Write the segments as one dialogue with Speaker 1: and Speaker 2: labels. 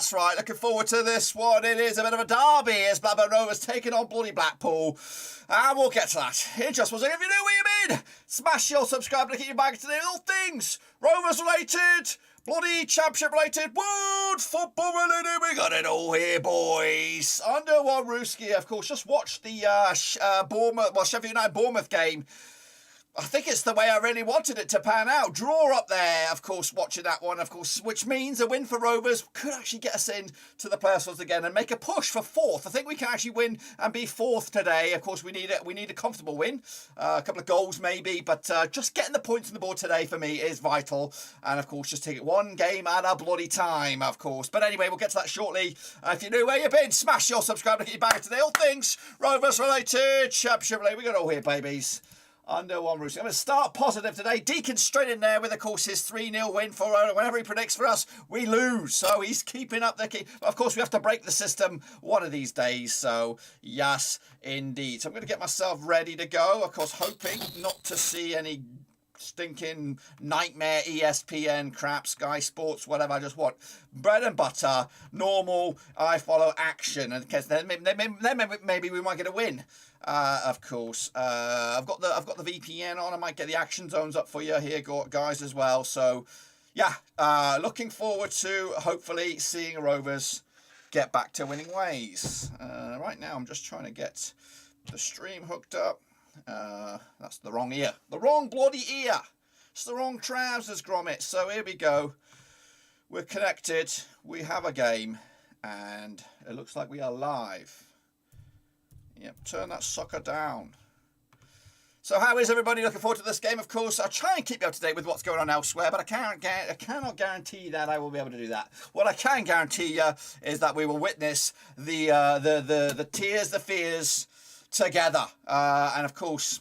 Speaker 1: That's right. Looking forward to this one. It is a bit of a derby. It's Blackburn Rovers taking on bloody Blackpool. And we'll get to that in just one second. If you know what you mean, smash your subscribe to keep you back today with all things Rovers related, bloody championship related, world football related. We got it all here, boys. Under Roverseas, of course. Just watched the Sheffield United Bournemouth game. I think it's the way I really wanted it to pan out. Draw up there, of course, watching that one, of course, which means a win for Rovers could actually get us in to the playoffs again and make a push for fourth. I think we can actually win and be fourth today. Of course, we need a comfortable win, a couple of goals maybe, but just getting the points on the board today for me is vital. And of course, just take it one game at a bloody time, of course. But anyway, we'll get to that shortly. If you know where you've been, smash your subscribe to get you back today. All things Rovers related, championship related. We got it all here, babies. Under one roof. I'm going to start positive today. Deacon straight in there with, of course, his 3-0 win for whenever he predicts for us, we lose. So he's keeping up the key. But of course, we have to break the system one of these days. So, yes, indeed. So I'm going to get myself ready to go. Of course, hoping not to see any stinking nightmare ESPN crap, Sky Sports, whatever. I just want bread and butter, normal, I follow action. And then maybe we might get a win. Of course, I've got the VPN on. I might get the action zones up for you here, guys, as well. So, yeah, looking forward to hopefully seeing Rovers get back to winning ways. Right now, I'm just trying to get the stream hooked up. That's the wrong ear. The wrong bloody ear. It's the wrong trousers, Gromit. So here we go. We're connected. We have a game. And it looks like we are live. Yep, turn that sucker down. So how is everybody looking forward to this game? Of course, I'll try and keep you up to date with what's going on elsewhere, but I cannot guarantee that I will be able to do that. What I can guarantee you is that we will witness the tears, the fears together. And of course,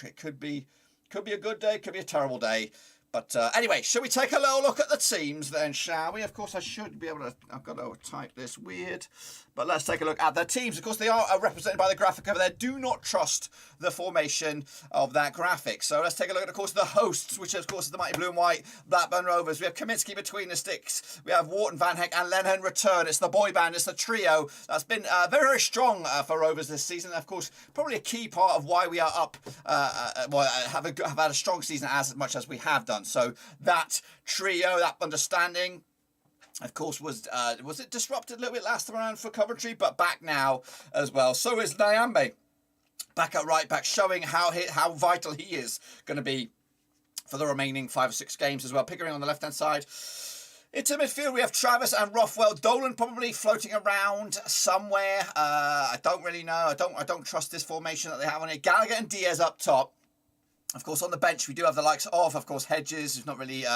Speaker 1: it could be a good day, could be a terrible day. But anyway, shall we take a little look at the teams then, shall we? Of course, I should be able to... I've got to type this weird. But let's take a look at the teams. Of course, they are represented by the graphic over there. Do not trust the formation of that graphic. So let's take a look at, of course, the hosts, which, of course, is the mighty blue and white Blackburn Rovers. We have Kaminsky between the sticks. We have Wharton, Van Heck and Lennon return. It's the boy band. It's the trio that's been very, very strong for Rovers this season. Of course, probably a key part of why we are up, have had a strong season as much as we have done. So that trio, that understanding, of course, was it disrupted a little bit last time around for Coventry, but back now as well. So is Nyambe back at right back, showing how vital he is going to be for the remaining 5 or 6 games as well. Pickering on the left-hand side. Into midfield, we have Travis and Rothwell. Dolan probably floating around somewhere. I don't really know. I don't trust this formation that they have on here. Gallagher and Diaz up top. Of course, on the bench, we do have the likes of course, Hedges, who's not really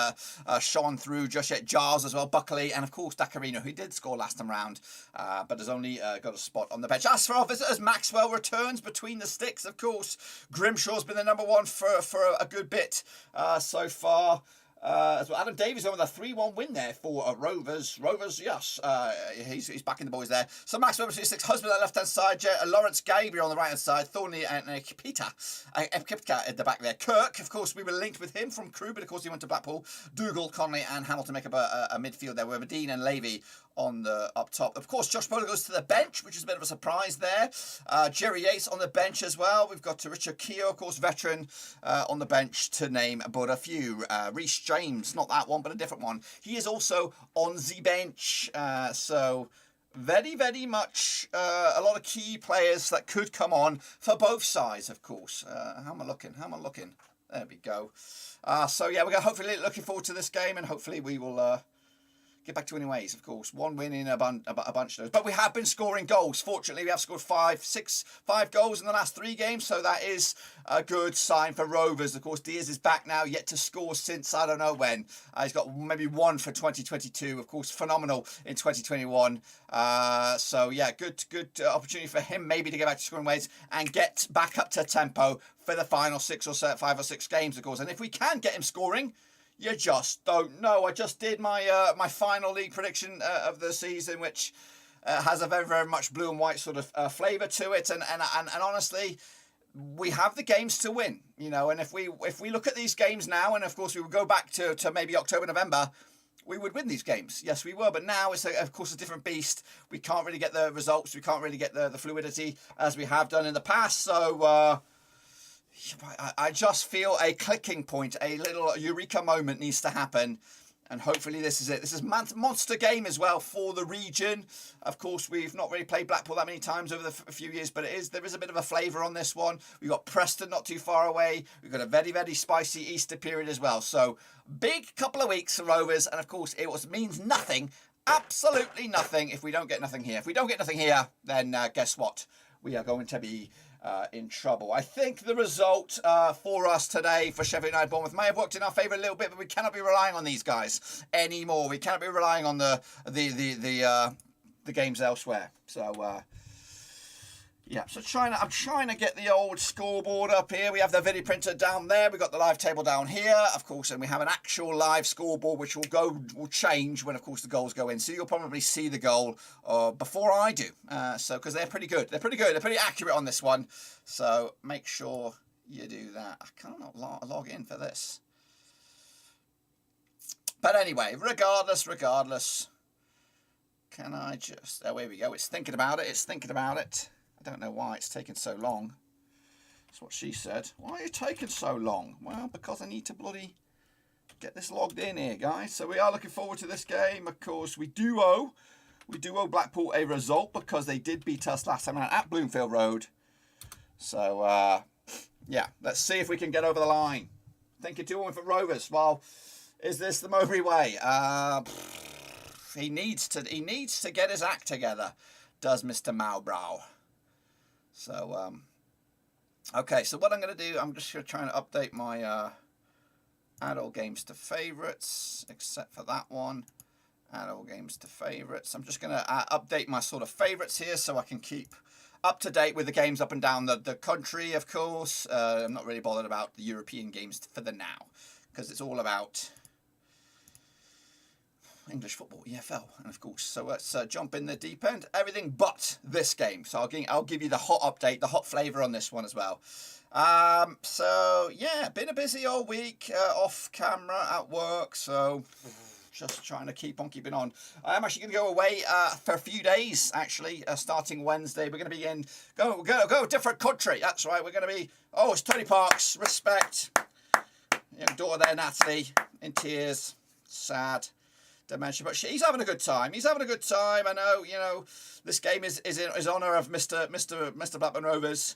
Speaker 1: shone through just yet. Giles as well, Buckley, and of course, Dacarino, who did score last time round, but has only got a spot on the bench. As for our visitors, Maxwell returns between the sticks, of course. Grimshaw's been the number one for a good bit so far. As well. Adam Davies over the 3-1 win there for Rovers. Rovers, yes, he's backing the boys there. So Maxwell between the sticks, Husband on the left-hand side, Lawrence Gabriel on the right-hand side, Thornley and Kipita at the back there. Kirk, of course, we were linked with him from Crewe, but of course he went to Blackpool. Dougal, Connolly and Hamilton make up a midfield there with Dean and Levy on the up top. Of course, Josh Bowler goes to the bench, which is a bit of a surprise there. Jerry Yates on the bench as well. We've got Richard Keogh, of course, veteran on the bench, to name but a few. Reece James, not that one, but a different one. He is also on the bench. So very, very much a lot of key players that could come on for both sides, of course. How am I looking? There we go. So yeah, we're hopefully looking forward to this game, and hopefully we will... get back to winning ways, of course. One win in a bunch of those. But we have been scoring goals. Fortunately, we have scored five goals in the last 3 games. So that is a good sign for Rovers. Of course, Diaz is back now, yet to score since I don't know when. He's got maybe 1 for 2022. Of course, phenomenal in 2021. So, yeah, good opportunity for him maybe to get back to scoring ways and get back up to tempo for the final 5 or 6 games, of course. And if we can get him scoring... You just don't know. I just did my my final league prediction of the season, which has a very, very much blue and white sort of flavour to it. And honestly, we have the games to win, you know. And if we look at these games now, and of course we will go back to maybe October, November, we would win these games. Yes, we were, but now it's, of course, a different beast. We can't really get the results. We can't really get the fluidity as we have done in the past. So I just feel a clicking point, a little eureka moment needs to happen. And hopefully this is it. This is monster game as well for the region. Of course, we've not really played Blackpool that many times over the few years, but there is a bit of a flavour on this one. We've got Preston not too far away. We've got a very, very spicy Easter period as well. So big couple of weeks for Rovers. And of course, means nothing, absolutely nothing if we don't get nothing here. If we don't get nothing here, then guess what? We are going to be in trouble. I think the result for us today for Sheffield United Bournemouth may have worked in our favour a little bit, but we cannot be relying on these guys anymore. We cannot be relying on the games elsewhere. So yeah, so I'm trying to get the old scoreboard up here. We have the video printer down there. We've got the live table down here, of course, and we have an actual live scoreboard which will change when, of course, the goals go in. So you'll probably see the goal before I do. So because they're pretty good. They're pretty good. They're pretty accurate on this one. So make sure you do that. I cannot log in for this. But anyway, regardless, can I just... Oh, here we go. It's thinking about it. I don't know why it's taking so long. That's what she said. Why are you taking so long? Well, because I need to bloody get this logged in here, guys. So we are looking forward to this game. Of course, we do owe Blackpool a result because they did beat us last time at Bloomfield Road. So, yeah, let's see if we can get over the line. Think you're 2-1 for Rovers. Well, is this the Mowbray way? He needs to get his act together, does Mr. Mowbrow. So, okay, so what I'm going to do, I'm just going to try and update my add all games to favourites, except for that one. Add all games to favourites. I'm just going to update my sort of favourites here so I can keep up to date with the games up and down the country, of course. I'm not really bothered about the European games for the now, because it's all about English football, EFL, and of course, so let's jump in the deep end. Everything but this game. So I'll give you the hot update, the hot flavour on this one as well. So yeah, been a busy old week off camera at work. So just trying to keep on keeping on. I'm actually going to go away for a few days. Actually, starting Wednesday, we're going to be go a different country. That's right. We're going to be. Oh, it's Tony Parks. Respect. Young daughter there, Natalie, in tears, sad. Dementia, but he's having a good time. I know, this game is in honour of Mr. Blackburn Rovers,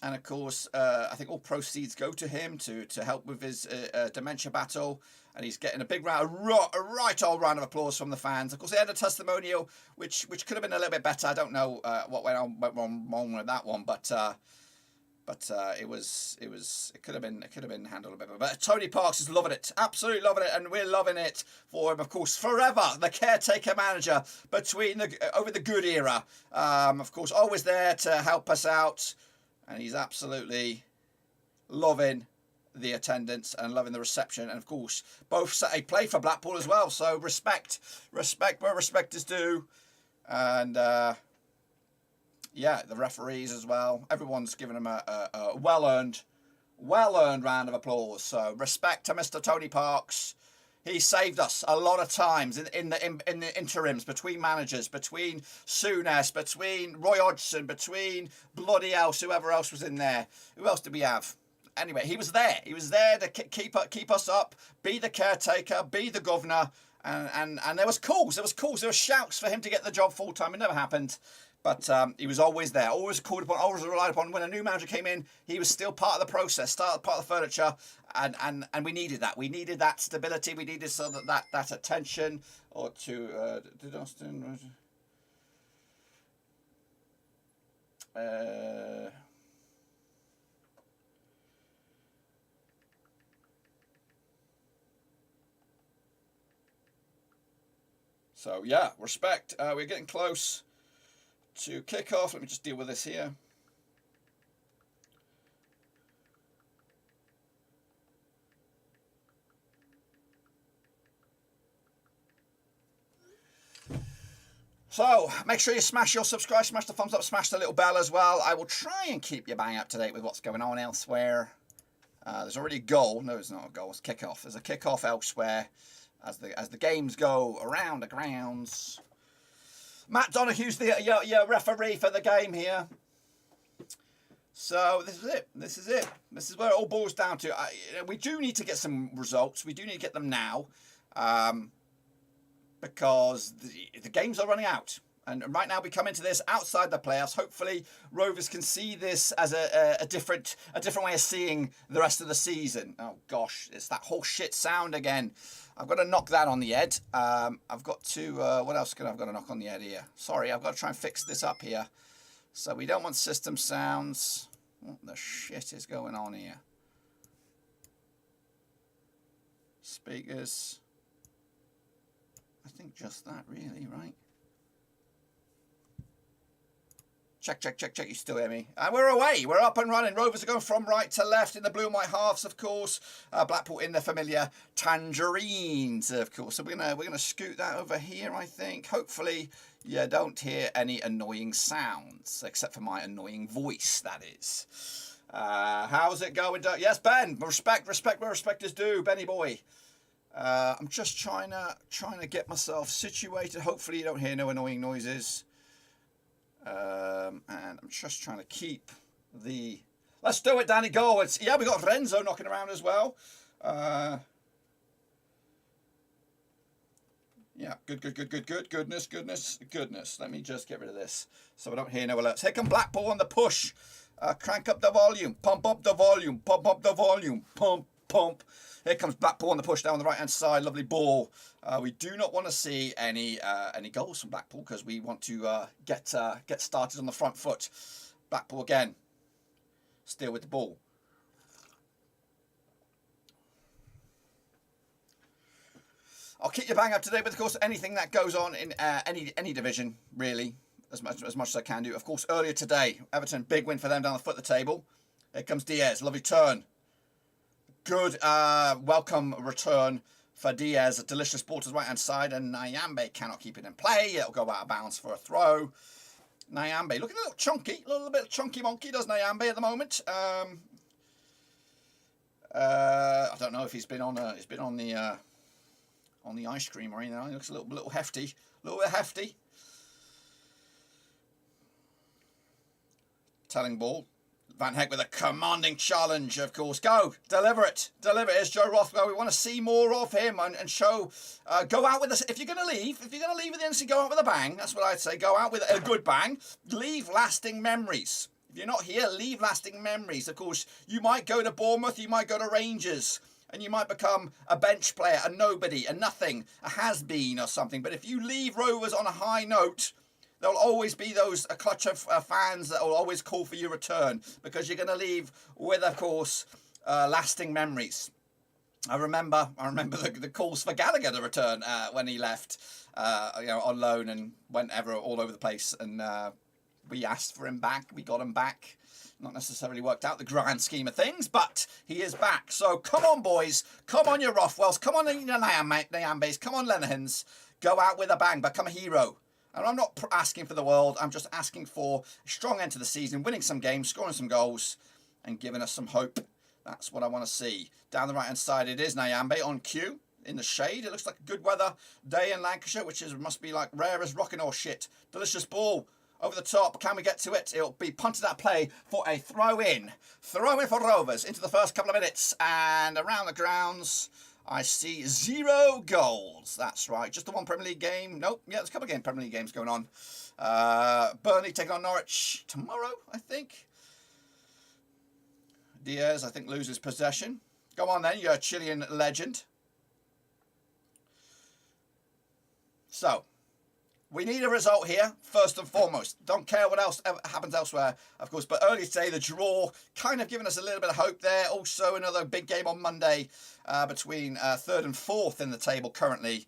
Speaker 1: and of course, I think all proceeds go to him to help with his dementia battle, and he's getting a big round, a right old round of applause from the fans. Of course, they had a testimonial which could have been a little bit better. I don't know what went wrong with that one, but it could have been handled a bit better. But Tony Parks is loving it, absolutely loving it, and we're loving it for him. Of course, forever the caretaker manager over the good era. Of course, always there to help us out, and he's absolutely loving the attendance and loving the reception. And of course, both play for Blackpool as well. So respect where respect is due, and. Yeah, the referees as well. Everyone's given him a well-earned round of applause. So respect to Mr. Tony Parks. He saved us a lot of times in the interims, between managers, between Souness, between Roy Hodgson, between bloody else, whoever else was in there. Who else did we have? Anyway, he was there. He was there to keep us up, be the caretaker, be the governor. And there was calls. There were shouts for him to get the job full-time. It never happened. But he was always there, always called upon, always relied upon. When a new manager came in, he was still part of the process, part of the furniture, and we needed that. We needed that stability. We needed that attention. Or to did Austin? So yeah, respect. We're getting close to kick off. Let me just deal with this here. So make sure you smash your subscribe, smash the thumbs up, smash the little bell as well. I will try and keep you bang up to date with what's going on elsewhere. There's already a goal. No, it's not a goal. It's kick off. There's a kick off elsewhere. as the games go around the grounds. Matt Donohue's your referee for the game here. So this is it. This is it. This is where it all boils down to. We do need to get some results. We do need to get them now, because the games are running out. And right now we come into this outside the playoffs. Hopefully Rovers can see this as a different way of seeing the rest of the season. Oh gosh, it's that whole shit sound again. I've got to knock that on the head. I've got to, what else I've got to knock on the head here? Sorry, I've got to try and fix this up here. So we don't want system sounds. What the shit is going on here? Speakers. I think just that really, right? Check, check, check, check. You still hear me? And we're away. We're up and running. Rovers are going from right to left in the blue and white halves, of course. Blackpool in the familiar tangerines, of course. So we're gonna scoot that over here, I think. Hopefully, you don't hear any annoying sounds, except for my annoying voice. That is. How's it going? Yes, Ben. Respect where respect is due, Benny boy. I'm just trying to get myself situated. Hopefully, you don't hear no annoying noises. And I'm just trying to keep the... Let's do it, Danny, go. Yeah, we got Renzo knocking around as well. Yeah, good. Goodness. Let me just get rid of this so I don't hear no alerts. Here come Blackpool on the push. Crank up the volume. Pump up the volume. Pump up the volume. Pump. Here comes Blackpool on the push down the right-hand side. Lovely ball. We do not want to see any goals from Blackpool because we want to get started on the front foot. Blackpool again. Still with the ball. I'll keep you bang up to date with, of course, anything that goes on in any division, really, as much as I can do. Of course, earlier today, Everton, big win for them down the foot of the table. Here comes Diaz. Lovely turn. Good welcome return for Diaz. A delicious ball to the right-hand side, and Nyambe cannot keep it in play. It'll go out of bounds for a throw. Nyambe looking a little chunky, a little bit chunky monkey, does Nyambe at the moment. I don't know if he's been on the ice cream or anything. He looks a little hefty, a little bit hefty. Telling ball. Van Heck with a commanding challenge, of course. Go, deliver it. Here's Joe Rothwell. We want to see more of him and show. Go out with us. If you're going to leave at the end, go out with a bang. That's what I'd say. Go out with a good bang. Leave lasting memories. If you're not here, leave lasting memories. Of course, you might go to Bournemouth, you might go to Rangers, and you might become a bench player, a nobody, a nothing, a has-been or something. But if you leave Rovers on a high note, there'll always be a clutch of fans that will always call for your return, because you're going to leave with, of course, lasting memories. I remember the calls for Gallagher to return when he left, on loan and went all over the place. And we asked for him back. We got him back. Not necessarily worked out the grand scheme of things, but he is back. So come on, boys. Come on, your Rothwells. Come on, your Nyambes. Come on, Lenahans. Go out with a bang. Become a hero. And I'm not asking for the world. I'm just asking for a strong end to the season, winning some games, scoring some goals, and giving us some hope. That's what I want to see. Down the right-hand side, it is Nyambe on cue in the shade. It looks like a good weather day in Lancashire, must be like rare as rocking or shit. Delicious ball over the top. Can we get to it? It'll be punted at play for a throw-in. Throw-in for Rovers into the first couple of minutes. And around the grounds, I see 0 goals. That's right. Just the one Premier League game. Nope. Yeah, there's a couple of Premier League games going on. Burnley taking on Norwich tomorrow, I think. Diaz, I think, loses possession. Go on then, you're a Chilean legend. So, we need a result here, first and foremost. Don't care what else happens elsewhere, of course. But earlier today, the draw kind of giving us a little bit of hope there. Also, another big game on Monday between 3rd and 4th in the table currently.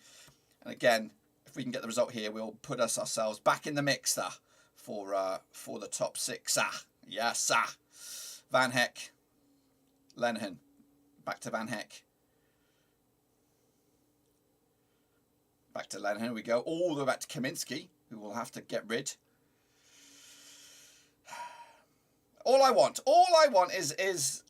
Speaker 1: And again, if we can get the result here, we'll put ourselves back in the mix for the top 6. Yes, Van Heck. Lenihan. Back to Van Heck. Back to Lenihan we go. All the way back to Kaminski, who we'll have to get rid. All I want is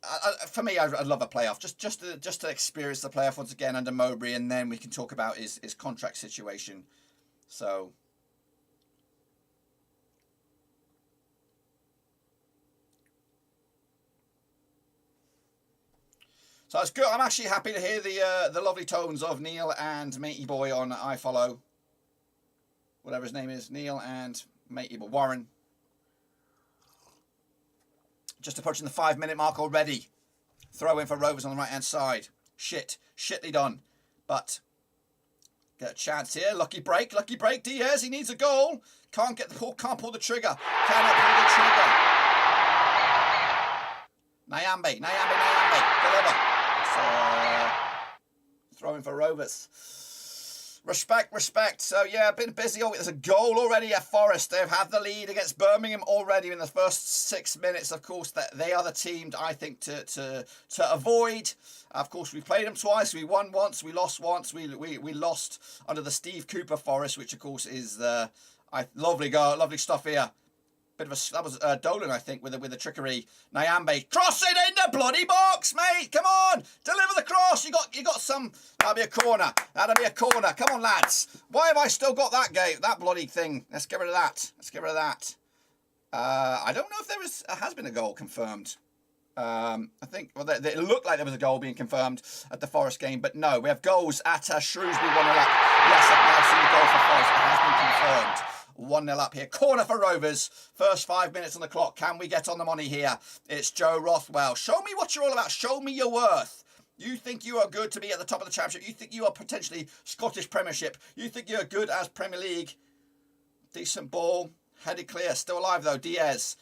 Speaker 1: for me, I'd love a playoff, just to experience the playoff once again under Mowbray, and then we can talk about his contract situation. So it's good. I'm actually happy to hear the lovely tones of Neil and Matey Boy on iFollow. Whatever his name is, Neil and Matey Boy Warren. Just approaching the 5-minute mark already. Throw in for Rovers on the right hand side. Shitly done. But get a chance here. Lucky break. Diaz, he needs a goal. Can't pull the trigger. Cannot pull the trigger. Nyambe. Deliver. Throw in for Rovers. Respect. So yeah, been busy. There's a goal already at Forest. They've had the lead against Birmingham already in the first 6 minutes. Of course, that they are the team I think to avoid. Of course, we played them twice. We won once. We lost once. We lost under the Steve Cooper Forest, which of course is lovely stuff here. That was Dolan, I think, with the trickery. Nyambe, cross it in the bloody box, mate. Come on, deliver the cross. You got some. That'll be a corner. Come on, lads. Why have I still got that bloody thing? Let's get rid of that. I don't know if there has been a goal confirmed. I think it looked like there was a goal being confirmed at the Forest game, but no, we have goals at Shrewsbury 1-0 up. Yes, I can now see the goal for Forest. It has been confirmed. 1-0 up here. Corner for Rovers. First 5 minutes on the clock. Can we get on the money here? It's Joe Rothwell. Show me what you're all about. Show me your worth. You think you are good to be at the top of the Championship. You think you are potentially Scottish Premiership. You think you're good as Premier League. Decent ball. Headed clear. Still alive though. Diaz.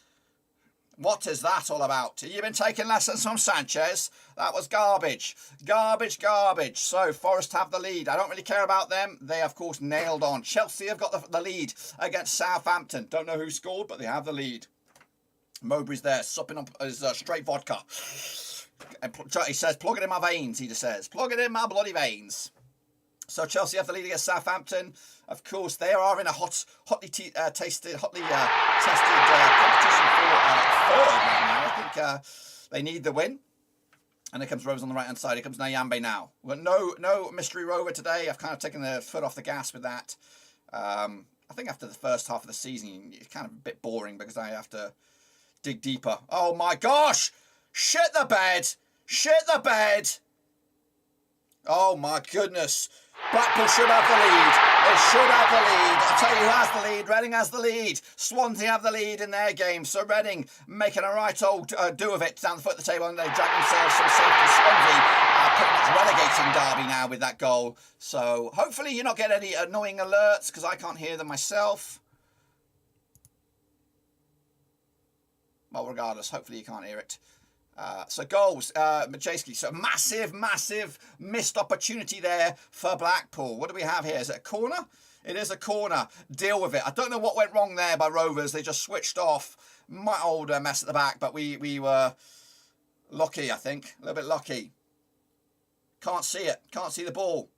Speaker 1: What is that all about? Have you been taking lessons from Sanchez? That was garbage. Garbage. So, Forest have the lead. I don't really care about them. They, of course, nailed on. Chelsea have got the lead against Southampton. Don't know who scored, but they have the lead. Mowbray's there, supping up his straight vodka. And he says, plug it in my veins, he just says. Plug it in my bloody veins. So Chelsea have the lead against Southampton. Of course, they are in a hotly tested competition for third right now. I think they need the win. And here comes Rovers on the right-hand side. Here comes Nyambe now. Well, no mystery rover today. I've kind of taken the foot off the gas with that. I think after the first half of the season, it's kind of a bit boring because I have to dig deeper. Oh, my gosh! Shit the bed! Oh, my goodness. Blackpool should have the lead. They should have the lead. I'll tell you who has the lead. Reading has the lead. Swansea have the lead in their game. So Reading making a right old do of it down the foot of the table, and they drag themselves some safety. Swansea pretty much relegating Derby now with that goal. So hopefully you're not getting any annoying alerts because I can't hear them myself. Well, regardless, hopefully you can't hear it. So goals, Majewski. So massive missed opportunity there for Blackpool. What do we have here? Is it a corner? It is a corner. Deal with it. I don't know what went wrong there by Rovers. They just switched off. My old mess at the back, but we were lucky, I think. A little bit lucky. Can't see it. Can't see the ball.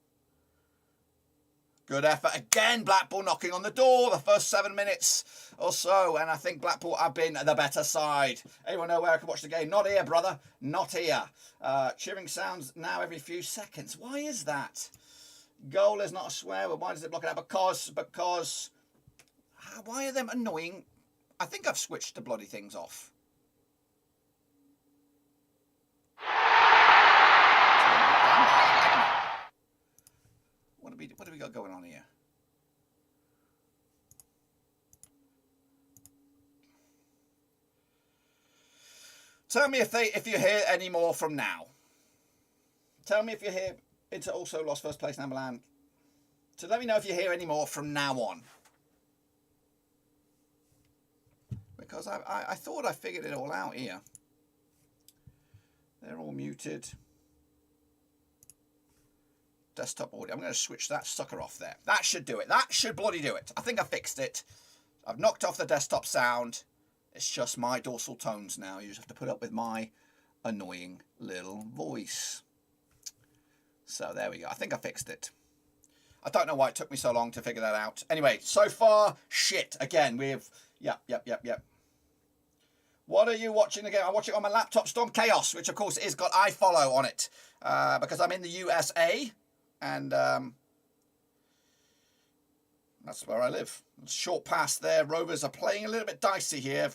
Speaker 1: Good effort. Again, Blackpool knocking on the door the first 7 minutes or so. And I think Blackpool have been the better side. Anyone know where I can watch the game? Not here, brother. Not here. Cheering sounds now every few seconds. Why is that? Goal is not a swear. Well, why does it block it out? Because... Why are them annoying? I think I've switched the bloody things off. What do we got going on here? Tell me if you hear any more from now. Tell me if you hear Inter also lost first place now Milan. So let me know if you hear any more from now on. Because I thought I figured it all out here. They're all muted. Desktop audio. I'm going to switch that sucker off there. That should do it. That should bloody do it. I think I fixed it. I've knocked off the desktop sound. It's just my dorsal tones now. You just have to put up with my annoying little voice. So there we go. I think I fixed it. I don't know why it took me so long to figure that out. Anyway, so far, shit. Again, we've... Yep. What are you watching again? I'm watching on my laptop, Storm Chaos, which of course is got iFollow on it because I'm in the USA and that's where I live. Short pass there. Rovers are playing a little bit dicey here.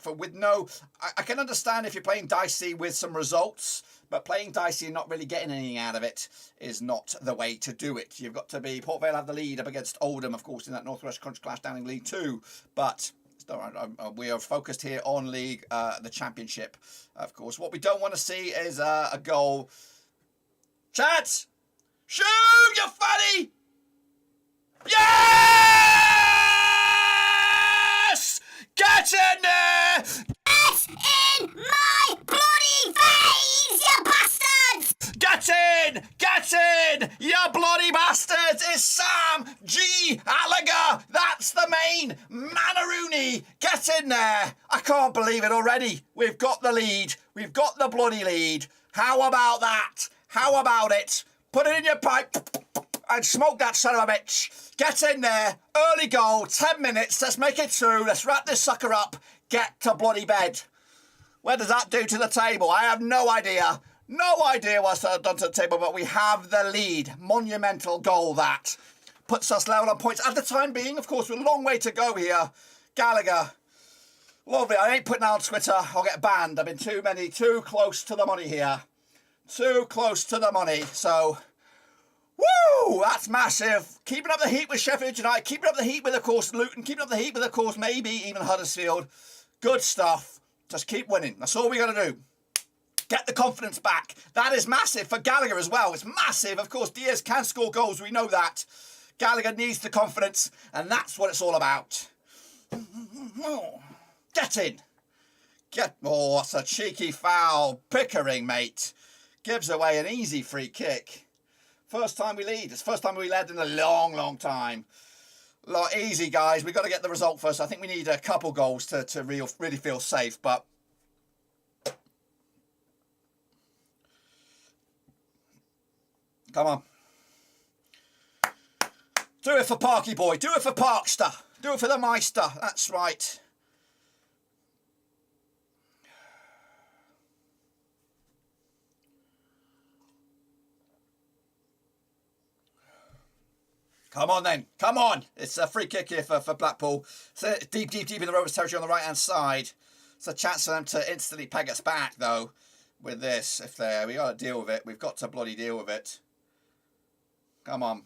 Speaker 1: I can understand if you're playing dicey with some results, but playing dicey and not really getting anything out of it is not the way to do it. You've got to be... Port Vale have the lead up against Oldham, of course, in that Northwest Country Clash down in League 2. But we are focused here on League, the Championship, of course. What we don't want to see is a goal. Chance! Shoot, you fatty! Yes! Get in there!
Speaker 2: Get in my bloody face, you bastards!
Speaker 1: Get in! Get in! You bloody bastards! It's Sam G. Gallagher! That's the main Manaroonie! Get in there! I can't believe it already. We've got the lead. We've got the bloody lead. How about that? How about it? Put it in your pipe and smoke that son of a bitch. Get in there. Early goal. 10 minutes. Let's make it 2. Let's wrap this sucker up. Get to bloody bed. Where does that do to the table? I have no idea. No idea what's done to the table, but we have the lead. Monumental goal that. Puts us level on points. At the time being, of course, we're a long way to go here. Gallagher. Lovely. I ain't putting that on Twitter. I'll get banned. I've been too close to the money here. Too close to the money. So... woo! That's massive. Keeping up the heat with Sheffield United. Keeping up the heat with, of course, Luton. Keeping up the heat with, of course, maybe even Huddersfield. Good stuff. Just keep winning. That's all we got to do. Get the confidence back. That is massive for Gallagher as well. It's massive. Of course, Diaz can score goals. We know that. Gallagher needs the confidence, and that's what it's all about. Get in. Oh, that's a cheeky foul. Pickering, mate. Gives away an easy free kick. First time we lead. It's the first time we led in a long, long time. Easy, guys. We've got to get the result first. I think we need a couple goals to really feel safe. But come on. Do it for Parky Boy. Do it for Parkster. Do it for the Meister. That's right. Come on then. Come on. It's a free kick here for Blackpool. So deep in the Rovers territory on the right-hand side. It's a chance for them to instantly peg us back, though, with this. We got to deal with it. We've got to bloody deal with it. Come on.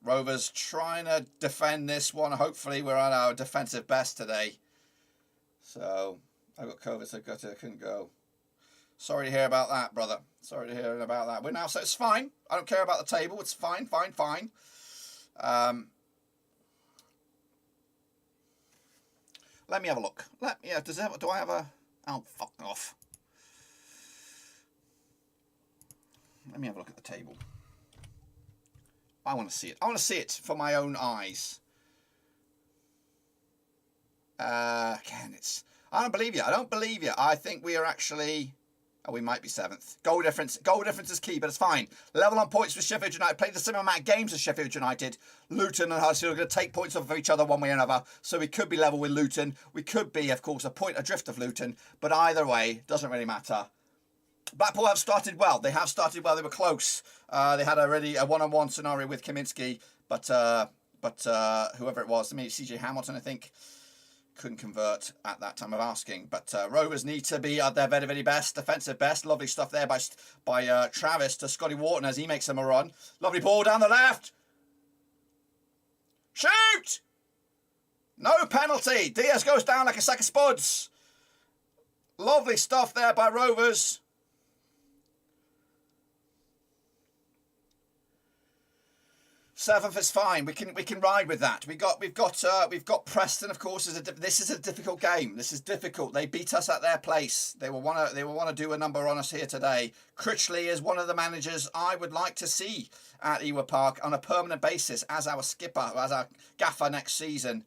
Speaker 1: Rovers trying to defend this one. Hopefully we're on our defensive best today. So, I got COVID, so I couldn't go. Sorry to hear about that, brother. Sorry to hear about that. We're now, so it's fine. I don't care about the table. It's fine. Let me have a look. Do I have a... Oh, fuck off. Let me have a look at the table. I want to see it. I want to see it for my own eyes. Again, it's... I don't believe you. I don't believe you. I think we are actually... Oh, we might be 7th. Goal difference. Goal difference is key, but it's fine. Level on points with Sheffield United. Played the same amount of games as Sheffield United. Luton and Huddersfield are going to take points off of each other one way or another. So we could be level with Luton. We could be, of course, a point adrift of Luton. But either way, doesn't really matter. Blackpool have started well. They have started well. They were close. They had already a one-on-one scenario with Kaminsky. But whoever it was, CJ Hamilton, I think, couldn't convert at that time of asking. But Rovers need to be at their very, very best, defensive best. Lovely stuff there by Travis to Scotty Wharton as he makes them a run. Lovely ball down the left. Shoot! No penalty. Diaz goes down like a sack of spuds. Lovely stuff there by Rovers. Seventh is fine. We can ride with that. We've got Preston, of course. This is a difficult game. This is difficult. They beat us at their place. They will want to do a number on us here today. Critchley is one of the managers I would like to see at Ewood Park on a permanent basis as our skipper, as our gaffer next season.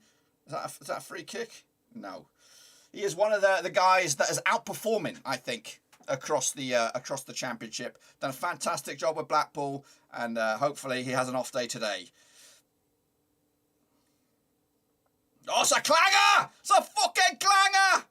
Speaker 1: Is that a free kick? No. He is one of the guys that is outperforming, I think, across the championship. Done a fantastic job with Blackpool, and hopefully he has an off day today. Oh, it's a clanger! It's a fucking clanger!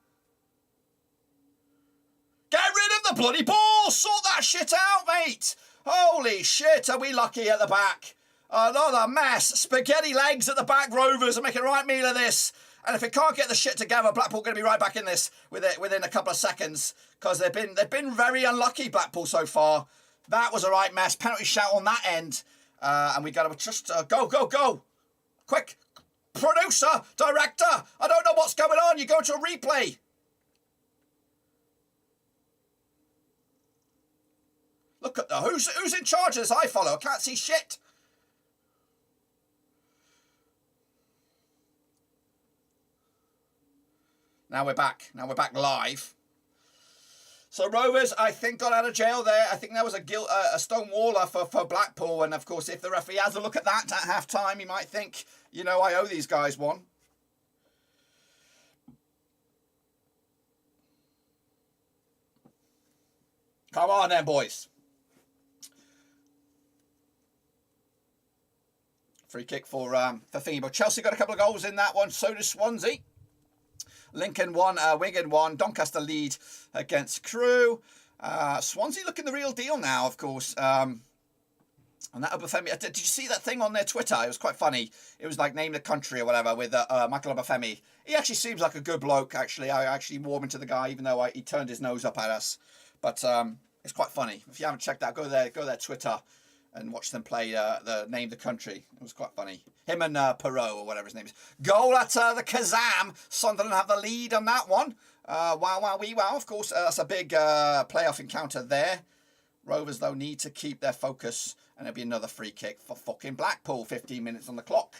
Speaker 1: Get rid of the bloody ball! Sort that shit out, mate! Holy shit, are we lucky at the back? Another mess. Spaghetti legs at the back, Rovers are making a right meal of this. And if it can't get the shit together, Blackpool going to be right back in this within a couple of seconds, because they've been very unlucky, Blackpool, so far. That was a right mess. Penalty shout on that end. And we got to just go. Quick. Producer, director, I don't know what's going on. You go to a replay. Look at the who's in charge of this I follow. I can't see shit. Now we're back. Now we're back live. So Rovers, I think, got out of jail there. I think there was a stone waller for Blackpool. And, of course, if the referee has a look at that at half-time, he might think, you know, I owe these guys one. Come on then, boys. Free kick for thingy. But Chelsea got a couple of goals in that one. So does Swansea. Lincoln won, Wigan won, Doncaster lead against Crewe. Swansea looking the real deal now, of course. And that Obafemi, did you see that thing on their Twitter? It was quite funny. It was like name the country or whatever with Michael Obafemi. He actually seems like a good bloke, actually. I actually warmed to the guy, even though he turned his nose up at us. But it's quite funny. If you haven't checked out, go there Twitter and watch them play the name the country. It was quite funny. Him and Perot, or whatever his name is. Goal at the Kazam. Sunderland have the lead on that one. Wow. Of course, that's a big playoff encounter there. Rovers, though, need to keep their focus. And it'll be another free kick for fucking Blackpool. 15 minutes on the clock.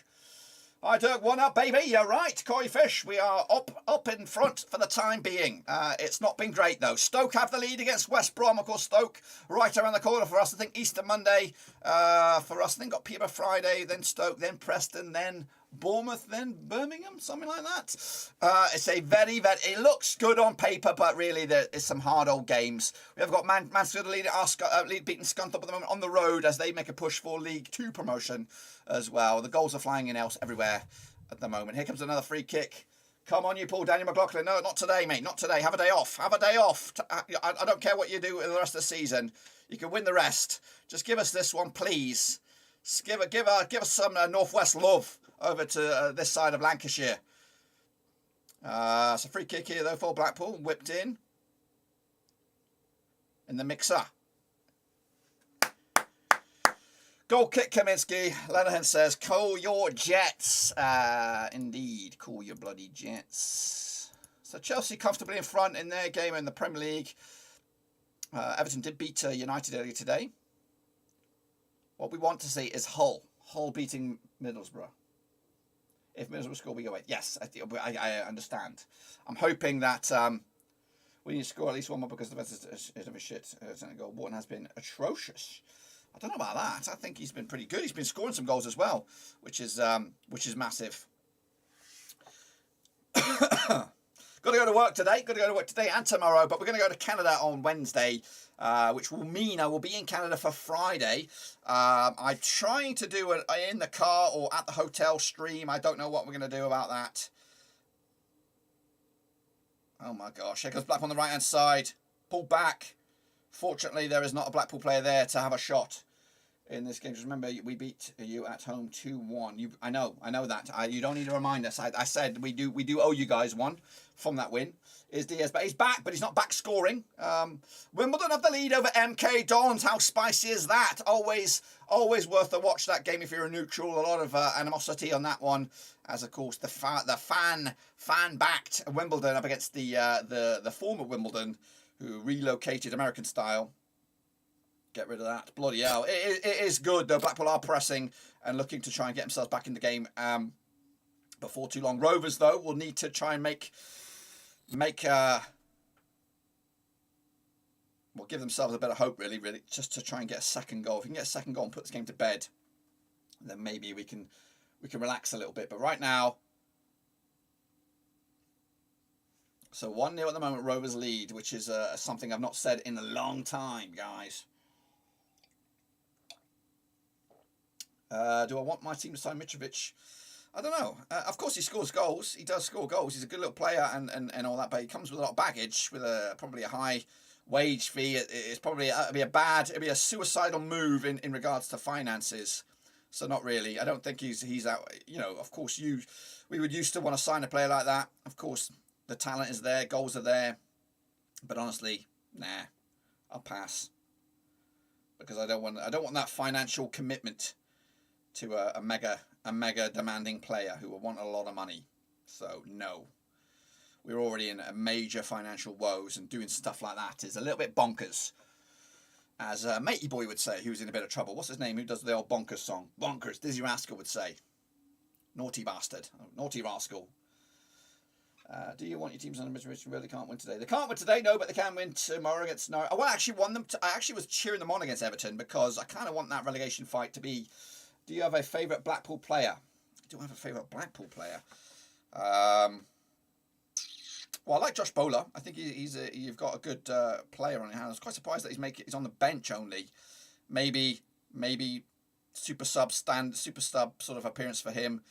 Speaker 1: All right, Dirk, 1-up, baby. You're right. Koi Fish, we are up in front for the time being. It's not been great, though. Stoke have the lead against West Brom. Of course, Stoke right around the corner for us. I think Easter Monday for us. I think got Peterborough Friday, then Stoke, then Preston, then Bournemouth, then Birmingham, something like that. It's a very, it looks good on paper, but really there is some hard old games. We have got Mansfield leading beating Scunthorpe at the moment on the road as they make a push for League 2 promotion as well. The goals are flying in else everywhere at the moment. Here comes another free kick. Come on, you Paul Daniel McLaughlin. No, not today, mate. Not today. Have a day off. Have a day off. I don't care what you do with the rest of the season. You can win the rest. Just give us this one, please. Give us some Northwest love over to this side of Lancashire. It's a free kick here, though, for Blackpool. Whipped in the mixer. Goal kick, Kaminsky. Lenihan says, call your Jets. Indeed, call your bloody Jets. So Chelsea comfortably in front in their game in the Premier League. Everton did beat United earlier today. What we want to see is Hull. Hull beating Middlesbrough. If Middlesbrough score, we go away. Yes, I understand. I'm hoping that we need to score at least one more because the rest is of a shit. Goal. Wharton has been atrocious. I don't know about that. I think he's been pretty good. He's been scoring some goals as well, which is massive. Got to go to work today and tomorrow, but we're going to go to Canada on Wednesday, which will mean I will be in Canada for Friday. I'm trying to do it in the car or at the hotel stream. I don't know what we're going to do about that. Oh my gosh, here comes Blackpool on the right-hand side. Pull back. Fortunately, there is not a Blackpool player there to have a shot in this game. Just remember, we beat you at home 2-1. I know that. You don't need to remind us. I said we do owe you guys one from that win. Is Diaz, but he's back, but he's not back scoring. Wimbledon have the lead over MK Dons. How spicy is that? Always worth a watch, that game, if you're a neutral. A lot of animosity on that one, as of course the fan backed Wimbledon up against the former Wimbledon, who relocated American style. Get rid of that. Bloody hell. It is good, though. Blackpool are pressing and looking to try and get themselves back in the game before too long. Rovers, though, will need to try and give themselves a bit of hope, really, just to try and get a second goal. If we can get a second goal and put this game to bed, then maybe we can relax a little bit. But right now, so 1-0 at the moment, Rovers lead, which is something I've not said in a long time, guys. Do I want my team to sign Mitrovic? I don't know. Of course, he scores goals. He does score goals. He's a good little player and all that, but he comes with a lot of baggage, with probably a high wage fee is probably it'd be a suicidal move in regards to finances. So not really. I don't think he's out. You know, of course we would used to want to sign a player like that. Of course, the talent is there, goals are there, but honestly, nah, I'll pass because I don't want that financial commitment to a mega demanding player who will want a lot of money. So no. We're already in a major financial woes, and doing stuff like that is a little bit bonkers. As Matey Boy would say, who's in a bit of trouble. What's his name? Who does the old bonkers song? Bonkers. Dizzy Rascal would say. Naughty bastard. Oh, naughty rascal. Do you want your teams on the misery? Really can't win today. They can't win today, no, but they can win tomorrow against Norwich. I actually won them. I actually was cheering them on against Everton because I kind of want that relegation fight to be. Do you have a favourite Blackpool player? Do I have a favourite Blackpool player? Well, I like Josh Bowler. I think you've got a good player on your hands. I was quite surprised that he's on the bench only. Maybe super sub sort of appearance for him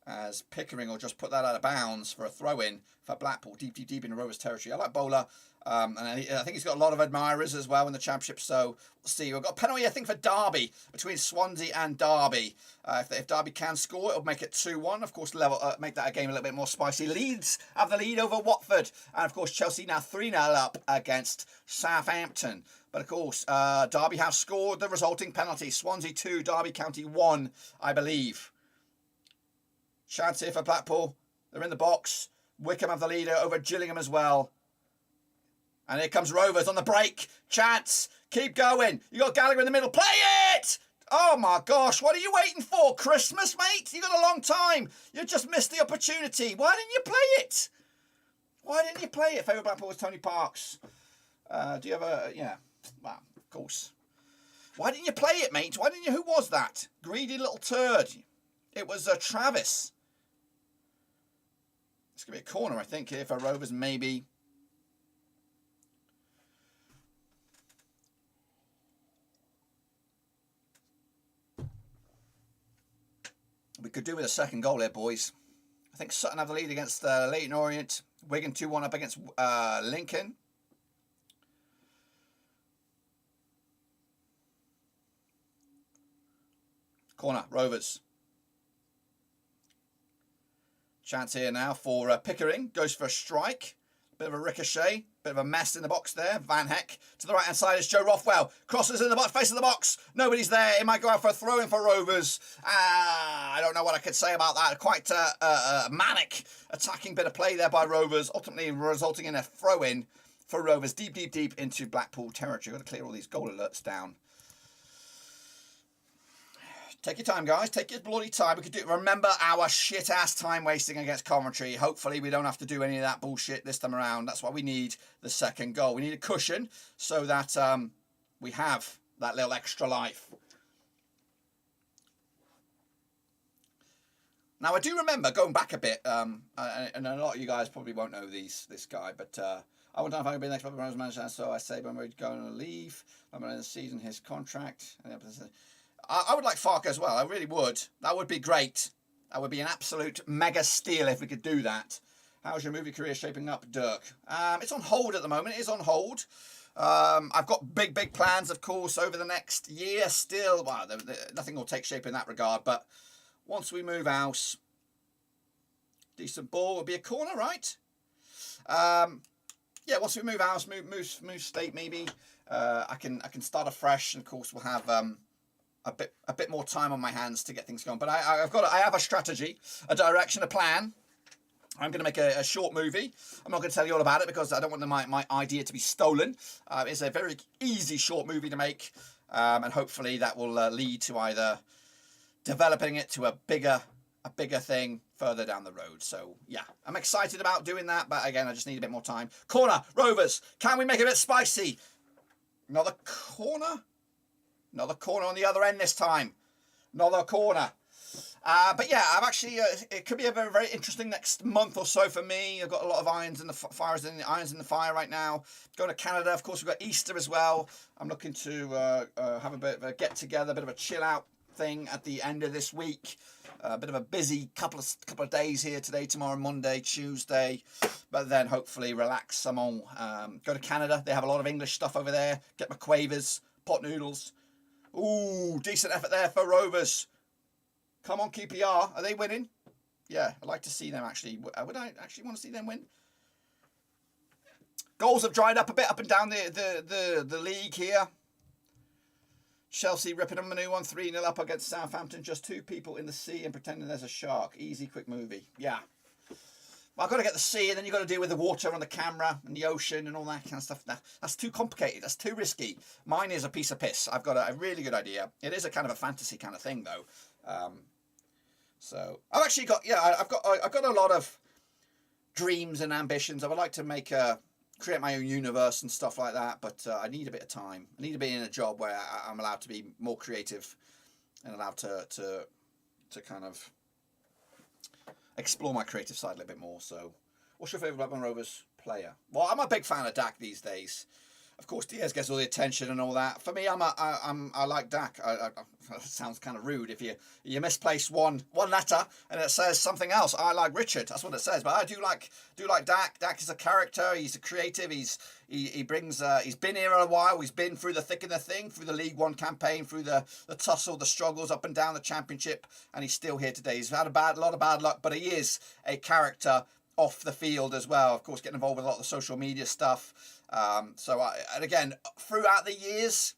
Speaker 1: as Pickering, or just put that out of bounds for a throw-in for Blackpool, deep in the Rovers territory. I like Bowler, and I think he's got a lot of admirers as well in the Championship, so we'll see. We've got a penalty, I think, for Derby, between Swansea and Derby. If Derby can score, it'll make it 2-1. Of course, make that a game a little bit more spicy. Leeds have the lead over Watford, and of course, Chelsea now 3-0 up against Southampton. But of course, Derby have scored the resulting penalty. Swansea 2, Derby County 1, I believe. Chance here for Blackpool. They're in the box. Wickham have the leader over Gillingham as well. And here comes Rovers on the break. Chance. Keep going. You got Gallagher in the middle. Play it! Oh my gosh, what are you waiting for? Christmas, mate? You got a long time. You just missed the opportunity. Why didn't you play it? Why didn't you play it? Favourite Blackpool was Tony Parks. Do you have a... Yeah. Well, of course. Why didn't you play it, mate? Why didn't you... Who was that? Greedy little turd. It was Travis. It's going to be a corner, I think, here for Rovers, maybe. We could do with a second goal here, boys. I think Sutton have the lead against Leyton Orient. Wigan 2-1 up against Lincoln. Corner, Rovers. Chance here now for Pickering. Goes for a strike. Bit of a ricochet. Bit of a mess in the box there. Van Heck to the right-hand side is Joe Rothwell. Crosses in the box, face of the box. Nobody's there. It might go out for a throw-in for Rovers. I don't know what I could say about that. Quite a manic attacking bit of play there by Rovers. Ultimately resulting in a throw-in for Rovers. Deep into Blackpool territory. Got to clear all these goal alerts down. Take your time, guys. Take your bloody time. We could do. Remember our shit-ass time wasting against Coventry. Hopefully, we don't have to do any of that bullshit this time around. That's why we need the second goal. We need a cushion so that we have that little extra life. Now, I do remember going back a bit, and a lot of you guys probably won't know this guy, but I wouldn't know if I could be the next Blackburn Rovers manager, so I say when we're going to leave, I'm going to season his contract. I would like Farke as well. I really would. That would be great. That would be an absolute mega steal if we could do that. How's your movie career shaping up, Dirk? It's on hold at the moment. It is on hold. I've got big plans, of course, over the next year still. Well, nothing will take shape in that regard. But once we move house, decent ball will be a corner, right? Yeah, once we move house, move state maybe, I can start afresh. And of course, we'll have... a bit more time on my hands to get things going, but I have a strategy, a direction, a plan. I'm going to make a short movie. I'm not going to tell you all about it because I don't want my idea to be stolen. It's a very easy short movie to make, and hopefully that will lead to either developing it to a bigger thing further down the road. So yeah, I'm excited about doing that, but again, I just need a bit more time. Corner, Rovers. Can we make it a bit spicy? Another corner. Another corner on the other end this time. Another corner. But yeah, I'm actually. It could be a very have next month or so for me. I've got a lot of irons in the fire right now. Going to Canada, of course. We've got Easter as well. I'm looking to have a bit of a get together, a bit of a chill out thing at the end of this week. A bit of a busy couple of days here today, tomorrow, Monday, Tuesday, but then hopefully relax some more. Go to Canada. They have a lot of English stuff over there. Get my quavers, pot noodles. Ooh, decent effort there for Rovers. Come on, QPR. Are they winning? Yeah, I'd like to see them actually. Would I actually want to see them win? Goals have dried up a bit up and down the league here. Chelsea ripping them a new one, 3-0 up against Southampton. Just two people in the sea and pretending there's a shark. Easy, quick movie. Yeah. Well, I've got to get the sea, and then you've got to deal with the water and the camera and the ocean and all that kind of stuff. That's too complicated. That's too risky. Mine is a piece of piss. I've got a really good idea. It is a kind of a fantasy kind of thing, though. So I've actually got, I've got a lot of dreams and ambitions. I would like to create my own universe and stuff like that, but I need a bit of time. I need to be in a job where I'm allowed to be more creative and allowed to kind of explore my creative side a little bit more. So, what's your favourite Blackburn Rovers player? Well, I'm a big fan of Dak these days. Of course, Diaz gets all the attention and all that. For me, I like Dak. It sounds kind of rude if you misplace one letter and it says something else. I like Richard. That's what it says. But I do like Dak. Dak is a character. He's a creative. He brings. He's been here a while. He's been through the thick and the thing, through the League One campaign, through the tussle, the struggles up and down the Championship, and he's still here today. He's had a lot of bad luck, but he is a character off the field as well. Of course, getting involved with a lot of the social media stuff. And again, throughout the years,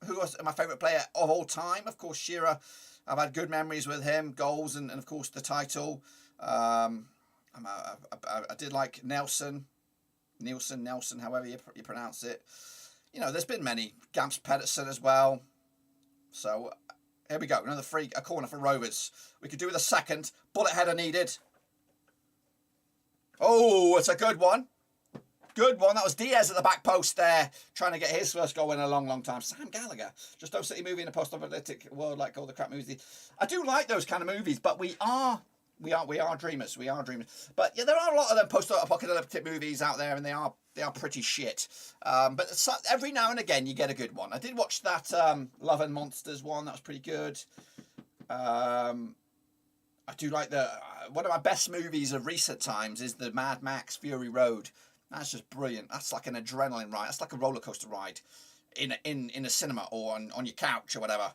Speaker 1: who was my favourite player of all time? Of course, Shearer. I've had good memories with him, goals, and of course the title. I did like Nelson, however you pronounce it. You know, there's been many. Gamps Pedersen as well. So here we go, a corner for Rovers. We could do with a second. Bullet header needed. Oh, it's a good one. Good one. That was Diaz at the back post there, trying to get his first goal in a long, long time. Sam Gallagher. Just don't sit movie in a post-apocalyptic world like all the crap movies. I do like those kind of movies, but we are dreamers. We are dreamers. But yeah, there are a lot of them post-apocalyptic movies out there, and they are pretty shit. But every now and again, you get a good one. I did watch that Love and Monsters one. That was pretty good. I do like one of my best movies of recent times is the Mad Max Fury Road. That's just brilliant. That's like an adrenaline ride. That's like a roller coaster ride in a cinema or on your couch or whatever.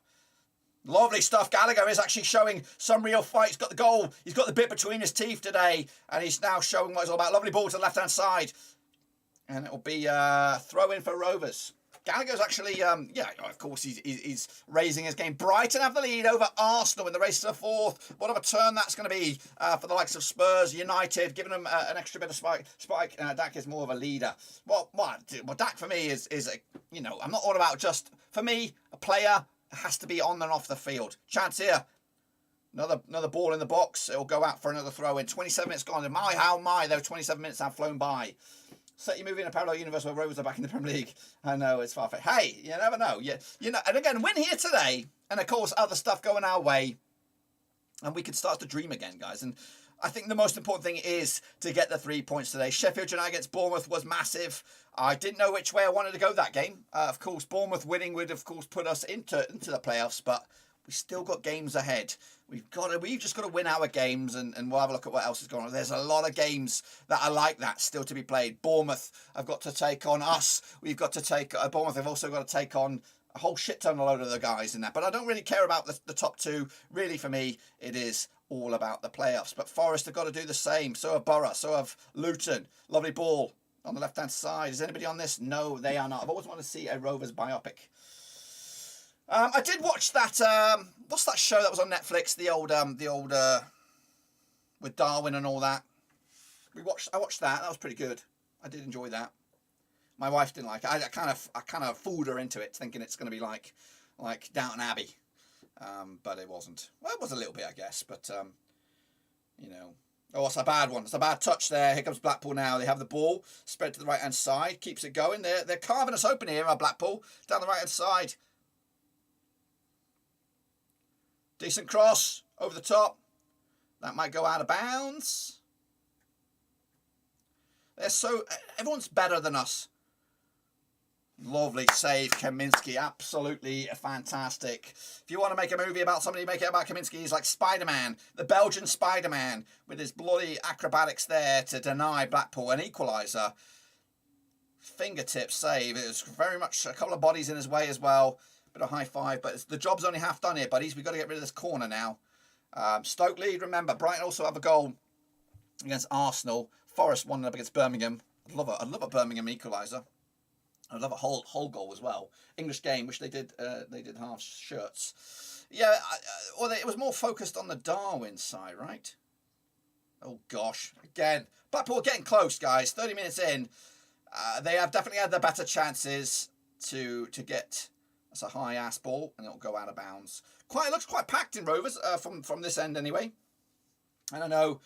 Speaker 1: Lovely stuff. Gallagher is actually showing some real fight. He's got the goal. He's got the bit between his teeth today, and he's now showing what it's all about. Lovely ball to the left-hand side. And it'll be throw in for Rovers. Gallagher's actually, of course, he's raising his game. Brighton have the lead over Arsenal in the race to the fourth. What of a turn that's going to be for the likes of Spurs, United, giving them an extra bit of spike. Dak is more of a leader. Well, Dak for me is I'm not all about just, for me, a player has to be on and off the field. Chance here. Another ball in the box. It'll go out for another throw in. 27 minutes gone. Those 27 minutes have flown by. Set you moving in a parallel universe where Rovers are back in the Premier League. I know, it's far-fetched. Hey, you never know. And again, win here today. And of course, other stuff going our way. And we can start to dream again, guys. And I think the most important thing is to get the 3 points today. Sheffield United against Bournemouth was massive. I didn't know which way I wanted to go that game. Of course, Bournemouth winning would, of course, put us into the playoffs. But we've still got games ahead. We've just got to win our games, and we'll have a look at what else is going on. There's a lot of games that are like that still to be played. Bournemouth have got to take on us. We've got to take Bournemouth. Have also got to take on a whole shit ton of load of the guys in that. But I don't really care about the top two. Really, for me, it is all about the playoffs. But Forest have got to do the same. So have Borough. So have Luton. Lovely ball on the left-hand side. Is anybody on this? No, they are not. I've always wanted to see a Rovers biopic. I did watch that. What's that show that was on Netflix? The old with Darwin and all that. I watched that. That was pretty good. I did enjoy that. My wife didn't like it. I kind of fooled her into it, thinking it's going to be like Downton Abbey, but it wasn't. Well, it was a little bit, I guess. But oh, it's a bad one. It's a bad touch there. Here comes Blackpool now. They have the ball spread to the right hand side. Keeps it going. They're carving us open here, Blackpool, down the right hand side. Decent cross over the top. That might go out of bounds. Everyone's better than us. Lovely save, Kaminsky. Absolutely fantastic. If you want to make a movie about somebody, make it about Kaminsky. He's like Spider-Man, the Belgian Spider-Man, with his bloody acrobatics there to deny Blackpool an equaliser. Fingertip save. It was very much a couple of bodies in his way as well. Bit of high five, but the job's only half done here, buddies. We've got to get rid of this corner now. Stoke lead, remember. Brighton also have a goal against Arsenal. Forest 1-0 up against Birmingham. I'd love a Birmingham equaliser. I'd love a whole goal as well. English game, which they did half shirts. Yeah, it was more focused on the Darwin side, right? Oh gosh, again, Blackpool are getting close, guys. 30 minutes in, they have definitely had the better chances to get. That's a high ass ball, and it'll go out of bounds. It looks quite packed in Rovers from this end anyway. And I know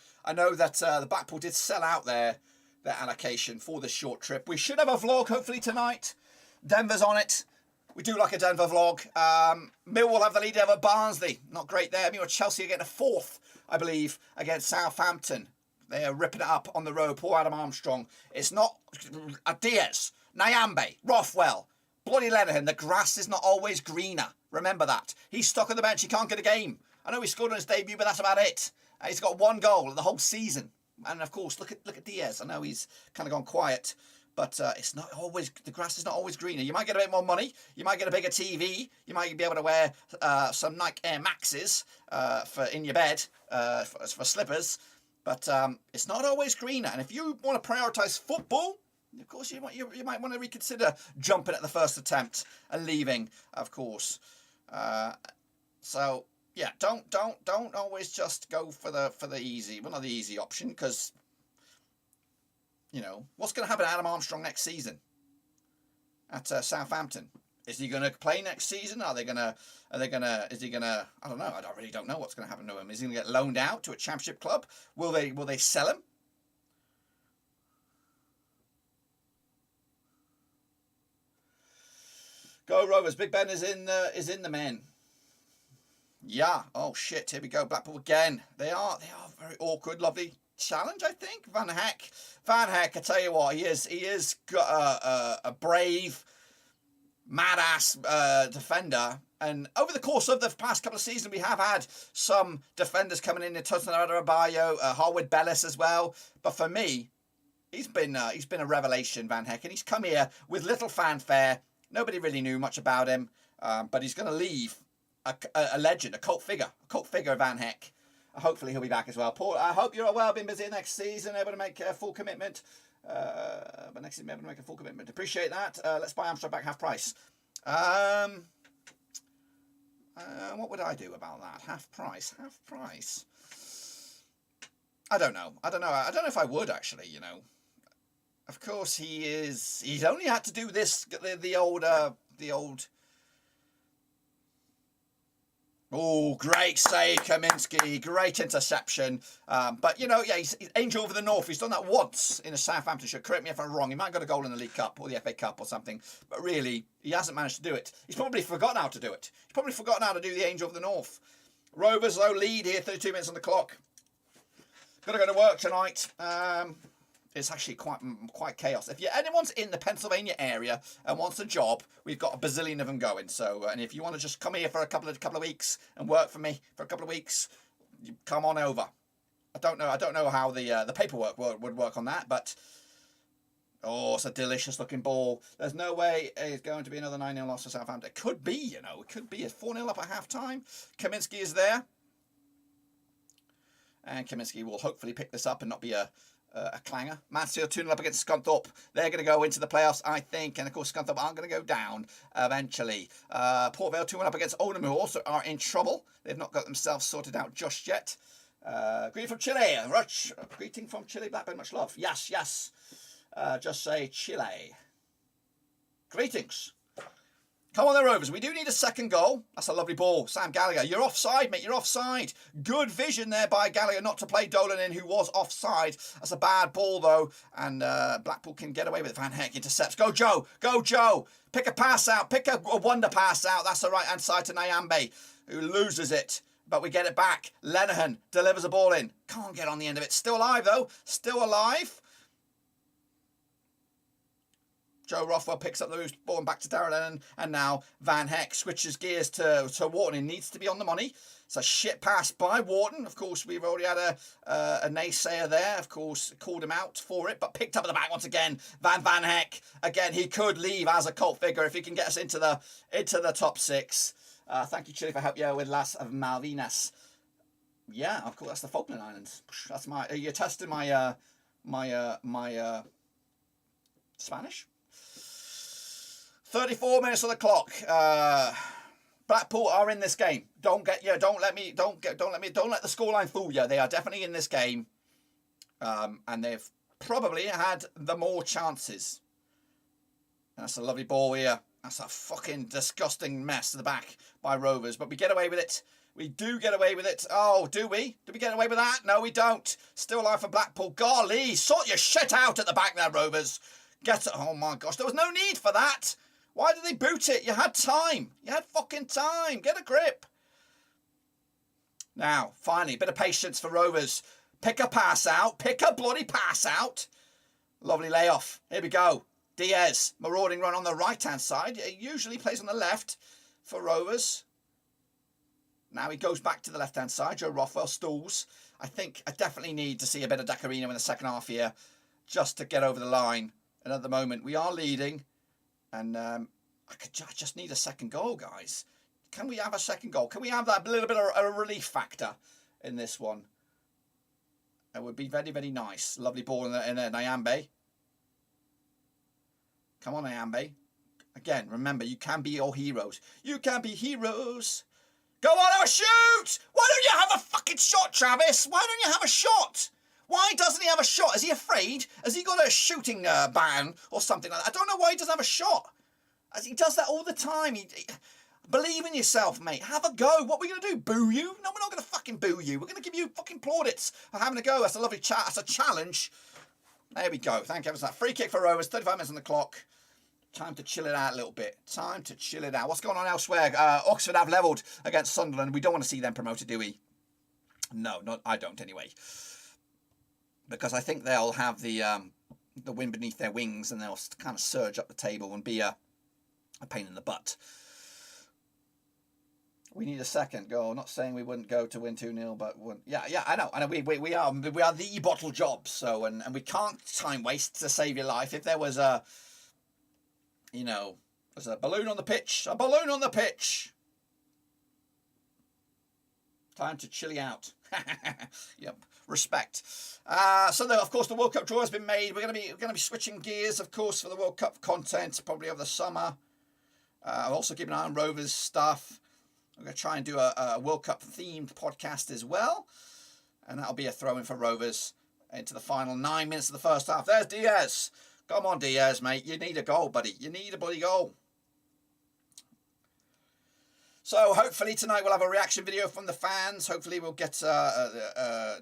Speaker 1: that the Blackpool did sell out their allocation for this short trip. We should have a vlog hopefully tonight. Denver's on it. We do like a Denver vlog. Millwall have the lead over Barnsley. Not great there. Meanwhile, Chelsea are getting a fourth, I believe, against Southampton. They are ripping it up on the road. Poor Adam Armstrong. It's not Diaz, Nyambe, Rothwell, bloody Lenihan. The grass is not always greener. Remember that. He's stuck on the bench. He can't get a game. I know he scored on his debut, but that's about it. He's got one goal the whole season. And of course, look at Diaz. I know he's kind of gone quiet, but it's not always, the grass is not always greener. You might get a bit more money. You might get a bigger TV. You might be able to wear some Nike Air Maxes for in your bed for slippers. But it's not always greener. And if you want to prioritise football, of course you might want to reconsider jumping at the first attempt and leaving. Of course, so. Yeah, don't always just go for the easy, well, not the easy option, because you know what's going to happen to Adam Armstrong next season at Southampton. Is he going to play next season? Is he going to? I don't know. I really don't know what's going to happen to him. Is he going to get loaned out to a championship club? Will they sell him? Go Rovers! Big Ben is in the men. Yeah. Oh shit. Here we go. Blackpool again. They are very awkward. Lovely challenge, I think. Van Heck. I tell you what, he is got a brave, mad-ass defender. And over the course of the past couple of seasons, we have had some defenders coming in. Tosin Adebayo, Harwood Bellis as well. But for me, he's been a revelation, Van Heck, and he's come here with little fanfare. Nobody really knew much about him, but he's going to leave a legend, a cult figure, Van Heck. Hopefully he'll be back as well. Paul, I hope you're all well, been busy next season, able to make a full commitment. But next season, able to make a full commitment. Appreciate that. Let's buy Armstrong back half price. What would I do about that? Half price. I don't know. I don't know if I would actually, you know. Of course he's only had to do this, the old oh, great save, Kaminsky. Great interception. But, you know, yeah, he's Angel over the North. He's done that once in a Southampton shirt. Correct me if I'm wrong. He might have got a goal in the League Cup or the FA Cup or something. But really, he hasn't managed to do it. He's probably forgotten how to do it. He's probably forgotten how to do the Angel of the North. Rovers, though, lead here. 32 minutes on the clock. Got to go to work tonight. It's actually quite chaos. If anyone's in the Pennsylvania area and wants a job, we've got a bazillion of them going. So, and if you want to just come here for a couple of weeks and work for me for a couple of weeks, you come on over. I don't know how the paperwork would work on that, but oh, it's a delicious looking ball. There's no way it's going to be another 9-0 loss for Southampton. It could be, you know, it could be a 4-0 up at half time. Kaminsky is there, and Kaminsky will hopefully pick this up and not be a clanger. Mansfield 2-0 up against Scunthorpe. They're going to go into the playoffs, I think. And, of course, Scunthorpe aren't going to go down eventually. Port Vale 2-1 up against Oldham, who also are in trouble. They've not got themselves sorted out just yet. Greeting from Chile. Greeting from Chile. Blackburn, much love. Yes. Just say Chile. Greetings. Come on the Rovers. We do need a second goal. That's a lovely ball. Sam Gallagher. You're offside, mate. You're offside. Good vision there by Gallagher not to play Dolan in, who was offside. That's a bad ball, though. And Blackpool can get away with it. Van Heck intercepts. Go, Joe. Go, Joe. Pick a pass out. Pick a wonder pass out. That's the right-hand side to Nyambe, who loses it. But we get it back. Lenihan delivers a ball in. Can't get on the end of it. Still alive, though. Still alive. Joe Rothwell picks up the loose ball and back to Darren Lennon, and now Van Heck switches gears to Wharton. He needs to be on the money. It's a shit pass by Wharton. Of course, we've already had a naysayer there. Of course, called him out for it, but picked up at the back once again. Van Heck again. He could leave as a cult figure if he can get us into the top 6. Thank you, Chile, for help you with Las Malvinas. Yeah, of course, that's the Falkland Islands. That's my. You're testing my Spanish. 34 minutes on the clock. Blackpool are in this game. Don't let the scoreline fool you. They are definitely in this game, and they've probably had the more chances. And that's a lovely ball here. That's a fucking disgusting mess to the back by Rovers, but we get away with it. We do get away with it. Oh, do we? Do we get away with that? No, we don't. Still alive for Blackpool. Golly, sort your shit out at the back there, Rovers. Get it. Oh my gosh, there was no need for that. Why did they boot it? You had time. You had fucking time. Get a grip. Now, finally, a bit of patience for Rovers. Pick a pass out. Pick a bloody pass out. Lovely layoff. Here we go. Diaz, marauding run on the right-hand side. He usually plays on the left for Rovers. Now he goes back to the left-hand side. Joe Rothwell stalls. I think I definitely need to see a bit of Dacarino in the second half here just to get over the line. And at the moment, we are leading. And I just need a second goal, guys. Can we have a second goal? Can we have that little bit of a relief factor in this one? It would be very, very nice. Lovely ball in there, Nyambe. Come on, Nyambe. Again, remember, you can be your heroes. You can be heroes. Go on, have a shoot! Why don't you have a fucking shot, Travis? Why don't you have a shot? Why doesn't he have a shot? Is he afraid? Has he got a shooting ban or something like that? I don't know why he doesn't have a shot. As he does that all the time. Believe in yourself, mate. Have a go. What are we going to do? Boo you? No, we're not going to fucking boo you. We're going to give you fucking plaudits for having a go. That's a lovely chat. That's a challenge. There we go. Thank you for that. Free kick for Rovers. 35 minutes on the clock. Time to chill it out a little bit. Time to chill it out. What's going on elsewhere? Oxford have levelled against Sunderland. We don't want to see them promoted, do we? No, I don't anyway. Because I think they'll have the wind beneath their wings and they'll kind of surge up the table and be a pain in the butt. We need a second goal. Not saying we wouldn't go to win 2-0, but yeah, I know. We are the bottle job. So and we can't time waste to save your life. If there was there's a balloon on the pitch. A balloon on the pitch. Time to chilly out. Yep. Respect. So of course the World Cup draw has been made. We're gonna be switching gears, of course, for the World Cup content probably over the summer. I'm also keeping an eye on Rovers stuff. I'm gonna try and do a World Cup themed podcast as well, and that'll be a throw in for Rovers into the final 9 minutes of the first half. There's Diaz. Come on, Diaz, mate. You need a goal, buddy. You need a bloody goal. So hopefully tonight we'll have a reaction video from the fans. Hopefully we'll get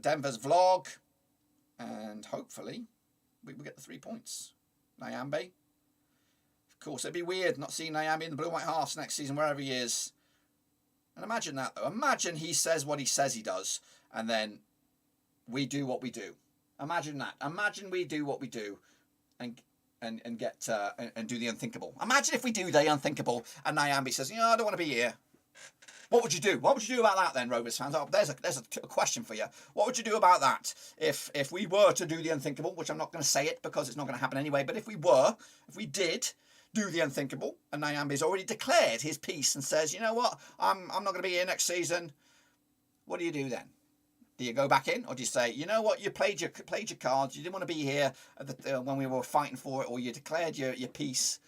Speaker 1: Denver's vlog. And hopefully we will get the 3 points. Nyambe. Of course, it'd be weird not seeing Nyambe in the blue and white halves next season, wherever he is. And imagine that, though. Imagine he says what he says he does. And then we do what we do. Imagine that. Imagine we do what we do. And get and do the unthinkable. Imagine if we do the unthinkable and Nyambe says, I don't want to be here. What would you do? What would you do about that then, Rovers fans? Oh, there's a question for you. What would you do about that if we were to do the unthinkable, which I'm not going to say it because it's not going to happen anyway, but if we did do the unthinkable and Nyambe's already declared his piece and says, you know what, I'm not going to be here next season, what do you do then? Do you go back in, or do you say, you know what, you played your cards, you didn't want to be here when we were fighting for it, or you declared your piece?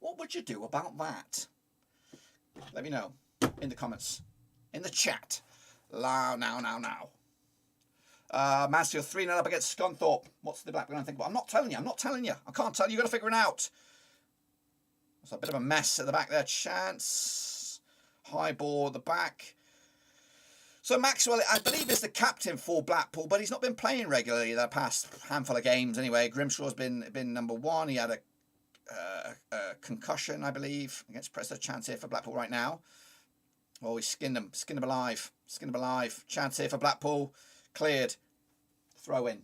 Speaker 1: What would you do about that? Let me know in the comments, in the chat. Now. Mansfield 3-0 up against Scunthorpe. What's the Blackburn think about? I'm not telling you. I can't tell you. You've got to figure it out. It's a bit of a mess at the back there. Chance. High ball at the back. So Maxwell, I believe, is the captain for Blackpool, but he's not been playing regularly the past handful of games anyway. Grimshaw's been number one. He had a concussion, I believe, against Preston. Chance here for Blackpool right now. Oh, he skinned him alive. Chance here for Blackpool. Cleared. Throw in.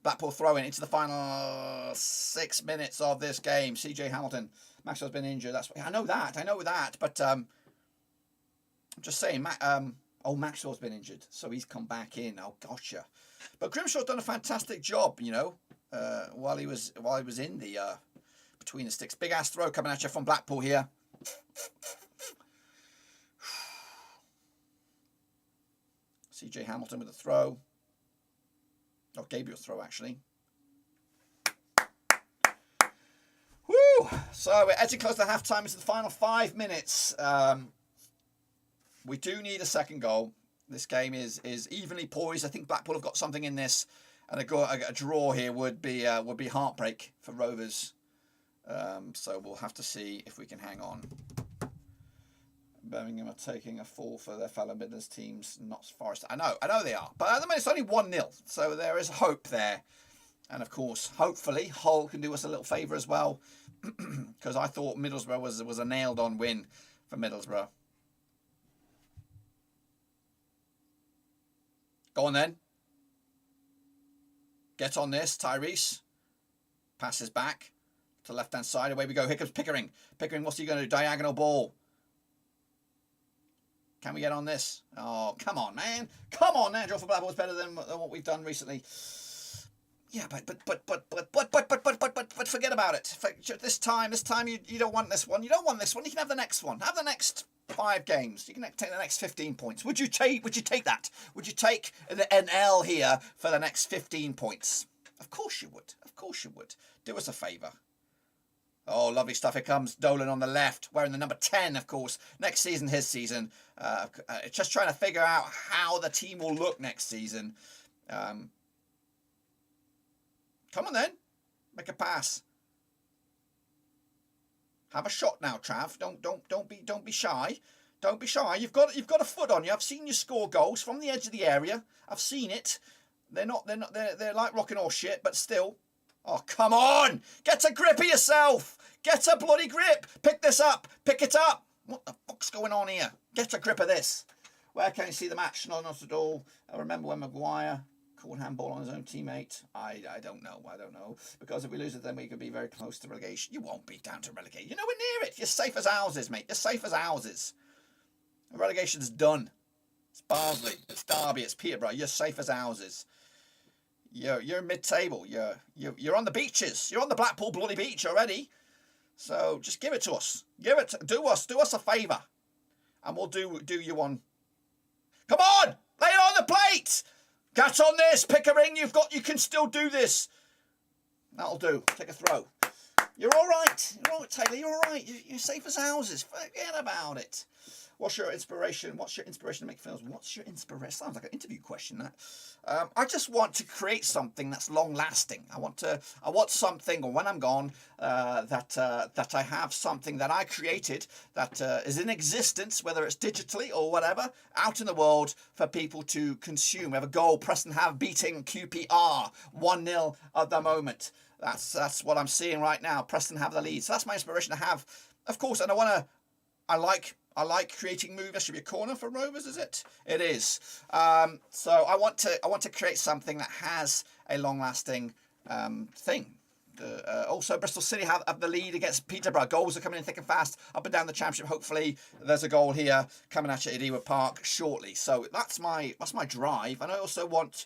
Speaker 1: Blackpool throwing into the final 6 minutes of this game. CJ Hamilton. Maxwell's been injured. I know that. But I'm just saying, Maxwell's been injured, so he's come back in. Oh, gotcha. But Grimshaw's done a fantastic job, while he was in the between the sticks. Big ass throw coming at you from Blackpool here. CJ Hamilton with a throw. Oh, Gabriel's throw, actually. Woo! So we're edging close to half-time. It's the final 5 minutes. We do need a second goal. This game is evenly poised. I think Blackpool have got something in this, and a draw here would be heartbreak for Rovers. So we'll have to see if we can hang on. Birmingham are taking a fall for their fellow Midlands teams, not Forest. I know they are. But at the moment, it's only 1-0. So there is hope there. And, of course, hopefully, Hull can do us a little favour as well. Because I thought Middlesbrough was a nailed-on win for Middlesbrough. Go on, then. Get on this, Tyrese. Passes back to left-hand side. Away we go. Here comes Pickering. Pickering, what's he going to do? Diagonal ball. Can we get on this? Oh, come on, man. Come on, now. Draw for Blackpool was better than what we've done recently. Yeah, but forget about it. This time you don't want this one. You don't want this one. You can have the next one. Have the next 5 games. You can take the next 15 points. Would you take that? Would you take an L here for the next 15 points? Of course you would. Of course you would. Do us a favour. Oh, lovely stuff. Here comes Dolan on the left, wearing the number 10, of course. Next season, his season. Just trying to figure out how the team will look next season. Come on, then. Make a pass. Have a shot now, Trav. Don't be shy. Don't be shy. You've got a foot on you. I've seen you score goals from the edge of the area. I've seen it. They're like rocking all shit, but still. Oh, come on! Get a grip of yourself! Get a bloody grip! Pick this up! Pick it up! What the fuck's going on here? Get a grip of this. Where can you see the match? No, not at all. I remember when Maguire called handball on his own teammate. I don't know. Because if we lose it, then we could be very close to relegation. You won't be down to relegation. You're nowhere near it. You're safe as houses, mate. You're safe as houses. Relegation's done. It's Barnsley. It's Derby. It's Peterborough. You're safe as houses. You're mid-table. You're on the beaches. You're on the Blackpool bloody beach already. So just give it to us. Do us a favour, and we'll do you one. Come on, lay it on the plate. Get on this, Pickering. You can still do this. That'll do. Take a throw. You're all right. You're all right, Taylor. You're all right. You're safe as houses. Forget about it. What's your inspiration? What's your inspiration to make films? What's your inspiration? Sounds like an interview question, that. I just want to create something that's long-lasting. I want something, or when I'm gone, that I have something that I created that is in existence, whether it's digitally or whatever, out in the world for people to consume. We have a goal, Preston have beating QPR 1-0 at the moment. That's what I'm seeing right now. Preston have the lead. So that's my inspiration to have. Of course, and I like creating movies. That should be a corner for Rovers, is it? It is. So I want to create something that has a long-lasting thing. Also, Bristol City have the lead against Peterborough. Goals are coming in thick and fast up and down the championship. Hopefully, there's a goal here coming at you at Ewood Park shortly. So that's my drive, and I also want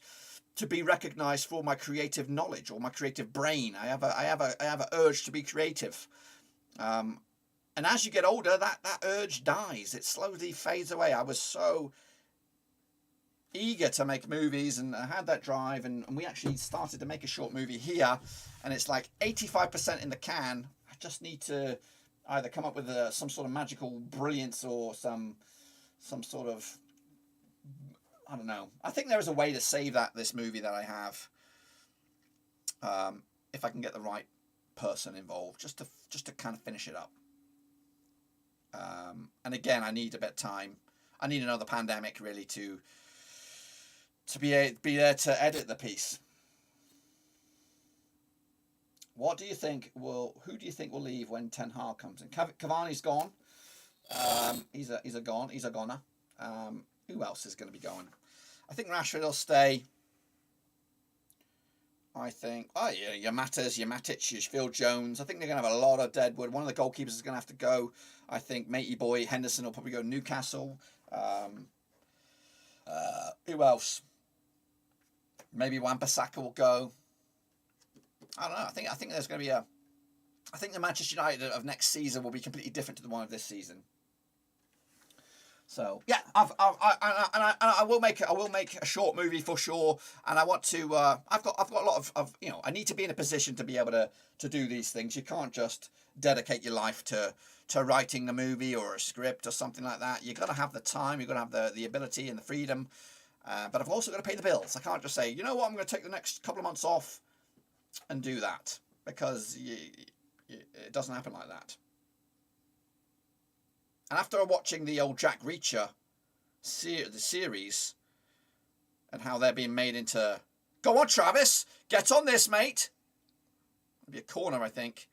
Speaker 1: to be recognised for my creative knowledge or my creative brain. I have a urge to be creative. And as you get older, that urge dies. It slowly fades away. I was so eager to make movies, and I had that drive, and we actually started to make a short movie here, and it's like 85% in the can. I just need to either come up with some sort of magical brilliance or some sort of, I don't know. I think there is a way to save this movie that I have, if I can get the right person involved, just to kind of finish it up. And again, I need a bit of time. I need another pandemic really to be there to edit the piece. Who do you think will leave when Ten Hag comes in? Cavani's gone. He's a goner. Who else is going to be going? I think Rashford will stay. I think. Oh, yeah, your Matters, your Matic, your Phil Jones. I think they're going to have a lot of deadwood. One of the goalkeepers is going to have to go. I think Matey Boy Henderson will probably go Newcastle. Who else? Maybe Wan-Bissaka will go. I don't know. I think there's going to be a. I think the Manchester United of next season will be completely different to the one of this season. So yeah, I will make a short movie for sure, and I want to. I've got a lot of I need to be in a position to be able to do these things. You can't just dedicate your life to writing a movie or a script or something like that. You've got to have the time. You've got to have the ability and the freedom. But I've also got to pay the bills. I can't just say, you know what, I'm going to take the next couple of months off and do that, because it doesn't happen like that. And after watching the old Jack Reacher the series and how they're being made into, go on Travis, get on this mate. It'll be a corner, I think.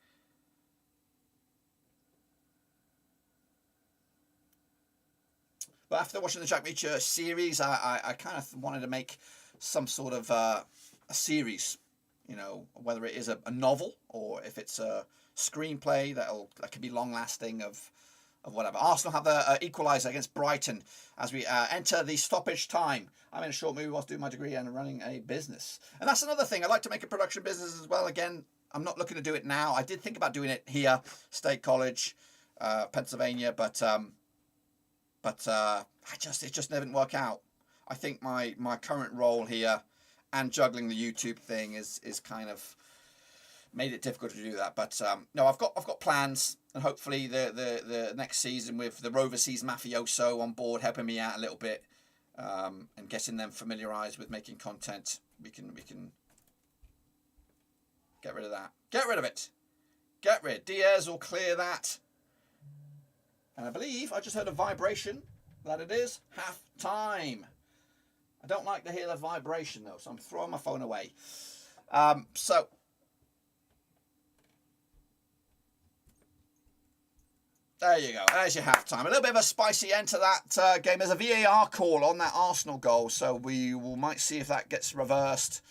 Speaker 1: But after watching the Jack Reacher series, I kind of wanted to make some sort of a series, whether it is a novel or if it's a screenplay that can be long lasting of whatever. Arsenal have the equaliser against Brighton as we enter the stoppage time. I'm in a short movie whilst doing my degree and running a business. And that's another thing. I'd like to make a production business as well. Again, I'm not looking to do it now. I did think about doing it here, State College, Pennsylvania, but it just didn't work out. I think my current role here and juggling the YouTube thing is kind of made it difficult to do that. But no, I've got plans, and hopefully the next season with the Roverseas mafioso on board helping me out a little bit, and getting them familiarised with making content, we can get rid of that. Get rid of it. Get rid. Diaz will clear that. And I believe I just heard a vibration that it is half time. I don't like to hear the vibration though, so I'm throwing my phone away. So there you go. There's your half time. A little bit of a spicy end to that game. There's a VAR call on that Arsenal goal, so we might see if that gets reversed.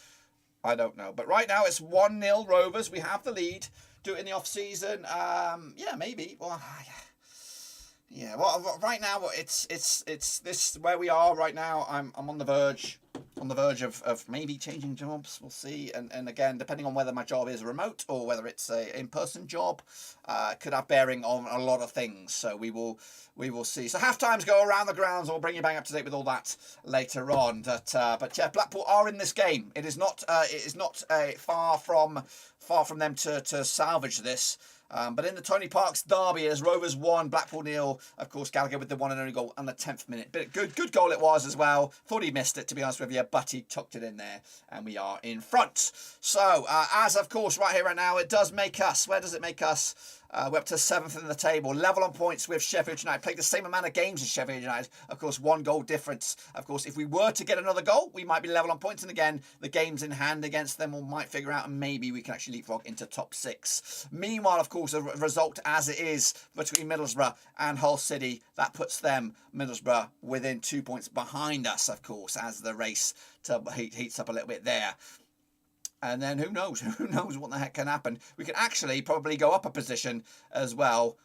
Speaker 1: I don't know. But right now it's 1-0 Rovers. We have the lead. Do it in the off season. Yeah, maybe. Well, yeah. Well, right now it's this where we are right now. I'm on the verge of maybe changing jobs. We'll see. And again, depending on whether my job is remote or whether it's a in-person job, could have bearing on a lot of things. So we will see. So half times go around the grounds. I'll bring you back up to date with all that later on. But yeah, Blackpool are in this game. It is not far from them to salvage this. But in the Tony Parks derby, as Rovers 1, Blackpool 0, of course, Gallagher with the one and only goal on the 10th minute. But good goal it was as well. Thought he missed it, to be honest with you, but he tucked it in there, and we are in front. So, as of course, right here, right now, it does make us. Where does it make us? We're up to 7th in the table, level on points with Sheffield United. Played the same amount of games as Sheffield United. Of course, 1 goal difference. Of course, if we were to get another goal, we might be level on points. And again, the games in hand against them, we might figure out, and maybe we can actually leapfrog into top 6. Meanwhile, of course, a result as it is between Middlesbrough and Hull City, that puts them, Middlesbrough, within 2 points behind us, of course, as the race heats up a little bit there. And then who knows? Who knows what the heck can happen? We could actually probably go up a position as well,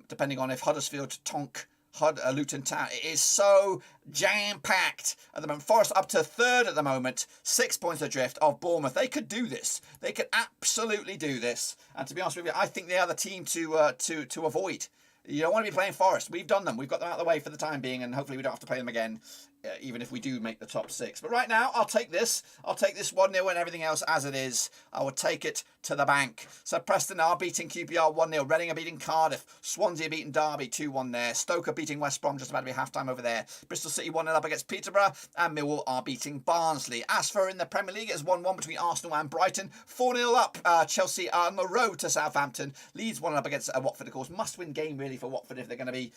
Speaker 1: depending on if Huddersfield tonk Luton Town. It is so jam-packed at the moment. Forest up to 3rd at the moment, 6 points adrift of Bournemouth. They could do this. They could absolutely do this. And to be honest with you, I think they are the team to avoid. You don't want to be playing Forest. We've done them. We've got them out of the way for the time being, and hopefully we don't have to play them again, even if we do make the top 6. But right now, I'll take this. I'll take this 1-0 and everything else as it is. I will take it to the bank. So Preston are beating QPR 1-0. Reading are beating Cardiff. Swansea are beating Derby 2-1 there. Stoke are beating West Brom, just about to be half-time over there. Bristol City 1-0 up against Peterborough. And Millwall are beating Barnsley. As for in the Premier League, it's 1-1 between Arsenal and Brighton. 4-0 up. Chelsea are on the road to Southampton. Leeds 1-0 up against Watford, of course. Must-win game, really, for Watford if they're going to be...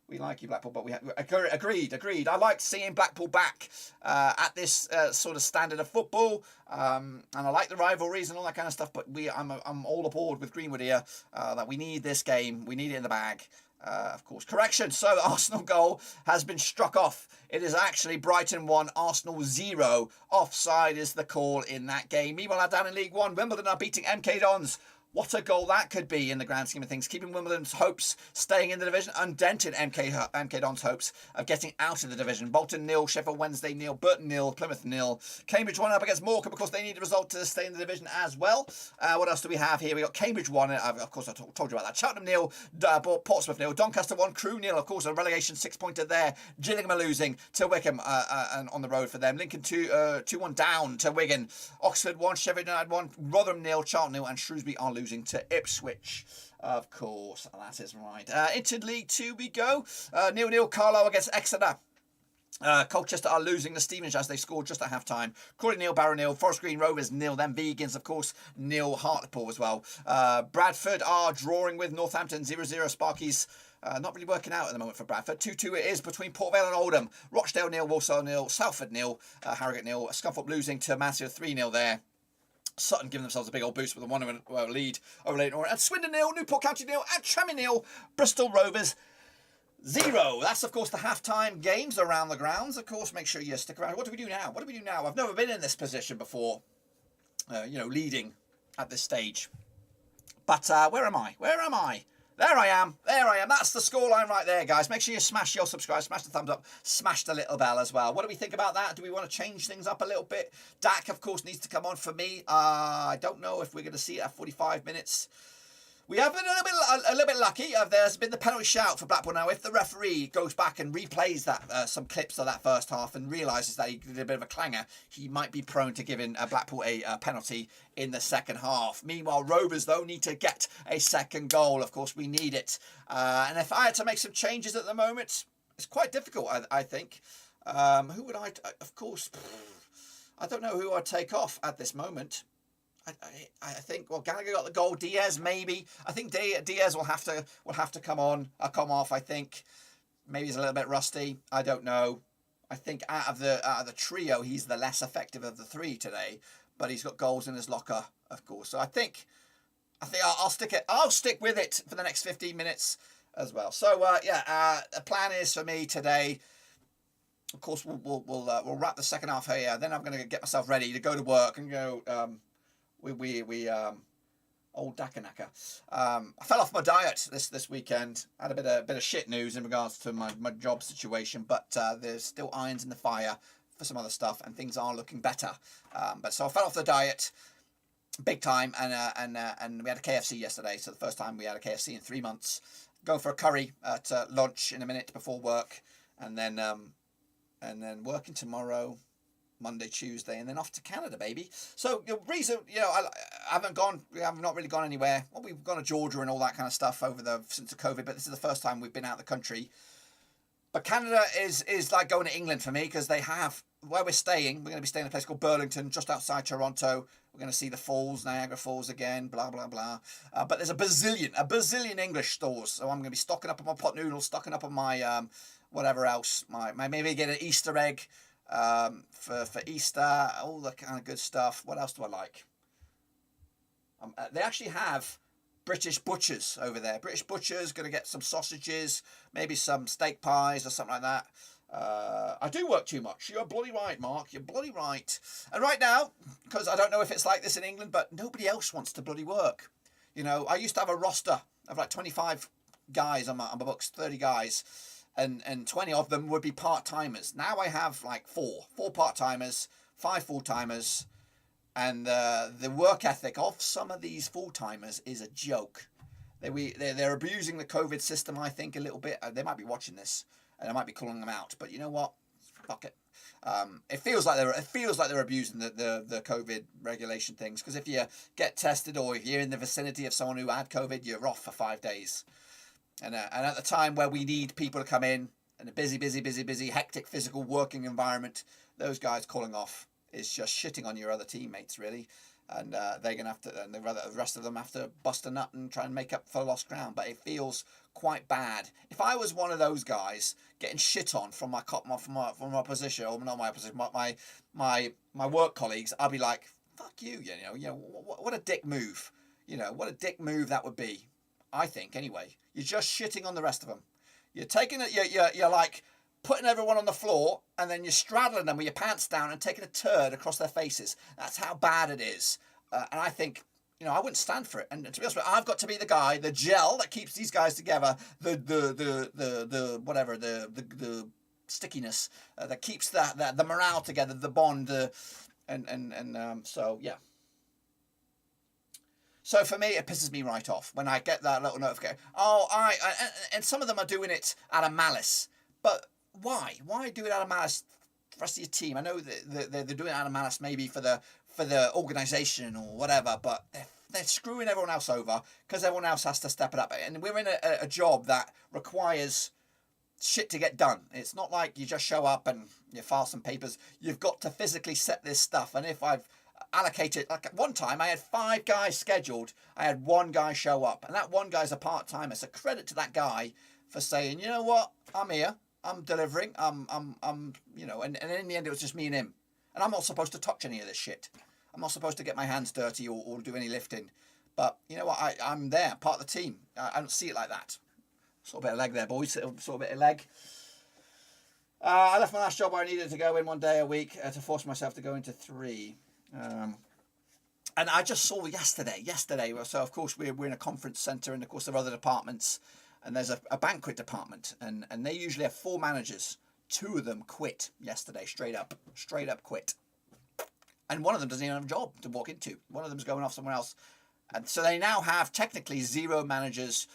Speaker 1: we like you, Blackpool, but we agreed. I like seeing Blackpool back at this sort of standard of football, and I like the rivalries and all that kind of stuff. But I'm all aboard with Greenwood here that we need this game. We need it in the bag. Of course, correction. So the Arsenal goal has been struck off. It is actually Brighton 1, Arsenal 0. Offside is the call in that game. Meanwhile, down in League One, Wimbledon are beating MK Dons. What a goal that could be in the grand scheme of things, keeping Wimbledon's hopes staying in the division, undented MK Dons' hopes of getting out of the division. Bolton 0, Sheffield Wednesday 0, Burton 0, Plymouth 0. Cambridge 1 up against Morecambe because they need a result to stay in the division as well. What else do we have here? We got Cambridge 1, of course I told you about that. Cheltenham 0, Portsmouth 0, Doncaster 1, Crewe 0, of course a relegation 6-pointer there. Gillingham are losing to Wickham and on the road for them. Lincoln 2-1 down to Wigan. Oxford 1, Sheffield United 1, Rotherham 0, Charlton 0, and Shrewsbury are losing to Ipswich. Of course, that is right. Into League 2 we go. 0-0 Carlisle against Exeter. Colchester are losing to Stevenage as they scored just at half-time. Crawley 0, Barrow 0, Forest Green Rovers 0, then Vegans, of course, 0, Hartlepool as well. Bradford are drawing with Northampton 0-0. Sparkies not really working out at the moment for Bradford. 2-2 it is between Port Vale and Oldham. Rochdale 0, Walsall 0, Salford 0, Harrogate 0. Scunthorpe losing to Mansfield 3-0 there. Sutton giving themselves a big old boost with a 1-0 lead over Leighton Orient. And Swindon 0, Newport County 0, and Tremie 0, Bristol Rovers 0. That's, of course, the half-time games around the grounds. Of course, make sure you stick around. What do we do now? What do we do now? I've never been in this position before, leading at this stage. But where am I? Where am I? There I am. There I am. That's the scoreline right there, guys. Make sure you smash your subscribe, smash the thumbs up, smash the little bell as well. What do we think about that? Do we want to change things up a little bit? Dak, of course, needs to come on for me. I don't know if we're going to see it at 45 minutes. We have been a little bit lucky. There's been the penalty shout for Blackpool now. If the referee goes back and replays that some clips of that first half and realises that he did a bit of a clanger, he might be prone to giving Blackpool a penalty in the second half. Meanwhile, Rovers, though, need to get a second goal. Of course, we need it. And if I had to make some changes at the moment, it's quite difficult, I think. Who would I... Of course, I don't know who I'd take off at this moment. I think, well, Gallagher got the goal. Diaz maybe. I think Diaz will have to come off. I think maybe he's a little bit rusty. I don't know. I think out of the trio, he's the less effective of the three today. But he's got goals in his locker, of course. So I think I'll stick with it for the next 15 minutes as well. So the plan is for me today. Of course, we'll wrap the second half here. Then I'm going to get myself ready to go to work and go. Old Dakanaka. I fell off my diet this weekend. I had a bit of shit news in regards to my job situation, but there's still irons in the fire for some other stuff, and things are looking better. But so I fell off the diet big time, and we had a KFC yesterday. So the first time we had a KFC in 3 months. Going for a curry at lunch in a minute before work, and then working tomorrow. Monday, Tuesday, and then off to Canada, baby. So the reason, we have not really gone anywhere. Well, we've gone to Georgia and all that kind of stuff since the COVID, but this is the first time we've been out of the country. But Canada is like going to England for me, because they have, where we're staying, we're going to be staying in a place called Burlington, just outside Toronto. We're going to see the falls, Niagara Falls again, blah, blah, blah. But there's a bazillion English stores. So I'm going to be stocking up on my pot noodles, stocking up on my, whatever else, maybe get an Easter egg, for Easter, all the kind of good stuff. What else do I like? They actually have British butchers over there. British butchers, going to get some sausages, maybe some steak pies or something like that. I do work too much. You're bloody right, Mark. You're bloody right. And right now, because I don't know if it's like this in England, but nobody else wants to bloody work. I used to have a roster of like 25 guys on my books, 30 guys. And 20 of them would be part-timers. Now I have like four part-timers, 5 full-timers, and the work ethic of some of these full-timers is a joke. They're abusing the COVID system, I think, a little bit. They might be watching this, and I might be calling them out. But you know what? Fuck it. It feels like they're abusing the COVID regulation things, because if you get tested or if you're in the vicinity of someone who had COVID, you're off for 5 days. And at the time where we need people to come in a busy, hectic physical working environment, those guys calling off is just shitting on your other teammates, really. And they're going to have to, and the rest of them have to bust a nut and try and make up for lost ground. But it feels quite bad. If I was one of those guys getting shit on from my position, or not my position, my work colleagues, I'd be like, fuck you, what a dick move. What a dick move that would be. I think anyway. You're just shitting on the rest of them. You're taking it. You're like putting everyone on the floor, and then you're straddling them with your pants down and taking a turd across their faces. That's how bad it is. And I think, I wouldn't stand for it. And to be honest with you, I've got to be the guy, the gel that keeps these guys together, the whatever, the stickiness that keeps the morale together, the bond, so yeah. So for me, it pisses me right off when I get that little notification. And some of them are doing it out of malice, but why? Why do it out of malice? The rest of your team, I know that they're doing it out of malice, maybe for the organisation or whatever, but they're screwing everyone else over because everyone else has to step it up. And we're in a job that requires shit to get done. It's not like you just show up and you file some papers. You've got to physically set this stuff. And if I've allocated, like at one time I had 5 guys scheduled, I had 1 guy show up, and that 1 guy's a part-timer. So credit to that guy for saying, you know what, I'm here, I'm delivering, and in the end it was just me and him. And I'm not supposed to touch any of this shit. I'm not supposed to get my hands dirty or do any lifting. But you know what, I'm there, part of the team. I don't see it like that. Sort of bit of leg there, boys. Sort of bit of leg. I left my last job where I needed to go in 1 day a week to force myself to go into 3. And I just saw yesterday. So of course we're in a conference centre, and of course there are other departments, and there's a banquet department, and they usually have 4 managers. 2 of them quit yesterday, straight up quit. And one of them doesn't even have a job to walk into. One of them's going off somewhere else. And so they now have technically 0 managers.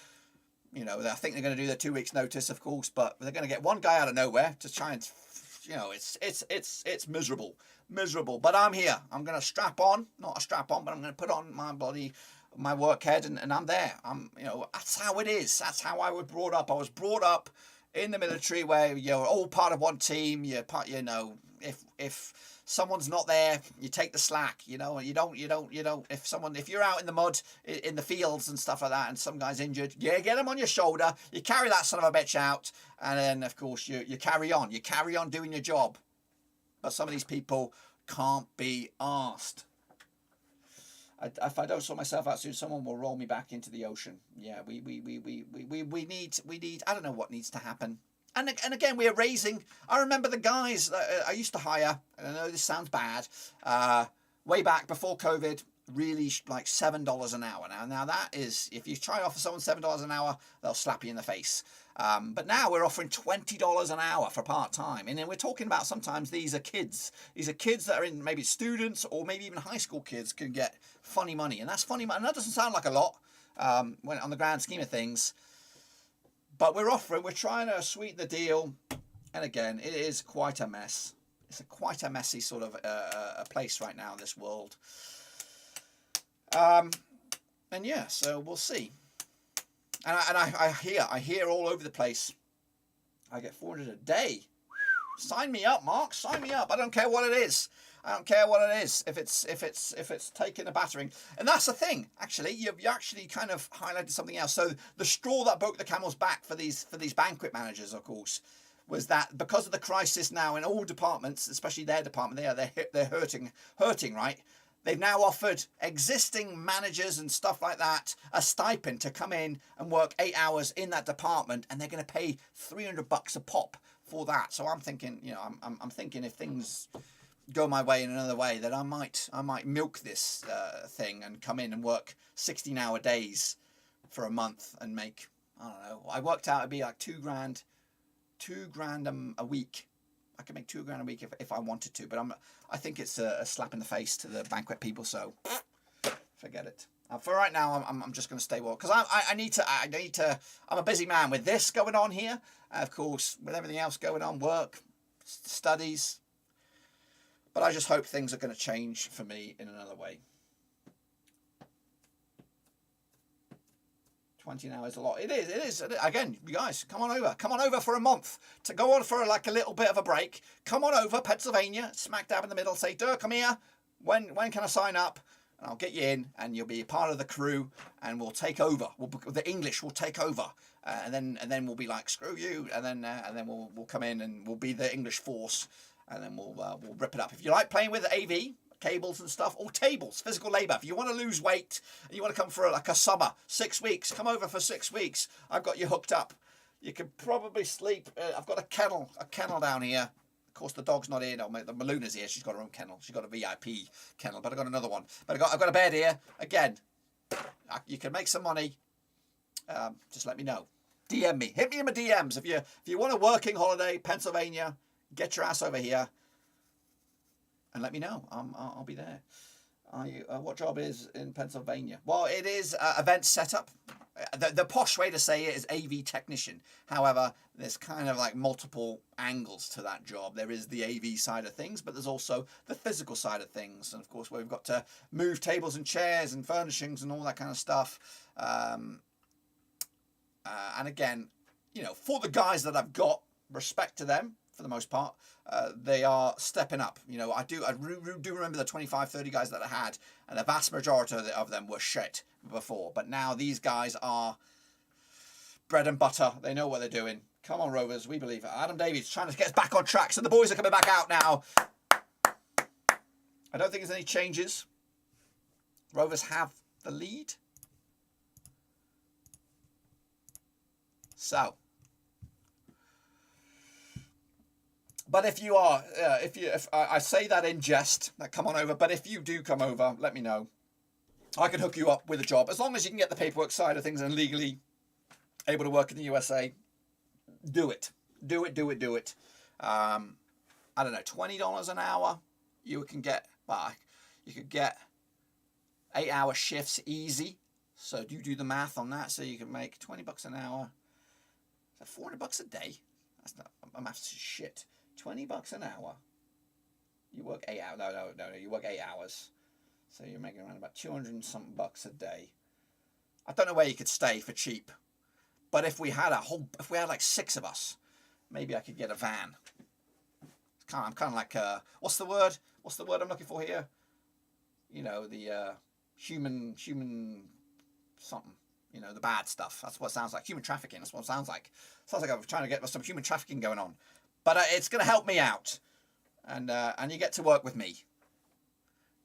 Speaker 1: I think they're going to do their 2 weeks notice, of course, but they're going to get 1 guy out of nowhere to try and, it's miserable. But I'm here. I'm going to strap on, not a strap on, but I'm going to put on my work head, and I'm there. That's how it is. That's how I was brought up. I was brought up in the military where you're all part of one team. You're part, if someone's not there, you take the slack, and you don't, if you're out in the mud, in the fields and stuff like that, and some guy's injured, you get him on your shoulder, you carry that son of a bitch out, and then, of course, you carry on doing your job. But some of these people can't be arsed. If I don't sort myself out soon, someone will roll me back into the ocean. Yeah, we need, I don't know what needs to happen. And again, we're raising, I remember the guys I used to hire, and I know this sounds bad, way back before COVID, really like $7 an hour. Now that is, if you try to offer someone $7 an hour, they'll slap you in the face. But now we're offering $20 an hour for part-time. And then we're talking about sometimes these are kids. These are kids that are in, maybe students or maybe even high school kids can get funny money. And that's funny money. And that doesn't sound like a lot when on the grand scheme of things. But we're trying to sweeten the deal. And again, it is quite a mess. It's quite a messy sort of a place right now in this world. And yeah, so we'll see. And I hear all over the place, I get 400 a day. Sign me up, Mark. Sign me up. I don't care what it is. If it's taking a battering. And that's the thing. Actually, you actually kind of highlighted something else. So the straw that broke the camel's back for these banquet managers, of course, was that because of the crisis now in all departments, especially their department, they're hurting, right? They've now offered existing managers and stuff like that a stipend to come in and work 8 hours in that department, and they're going to pay $300 a pop for that. So I'm thinking, I'm thinking if things go my way in another way, that I might milk this thing and come in and work 16-hour days for a month and make, I don't know. I worked out it'd be like $2,000 a week. I could make $2,000 a week if I wanted to, but I think it's a slap in the face to the banquet people. So forget it. For right now, I'm just going to stay woke because I need to. I'm a busy man with this going on here, of course, with everything else going on, work, studies. But I just hope things are going to change for me in another way. 20 an hour is a lot. It is. Again, you guys, come on over for a month to go on for like a little bit of a break. Come on over, Pennsylvania, smack dab in the middle. Say, Dirk, come here. When can I sign up? And I'll get you in, and you'll be a part of the crew, and we'll take over. The English will take over, and then we'll be like, screw you, and then we'll come in and we'll be the English force, and then we'll rip it up. If you like playing with AV, cables and stuff, or tables, physical labour. If you want to lose weight and you want to come for like a summer, 6 weeks, come over for 6 weeks. I've got you hooked up. You could probably sleep. I've got a kennel down here. Of course, the dog's not here. No, the Maluna's here. She's got her own kennel. She's got a VIP kennel, but I've got another one. But I've got a bed here. Again, you can make some money. Just let me know. DM me. Hit me in my DMs. If you want a working holiday, Pennsylvania, get your ass over here and let me know. I'll be there. What job is in Pennsylvania? Well, it is event setup. The posh way to say it is AV technician. However, there's kind of like multiple angles to that job. There is the AV side of things, but there's also the physical side of things. And of course, where we've got to move tables and chairs and furnishings and all that kind of stuff. And again, for the guys that I've got, respect to them for the most part. They are stepping up. I do remember the 25, 30 guys that I had, and the vast majority of them were shit before. But now these guys are bread and butter. They know what they're doing. Come on, Rovers, we believe it. Adam Davies trying to get us back on track. So the boys are coming back out now. I don't think there's any changes. Rovers have the lead. So. But if you are, if I say that in jest, that come on over. But if you do come over, let me know. I can hook you up with a job as long as you can get the paperwork side of things and legally able to work in the USA. Do it. Do it. I don't know, $20 an hour. You can get. You could get 8-hour shifts easy. So do the math on that. So you can make $20 an hour. Is that $400 a day? That's not. My math's shit. $20 an hour. You work 8 hours. No. You work 8 hours. So you're making around about 200 and something bucks a day. I don't know where you could stay for cheap. But if we had like 6 of us, maybe I could get a van. I'm kind of like what's the word? What's the word I'm looking for here? The human something. The bad stuff. That's what it sounds like. Human trafficking. That's what it sounds like. Sounds like I'm trying to get some human trafficking going on. But it's going to help me out. And you get to work with me.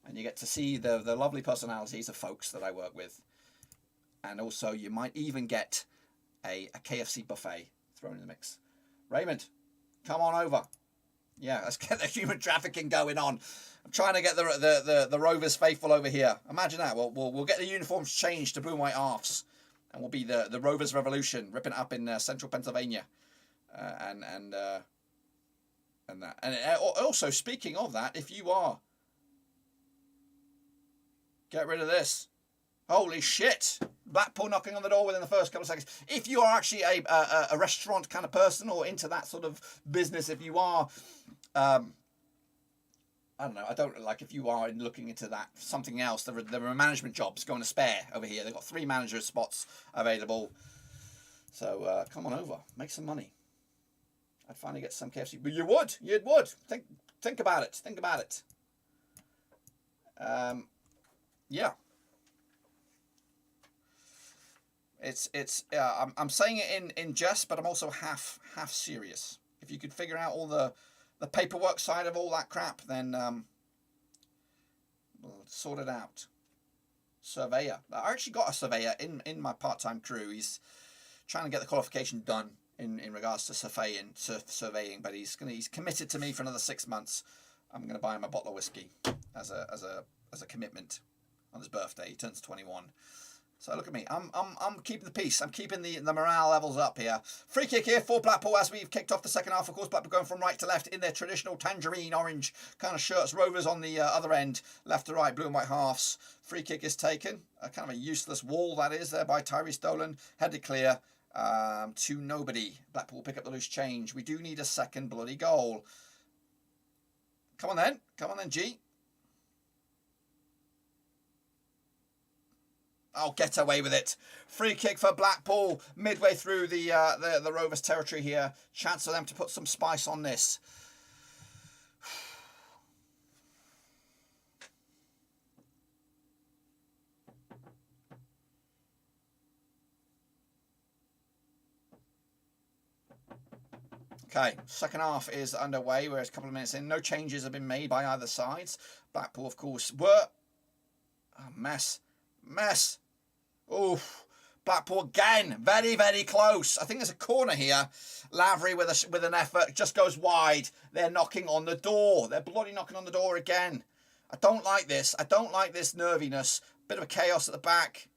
Speaker 1: And you get to see the lovely personalities of folks that I work with. And also, you might even get a KFC buffet thrown in the mix. Raymond, come on over. Yeah, let's get the human trafficking going on. I'm trying to get the Rovers faithful over here. Imagine that. We'll get the uniforms changed to blue and white halves. And we'll be the Rovers Revolution, ripping it up in central Pennsylvania. And that. And also, speaking of that, if you are... Get rid of this. Holy shit. Blackpool knocking on the door within the first couple of seconds. If you are actually a restaurant kind of person or into that sort of business, if you are... I don't know. I don't like if you are looking into that. Something else. There are management jobs going to spare over here. They've got 3 manager spots available. So come on over. Make some money. I'd finally get some KFC. But you would. Think about it. Yeah. I'm saying it in jest, but I'm also half serious. If you could figure out all the paperwork side of all that crap, then we'll sort it out. Surveyor. I actually got a surveyor in my part-time crew. He's trying to get the qualification done in regards to surveying, but he's committed to me for another 6 months. I'm going to buy him a bottle of whiskey as a commitment on his birthday. He turns 21. So look at me. I'm keeping the peace. I'm keeping the morale levels up here. Free kick here for Blackpool as we've kicked off the second half. Of course, Blackpool going from right to left in their traditional tangerine orange kind of shirts. Rovers on the other end, left to right, blue and white halves. Free kick is taken. Kind of a useless wall that is there by Tyree Stolen. Headed clear to nobody. Blackpool pick up the loose change. We do need a second bloody goal. Come on then, G. Oh, get away with it. Free kick for Blackpool midway through the Rovers territory here. Chance for them to put some spice on this. Okay, second half is underway. We're a couple of minutes in. No changes have been made by either sides. Blackpool, of course, were... Oh, mess. Oof. Blackpool again. Very, very close. I think there's a corner here. Lavery with an effort just goes wide. They're knocking on the door. They're bloody knocking on the door again. I don't like this. I don't like this nerviness. Bit of a chaos at the back.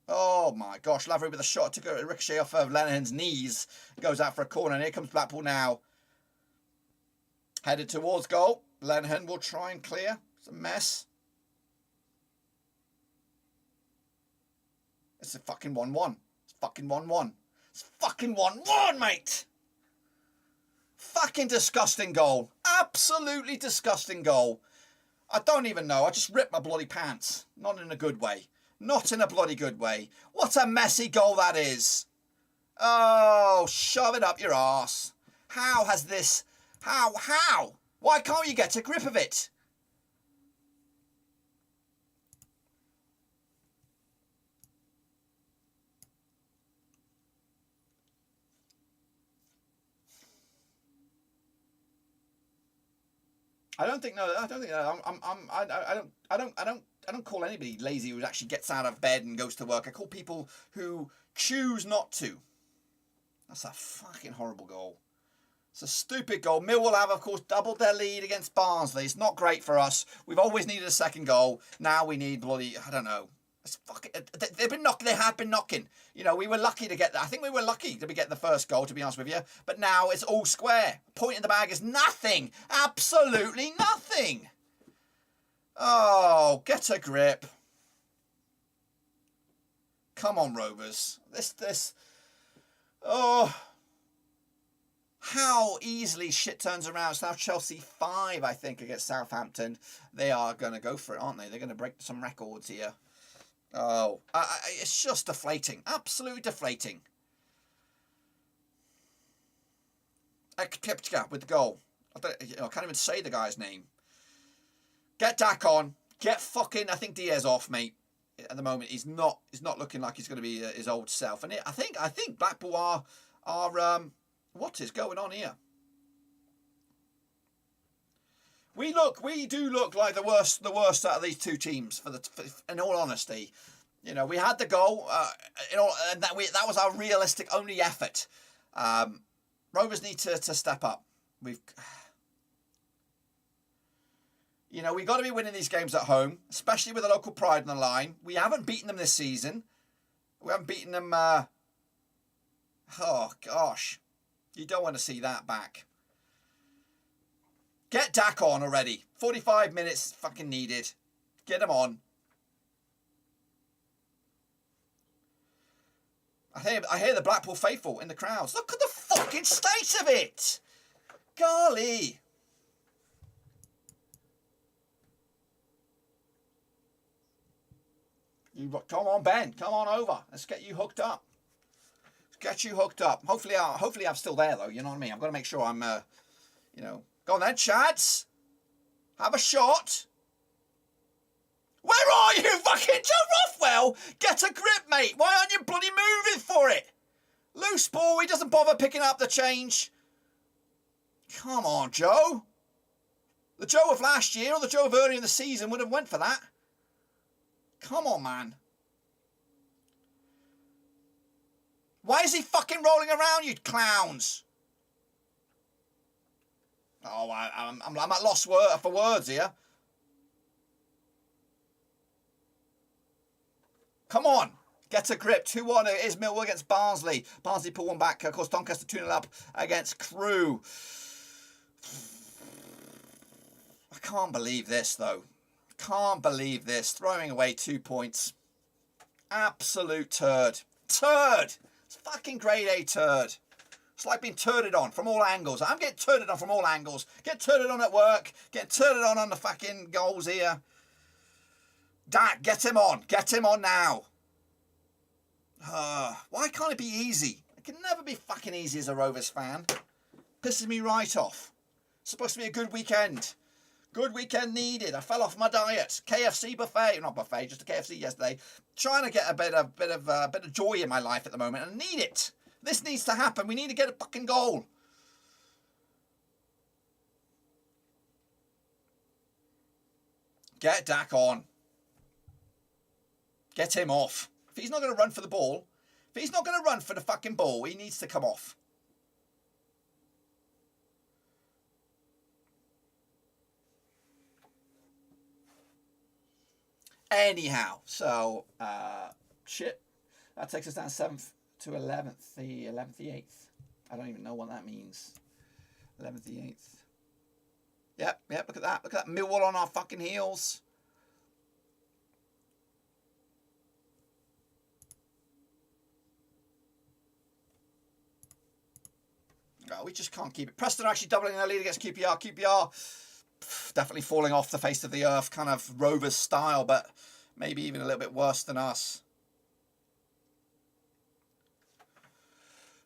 Speaker 1: Oh my gosh. Lavery with a shot. Took a ricochet off of Lenihan's knees. Goes out for a corner. And here comes Blackpool now. Headed towards goal. Lenihan will try and clear. It's a mess. It's a fucking 1-1. It's fucking 1-1. It's fucking 1-1, mate. Fucking disgusting goal. Absolutely disgusting goal. I don't even know. I just ripped my bloody pants. Not in a good way. Not in a bloody good way. What a messy goal that is. Oh, shove it up your arse. How has this... How? Why can't you get a grip of it? I don't call anybody lazy who actually gets out of bed and goes to work. I call people who choose not to. That's a fucking horrible goal. It's a stupid goal. Millwall have, of course, doubled their lead against Barnsley. It's not great for us. We've always needed a second goal. Now we need bloody, I don't know. It's fucking, they've been knocking. They have been knocking. You know, we were lucky to get that. I think we were lucky to get the first goal, to be honest with you. But now it's all square. Point in the bag is nothing. Absolutely nothing. Oh, get a grip. Come on, Rovers. Oh. How easily shit turns around. It's now Chelsea 5, I think, against Southampton. They are going to go for it, aren't they? They're going to break some records here. Oh, it's just deflating. Absolutely deflating. Ekpipka with the goal. I can't even say the guy's name. Get Dak on. Get fucking, I think, Diaz off, mate. At the moment, he's not looking like he's going to be his old self. And I think Blackpool are what is going on here? We do look like the worst out of these two teams. In all honesty, you know, we had the goal. And that was our realistic only effort. Rovers need to step up. You know, we've got to be winning these games at home, especially with the local pride on the line. We haven't beaten them this season. We haven't beaten them. Oh gosh, you don't want to see that back. Get Dak on already. 45 minutes fucking needed. Get him on. I hear the Blackpool faithful in the crowds. Look at the fucking state of it. Golly. Come on, Ben. Come on over. Let's get you hooked up. Hopefully I'm still there, though. You know what I mean? I've got to make sure I'm, you know... Go on then, Chads. Have a shot. Where are you, fucking Joe Rothwell? Get a grip, mate. Why aren't you bloody moving for it? Loose ball. He doesn't bother picking up the change. Come on, Joe. The Joe of last year or the Joe of earlier in the season would have went for that. Come on, man. Why is he fucking rolling around, you clowns? Oh, I'm at loss for words here. Come on. Get a grip. 2-1. It is Millwall against Barnsley. Barnsley pull one back. Of course, Doncaster 2-0 up against Crewe. I can't believe this, though. Can't believe this. Throwing away 2 points. Absolute turd. Turd. It's fucking grade A turd. It's like being turded on from all angles. I'm getting turded on from all angles. Get turded on at work. Get turded on the fucking goals here. Dak, get him on. Get him on now. Why can't it be easy? It can never be fucking easy as a Rovers fan. Pisses me right off. It's supposed to be a good weekend. Good weekend needed. I fell off my diet. KFC buffet. Not buffet, just a KFC yesterday. Trying to get a bit of joy in my life at the moment. And I need it. This needs to happen. We need to get a fucking goal. Get Dak on. Get him off. If he's not going to run for the ball, if he's not going to run for the fucking ball, he needs to come off. Anyhow, so, shit. That takes us down 7th to 11th. The 11th, the 8th. I don't even know what that means. 11th, the 8th. Yep, look at that. Look at that. Millwall on our fucking heels. No, we just can't keep it. Preston are actually doubling their lead against QPR. QPR definitely falling off the face of the earth, kind of Rovers style, but maybe even a little bit worse than us.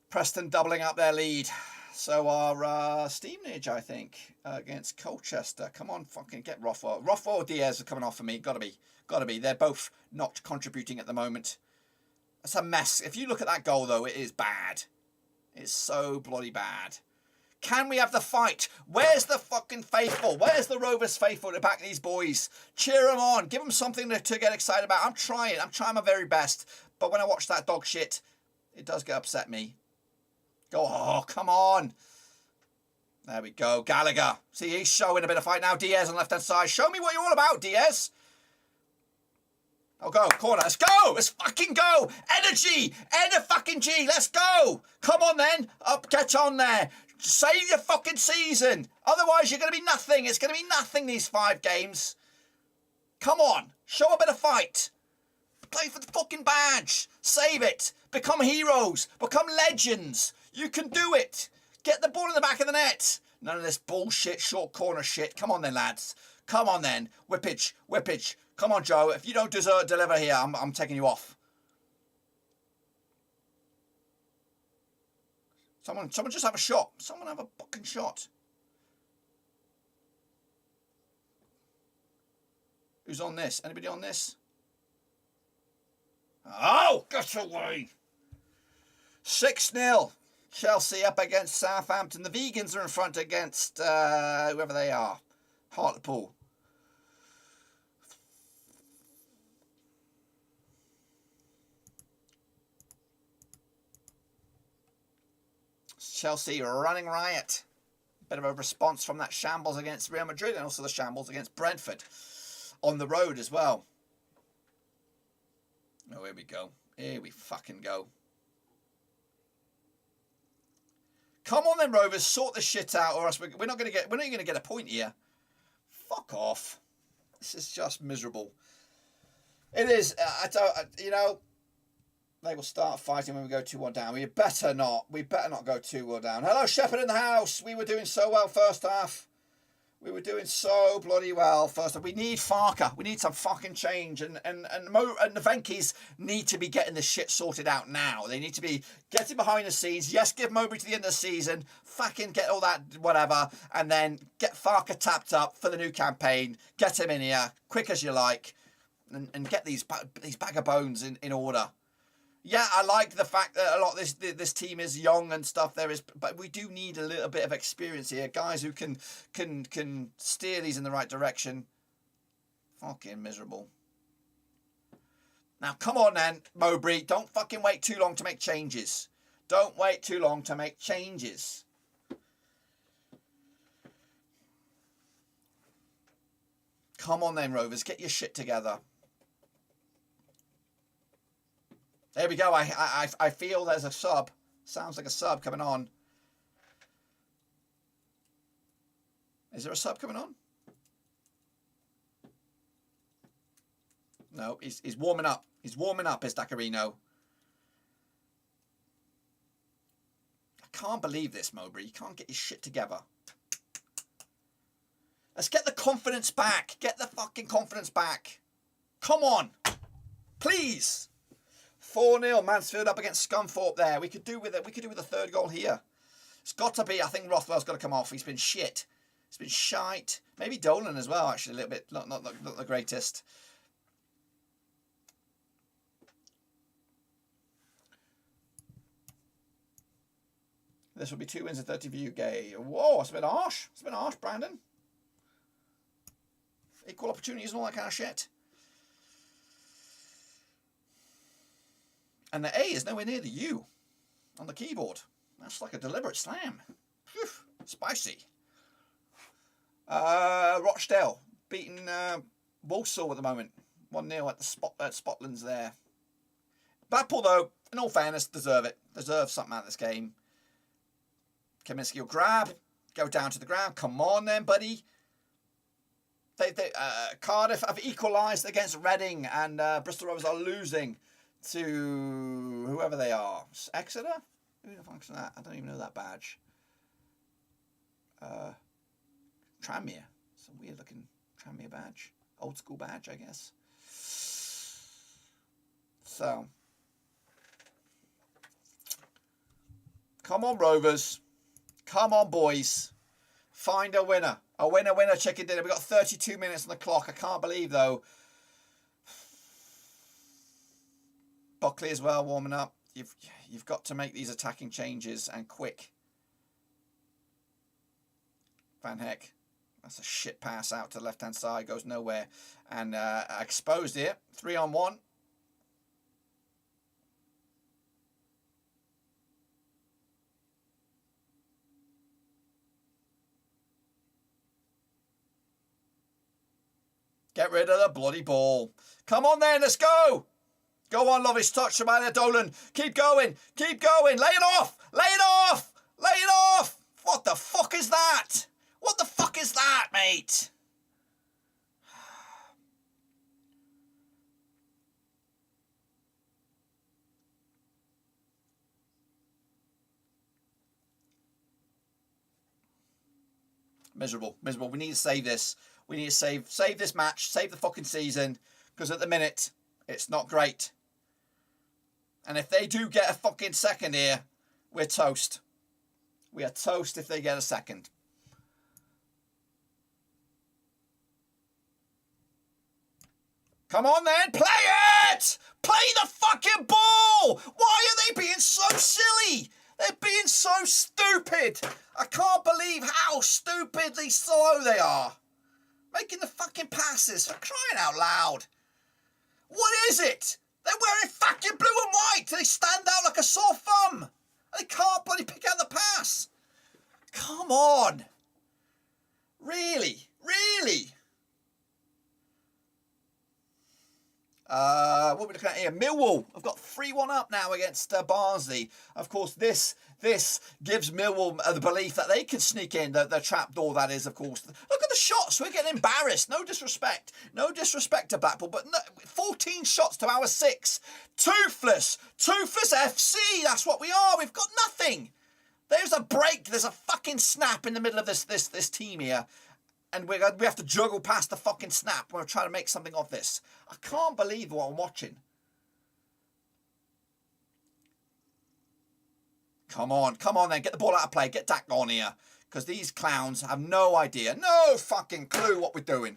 Speaker 1: Preston doubling up their lead. So our Stevenage, I think, against Colchester. Come on, fucking get Rothwell. Rothwell or Diaz are coming off for me. Got to be. They're both not contributing at the moment. It's a mess. If you look at that goal, though, it is bad. It's so bloody bad. Can we have the fight? Where's the fucking faithful? Where's the Rovers faithful to back these boys? Cheer them on. Give them something to get excited about. I'm trying my very best. But when I watch that dog shit, it does get upset me. Go, oh, come on. There we go. Gallagher. See, he's showing a bit of fight now. Diaz on the left-hand side. Show me what you're all about, Diaz. Oh, go. Corner. Let's go. Let's fucking go. Energy. Fucking G. Let's go. Come on, then. Up. Get on there. Save your fucking season. Otherwise, you're going to be nothing. It's going to be nothing, these 5 games. Come on. Show a bit of fight. Play for the fucking badge. Save it. Become heroes. Become legends. You can do it. Get the ball in the back of the net. None of this bullshit short corner shit. Come on then, lads. Come on then. Whippage. Come on, Joe. If you don't deliver here, I'm taking you off. Someone just have a shot. Someone have a fucking shot. Who's on this? Anybody on this? Oh, get away. 6-0. Chelsea up against Southampton. The Vegans are in front against whoever they are. Hartlepool. Chelsea running riot. Bit of a response from that shambles against Real Madrid and also the shambles against Brentford on the road as well. Oh, here we go. Here we fucking go. Come on then, Rovers, sort the shit out, or else we're not going to get a point here. Fuck off. This is just miserable. It is. They will start fighting when we go 2-1 down. We better not go 2-1 down. Hello, Shepherd in the house. We were doing so well first half. We were doing so bloody well first half. We need Farker. We need some fucking change. And the Venkis need to be getting this shit sorted out now. They need to be getting behind the scenes. Yes, give Mowbray to the end of the season. Fucking get all that whatever. And then get Farker tapped up for the new campaign. Get him in here, quick as you like. And get these bag of bones in order. Yeah, I like the fact that a lot of this team is young and stuff. But we do need a little bit of experience here, guys who can steer these in the right direction. Fucking miserable. Now, come on then, Mowbray. Don't fucking wait too long to make changes. Don't wait too long to make changes. Come on then, Rovers. Get your shit together. There we go. I feel there's a sub. Sounds like a sub coming on. Is there a sub coming on? No, he's warming up. He's warming up, is Dacarino. I can't believe this, Mowbray. You can't get your shit together. Let's get the confidence back. Get the fucking confidence back. Come on. Please. 4-0, Mansfield up against Scunthorpe there. We could do with it. We could do with a third goal here. It's got to be. I think Rothwell's got to come off. He's been shit. He's been shite. Maybe Dolan as well, actually, a little bit. Not the greatest. This will be 2 wins and 30 for UK. Whoa, it's a bit harsh. It's a bit harsh, Brandon. equal opportunities and all that kind of shit. And the A is nowhere near the U on the keyboard. That's like a deliberate slam. Whew, spicy. Rochdale beating Walsall at the moment. 1-0 at the Spotlands there. Blackpool, though, in all fairness, deserve it. Deserve something out of this game. Kaminsky will grab, go down to the ground. Come on then, buddy. Cardiff have equalised against Reading, and Bristol Rovers are losing to whoever they are. Exeter? Who the fuck's that? I don't even know that badge. Tranmere. It's a weird looking Tranmere badge. Old school badge, I guess. So, come on, Rovers. Come on, boys. Find a winner. A winner, chicken dinner. We've got 32 minutes on the clock. I can't believe, though. Buckley as well, warming up. You've got to make these attacking changes, and quick. Van Heck. That's a shit pass out to the left-hand side. Goes nowhere. And exposed here. 3-on-1. Get rid of the bloody ball. Come on then, let's go. Go on, Lovish. Touch from there, Dolan. Keep going. Keep going. Lay it off. Lay it off. Lay it off. What the fuck is that? What the fuck is that, mate? Miserable. Miserable. We need to save this. We need to save this match. Save the fucking season. Because at the minute, it's not great. And if they do get a fucking second here, we're toast. We are toast if they get a second. Come on then, play it! Play the fucking ball! Why are they being so silly? They're being so stupid. I can't believe how stupidly slow they are. Making the fucking passes, for crying out loud. What is it? They're wearing fucking blue and white. They stand out like a sore thumb. They can't bloody pick out the pass. Come on. Really? Really? What are we looking at here? Millwall have got 3-1 up now against Barnsley. Of course, this gives Millwall the belief that they can sneak in the trap door. That is, of course. Look at the shots. We're getting embarrassed. No disrespect. No disrespect to Blackpool, but no, 14 shots to our 6. Toothless. Toothless FC. That's what we are. We've got nothing. There's a break. There's a fucking snap in the middle of this team here. And we have to juggle past the fucking snap. We're trying to make something of this. I can't believe what I'm watching. Come on then. Get the ball out of play. Get Dak on here. Because these clowns have no idea. No fucking clue what we're doing.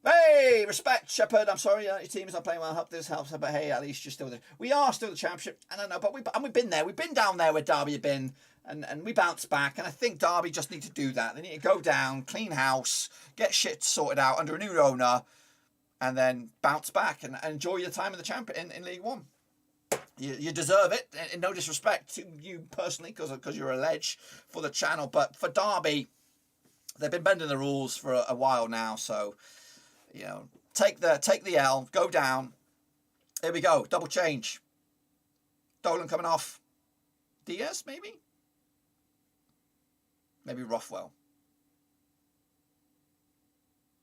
Speaker 1: Hey, respect, Shepherd. I'm sorry your team is not playing well. I hope this helps. But hey, at least you're still there. We are still the championship. I don't know, but we've been there. We've been down there where Derby have been. And we bounced back, and I think Derby just need to do that. They need to go down, clean house, get shit sorted out under a new owner, and then bounce back and enjoy your time in the champion in League One. You deserve it, and no disrespect to you personally, because you're a ledge for the channel, but for Derby, they've been bending the rules for a while now. So, you know, take the L, go down. Here we go, double change. Dolan coming off. Diaz maybe. Maybe Rothwell.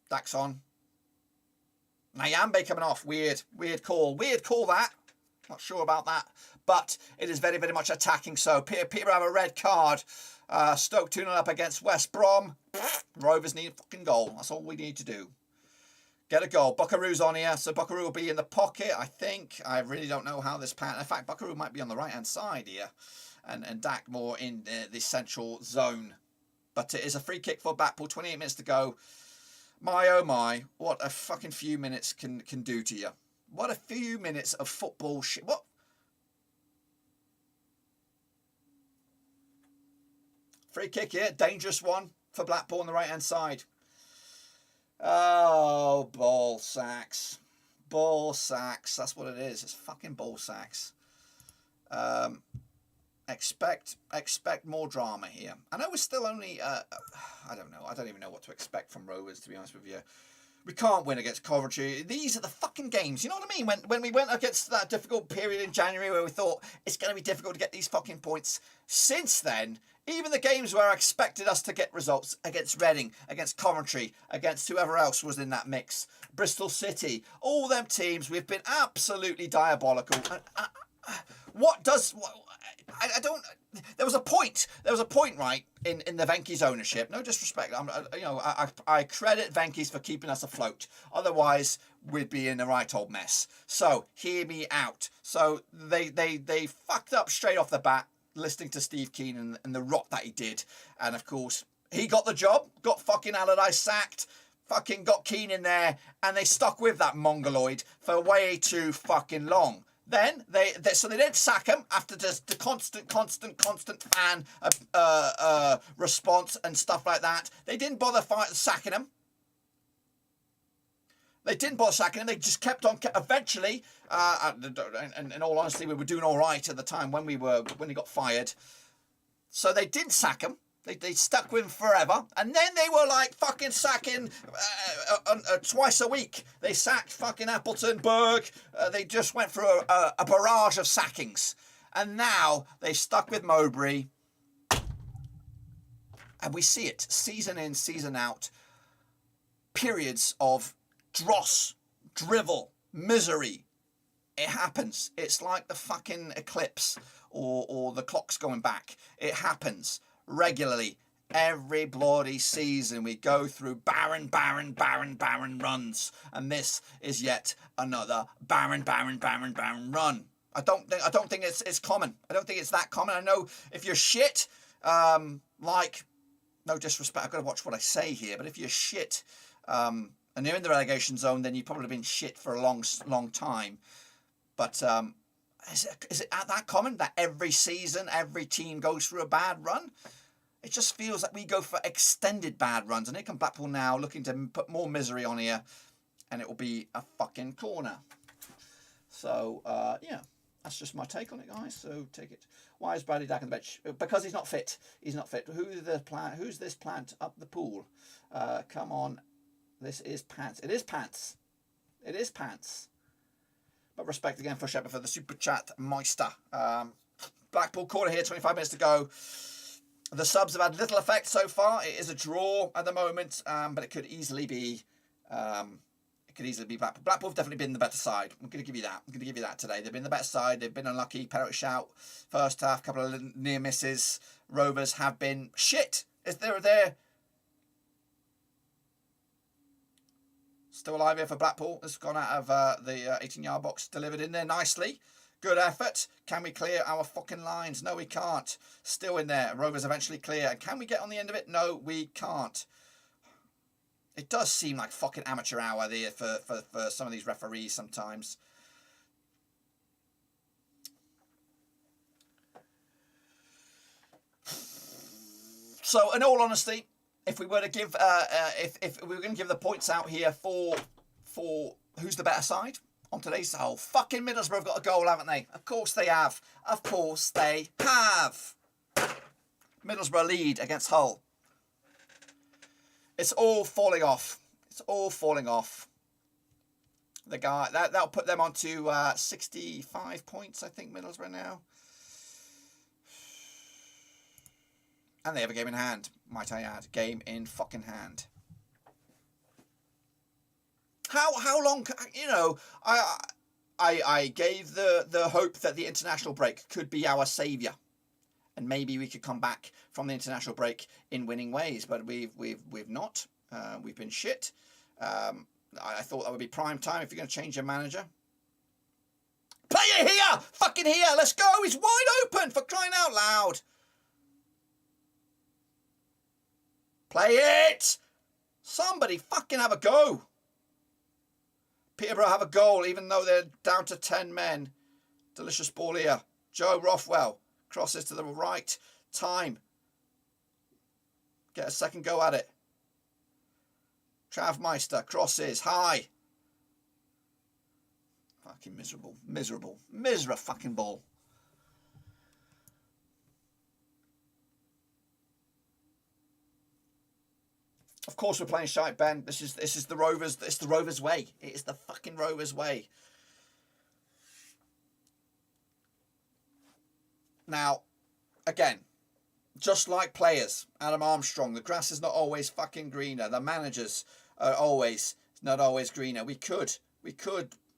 Speaker 1: Dax on. Nyambe coming off. Weird call. Weird call that. Not sure about that. But it is very, very much attacking. So Peter have a red card. Stoke 2-0 up against West Brom. Rovers need a fucking goal. That's all we need to do. Get a goal. Buckaroo's on here. So Buckaroo will be in the pocket, I think. I really don't know how this pattern. In fact, Buckaroo might be on the right-hand side here. And Dak more in the central zone. But it is a free kick for Blackpool. 28 minutes to go. My, oh my. What a fucking few minutes can do to you. What a few minutes of football shit. What? Free kick here. Dangerous one. for Blackpool on the right-hand side. Oh, ball sacks. Ball sacks. That's what it is. It's fucking ball sacks. Expect more drama here. I know we're still only... I don't know. I don't even know what to expect from Rovers, to be honest with you. We can't win against Coventry. These are the fucking games. You know what I mean? When we went against that difficult period in January where we thought it's going to be difficult to get these fucking points. Since then, even the games where I expected us to get results against Reading, against Coventry, against whoever else was in that mix, Bristol City, all them teams, we've been absolutely diabolical. I don't. There was a point, right, in the Venky's ownership. No disrespect. I credit Venky's for keeping us afloat. Otherwise, we'd be in the right old mess. So hear me out. So they fucked up straight off the bat, listening to Steve Keane and the rot that he did. And of course, he got the job. Got fucking Allardyce sacked. Fucking got Keane in there, and they stuck with that mongoloid for way too fucking long. Then they didn't sack him after just the constant fan response and stuff like that. They didn't bother sacking him. They just kept on. Eventually, and in all honesty, we were doing all right at the time when he got fired. So they didn't sack him. They stuck with him forever, and then they were like fucking sacking twice a week. They sacked fucking Appleton, Berg. They just went through a barrage of sackings, and now they stuck with Mowbray. And we see it season in, season out. Periods of dross, drivel, misery. It happens. It's like the fucking eclipse or the clocks going back. It happens. Regularly, every bloody season we go through barren runs, and this is yet another barren run. I don't think it's common. I don't think it's that common. I know if you're shit, like, no disrespect, I've got to watch what I say here, but if you're shit, and you're in the relegation zone, then you've probably been shit for a long time. But is it that common that every season, every team goes through a bad run? It just feels like we go for extended bad runs. And here come Blackpool now, looking to put more misery on here. And it will be a fucking corner. So, yeah, that's just my take on it, guys. So take it. Why is Bradley Dack on the bench? Because he's not fit. He's not fit. Who's this plant up the pool? Come on. This is Pants. It is Pants. It is Pants. But respect again for Shepard for the super chat meister. Blackpool corner here, 25 minutes to go. The subs have had little effect so far. It is a draw at the moment, but it could easily be. Blackpool. Blackpool have definitely been the better side. I'm going to give you that. I'm going to give you that today. They've been the better side. They've been unlucky. Penalty shout. First half, couple of near misses. Rovers have been shit. Is there? Still alive here for Blackpool. It's gone out of the 18-yard box. Delivered in there nicely. Good effort. Can we clear our fucking lines? No, we can't. Still in there. Rovers eventually clear. And can we get on the end of it? No, we can't. It does seem like fucking amateur hour there for some of these referees sometimes. So, in all honesty, if we were to give, if we were going to give the points out here for who's the better side on today's, fucking Middlesbrough have got a goal, haven't they? Of course they have. Of course they have. Middlesbrough lead against Hull. It's all falling off. It's all falling off. The guy that'll put them on to 65 points, I think, Middlesbrough now. And they have a game in hand, might I add. Game in fucking hand. How long, you know, I gave the hope that the international break could be our saviour. And maybe we could come back from the international break in winning ways, but we've not. We've been shit. I thought that would be prime time if you're going to change your manager. Play it here! Fucking here! Let's go! He's wide open, for crying out loud! Play it! Somebody fucking have a go! Peterborough have a goal, even though they're down to 10 men. Delicious ball here. Joe Rothwell crosses to the right. Time. Get a second go at it. Trav Meister crosses high. Fucking miserable. Miserable fucking ball. Of course we're playing shite, Ben. This is the Rovers. It's the Rovers way. It is the fucking Rovers way. Now, again, just like players, Adam Armstrong, the grass is not always fucking greener. The managers are not always greener.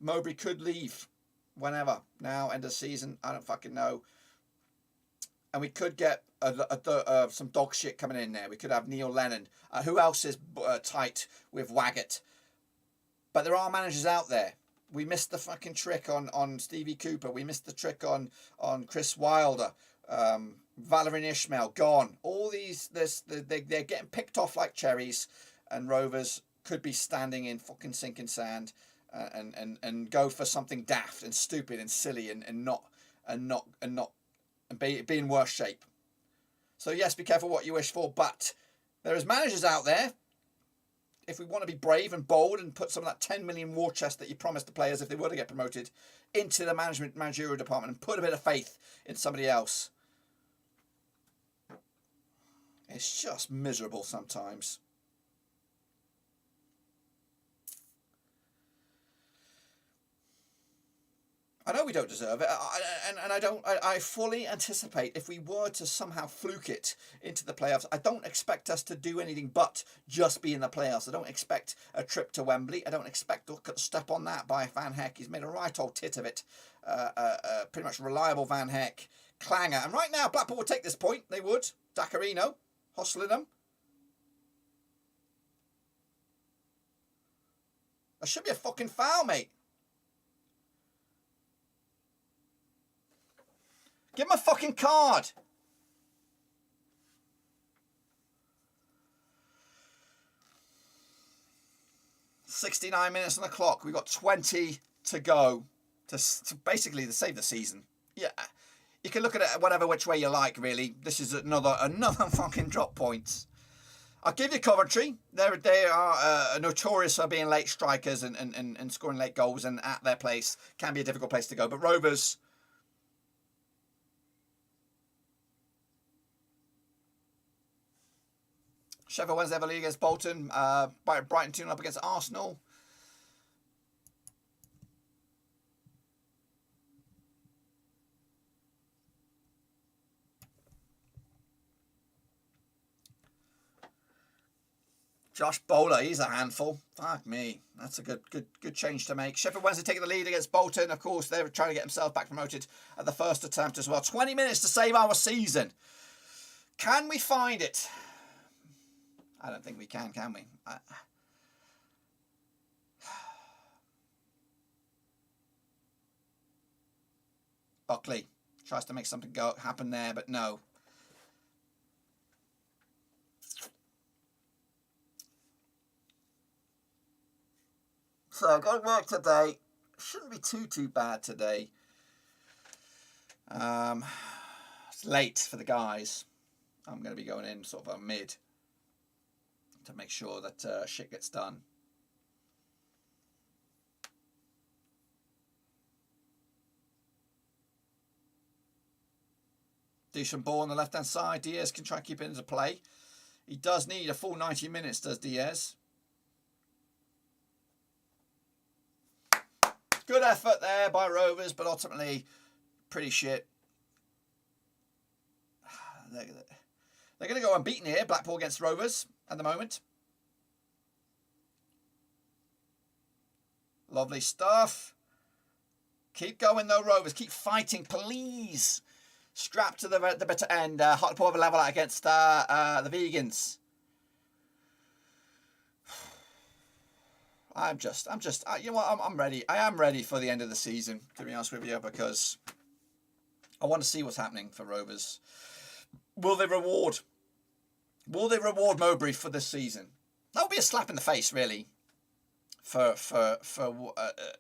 Speaker 1: Mowbray could leave whenever. Now, end of season, I don't fucking know. And we could get some dog shit coming in there. We could have Neil Lennon. Who else is tight with Waggett? But there are managers out there. We missed the fucking trick on Stevie Cooper. We missed the trick on Chris Wilder. Valerian Ishmael, gone. All these, they're getting picked off like cherries. And Rovers could be standing in fucking sinking sand and go for something daft and stupid and silly and be in worse shape. So yes, be careful what you wish for, but there is managers out there. If we want to be brave and bold and put some of that 10 million war chest that you promised the players if they were to get promoted into the managerial department and put a bit of faith in somebody else. It's just miserable sometimes. I know we don't deserve it, I fully anticipate if we were to somehow fluke it into the playoffs, I don't expect us to do anything but just be in the playoffs. I don't expect a trip to Wembley. I don't expect to step on that by Van Heck. He's made a right old tit of it. Pretty much reliable Van Heck. Clanger. And right now, Blackpool would take this point. They would. Dacarino. Hostling them. That should be a fucking foul, mate. Give him a fucking card. $69 minutes on the clock. We've got 20 to go to basically to save the season. Yeah, you can look at it whatever which way you like, really. This is another fucking drop points. I'll give you Coventry. They are notorious for being late strikers and scoring late goals, and at their place can be a difficult place to go. But Rovers... Sheffield Wednesday have a lead against Bolton. Brighton 2-0 up against Arsenal. Josh Bowler, he's a handful. Fuck me. That's a good change to make. Sheffield Wednesday taking the lead against Bolton. Of course, they were trying to get themselves back promoted at the first attempt as well. 20 minutes to save our season. Can we find it? I don't think we can we? Buckley tries to make something happen there, but no. So I've got to work today. Shouldn't be too bad today. It's late for the guys. I'm going to be going in sort of a mid to make sure that shit gets done. Decent ball on the left-hand side. Diaz can try and keep it into play. He does need a full 90 minutes, does Diaz. Good effort there by Rovers, but ultimately pretty shit. They're going to go unbeaten here, Blackpool against Rovers at the moment. Lovely stuff. Keep going though, Rovers. Keep fighting, please. Strap to the bitter end. Hartlepool have a level out against the Vegans. You know what? I'm ready. I am ready for the end of the season, to be honest with you, because I want to see what's happening for Rovers. Will they reward Mowbray for this season? That would be a slap in the face, really. For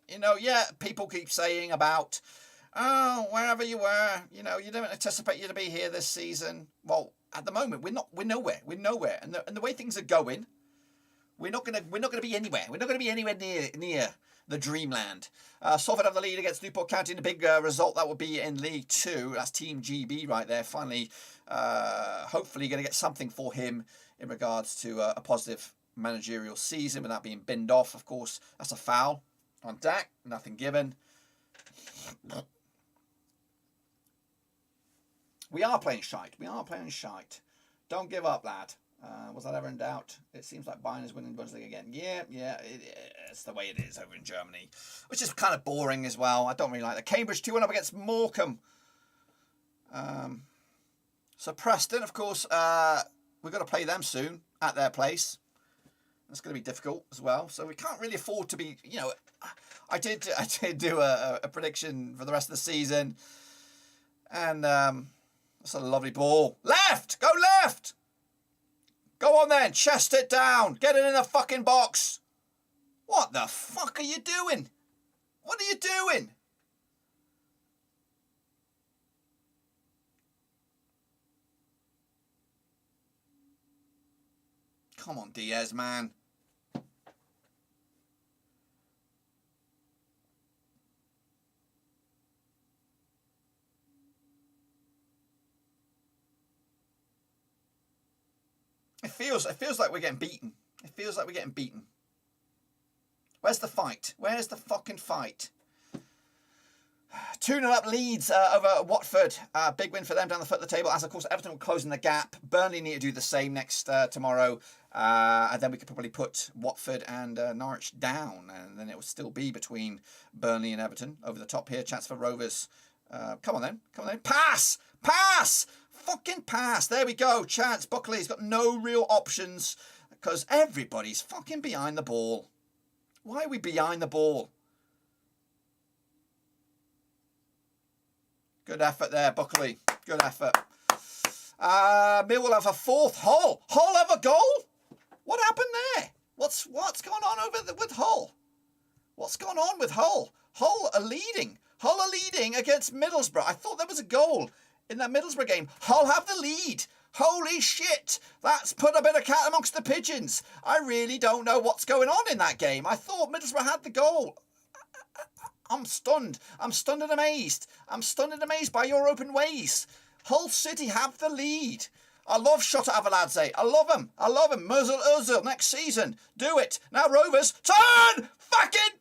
Speaker 1: you know, yeah, people keep saying about oh, wherever you were, you didn't anticipate you to be here this season. Well, at the moment, we're nowhere, and the way things are going, we're not gonna be anywhere. We're not gonna be anywhere near the dreamland. Salford have the lead against Newport County in a big result. That would be in League 2. That's Team GB right there. Finally, hopefully going to get something for him in regards to a positive managerial season without being binned off. Of course, that's a foul on Dak. Nothing given. We are playing shite. Don't give up, lad. Was that ever in doubt? It seems like Bayern is winning the Bundesliga again. Yeah, it's the way it is over in Germany, which is kind of boring as well. I don't really like that. Cambridge 2-1 up against Morecambe. So Preston, of course, we've got to play them soon at their place. That's going to be difficult as well. So we can't really afford to be, I did do a prediction for the rest of the season, and that's a lovely ball. Left, go left. Go on then, chest it down. Get it in the fucking box. What the fuck are you doing? What are you doing? Come on, Diaz, man. It feels like we're getting beaten. It feels like we're getting beaten. Where's the fight? Where's the fucking fight? 2-0 up Leeds over Watford. Big win for them down the foot of the table. As, of course, Everton will closing the gap. Burnley need to do the same next tomorrow. And then we could probably put Watford and Norwich down. And then it will still be between Burnley and Everton. Over the top here. Chance for Rovers. Come on then. Pass! Pass! Fucking pass. There we go. Chance. Buckley's got no real options because everybody's fucking behind the ball. Why are we behind the ball? Good effort there, Buckley. Good effort. Millwall have a fourth. Hull have a goal? What happened there? What's going on with Hull? What's going on with Hull? Hull are leading against Middlesbrough. I thought there was a goal in that Middlesbrough game. Hull have the lead. Holy shit. That's put a bit of cat amongst the pigeons. I really don't know what's going on in that game. I thought Middlesbrough had the goal. I'm stunned. I'm stunned and amazed. I'm stunned and amazed by your open ways. Hull City have the lead. I love Shota Avaladze. I love him. Merzel Özil next season. Do it. Now Rovers. Turn! Fucking!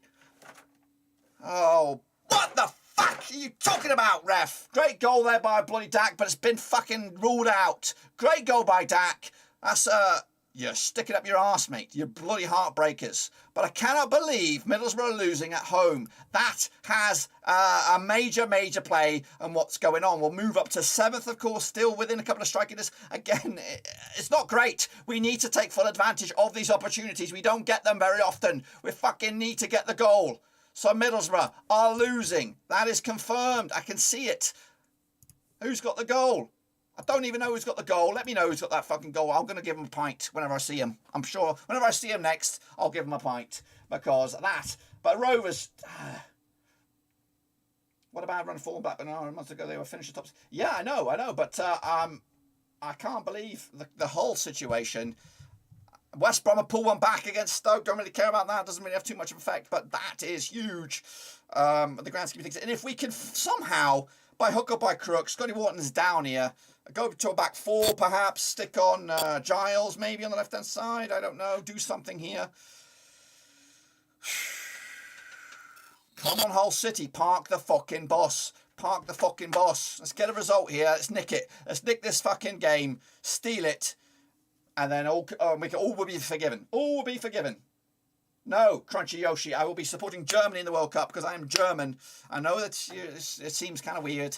Speaker 1: Oh, what the fuck are you talking about, ref? Great goal there by bloody Dak, but it's been fucking ruled out. Great goal by Dak. That's, you're sticking up your arse, mate. You're bloody heartbreakers. But I cannot believe Middlesbrough are losing at home. That has a major play and what's going on. We'll move up to 7th, of course, still within a couple of striking distance. Again, it's not great. We need to take full advantage of these opportunities. We don't get them very often. We fucking need to get the goal. So Middlesbrough are losing. That is confirmed. I can see it. Who's got the goal? I don't even know who's got the goal. Let me know who's got that fucking goal. I'm going to give him a pint whenever I see him. I'm sure whenever I see him next, I'll give him a pint. Because of that. But Rovers... What about run forward back? But a month ago they were finishing tops. Yeah, I know. But I can't believe the whole situation. West Brom will pull one back against Stoke. Don't really care about that. Doesn't really have too much of an effect. But that is huge. The grand scheme of things. And if we can somehow, by hook or by crook, Scotty Wharton's down here. Go to a back four, perhaps. Stick on Giles, maybe on the left-hand side. I don't know. Do something here. Come on, Hull City. Park the fucking boss. Let's get a result here. Let's nick it. Let's nick this fucking game. Steal it. And then all will be forgiven. All will be forgiven. No, Crunchy Yoshi. I will be supporting Germany in the World Cup because I am German. I know that it seems kind of weird.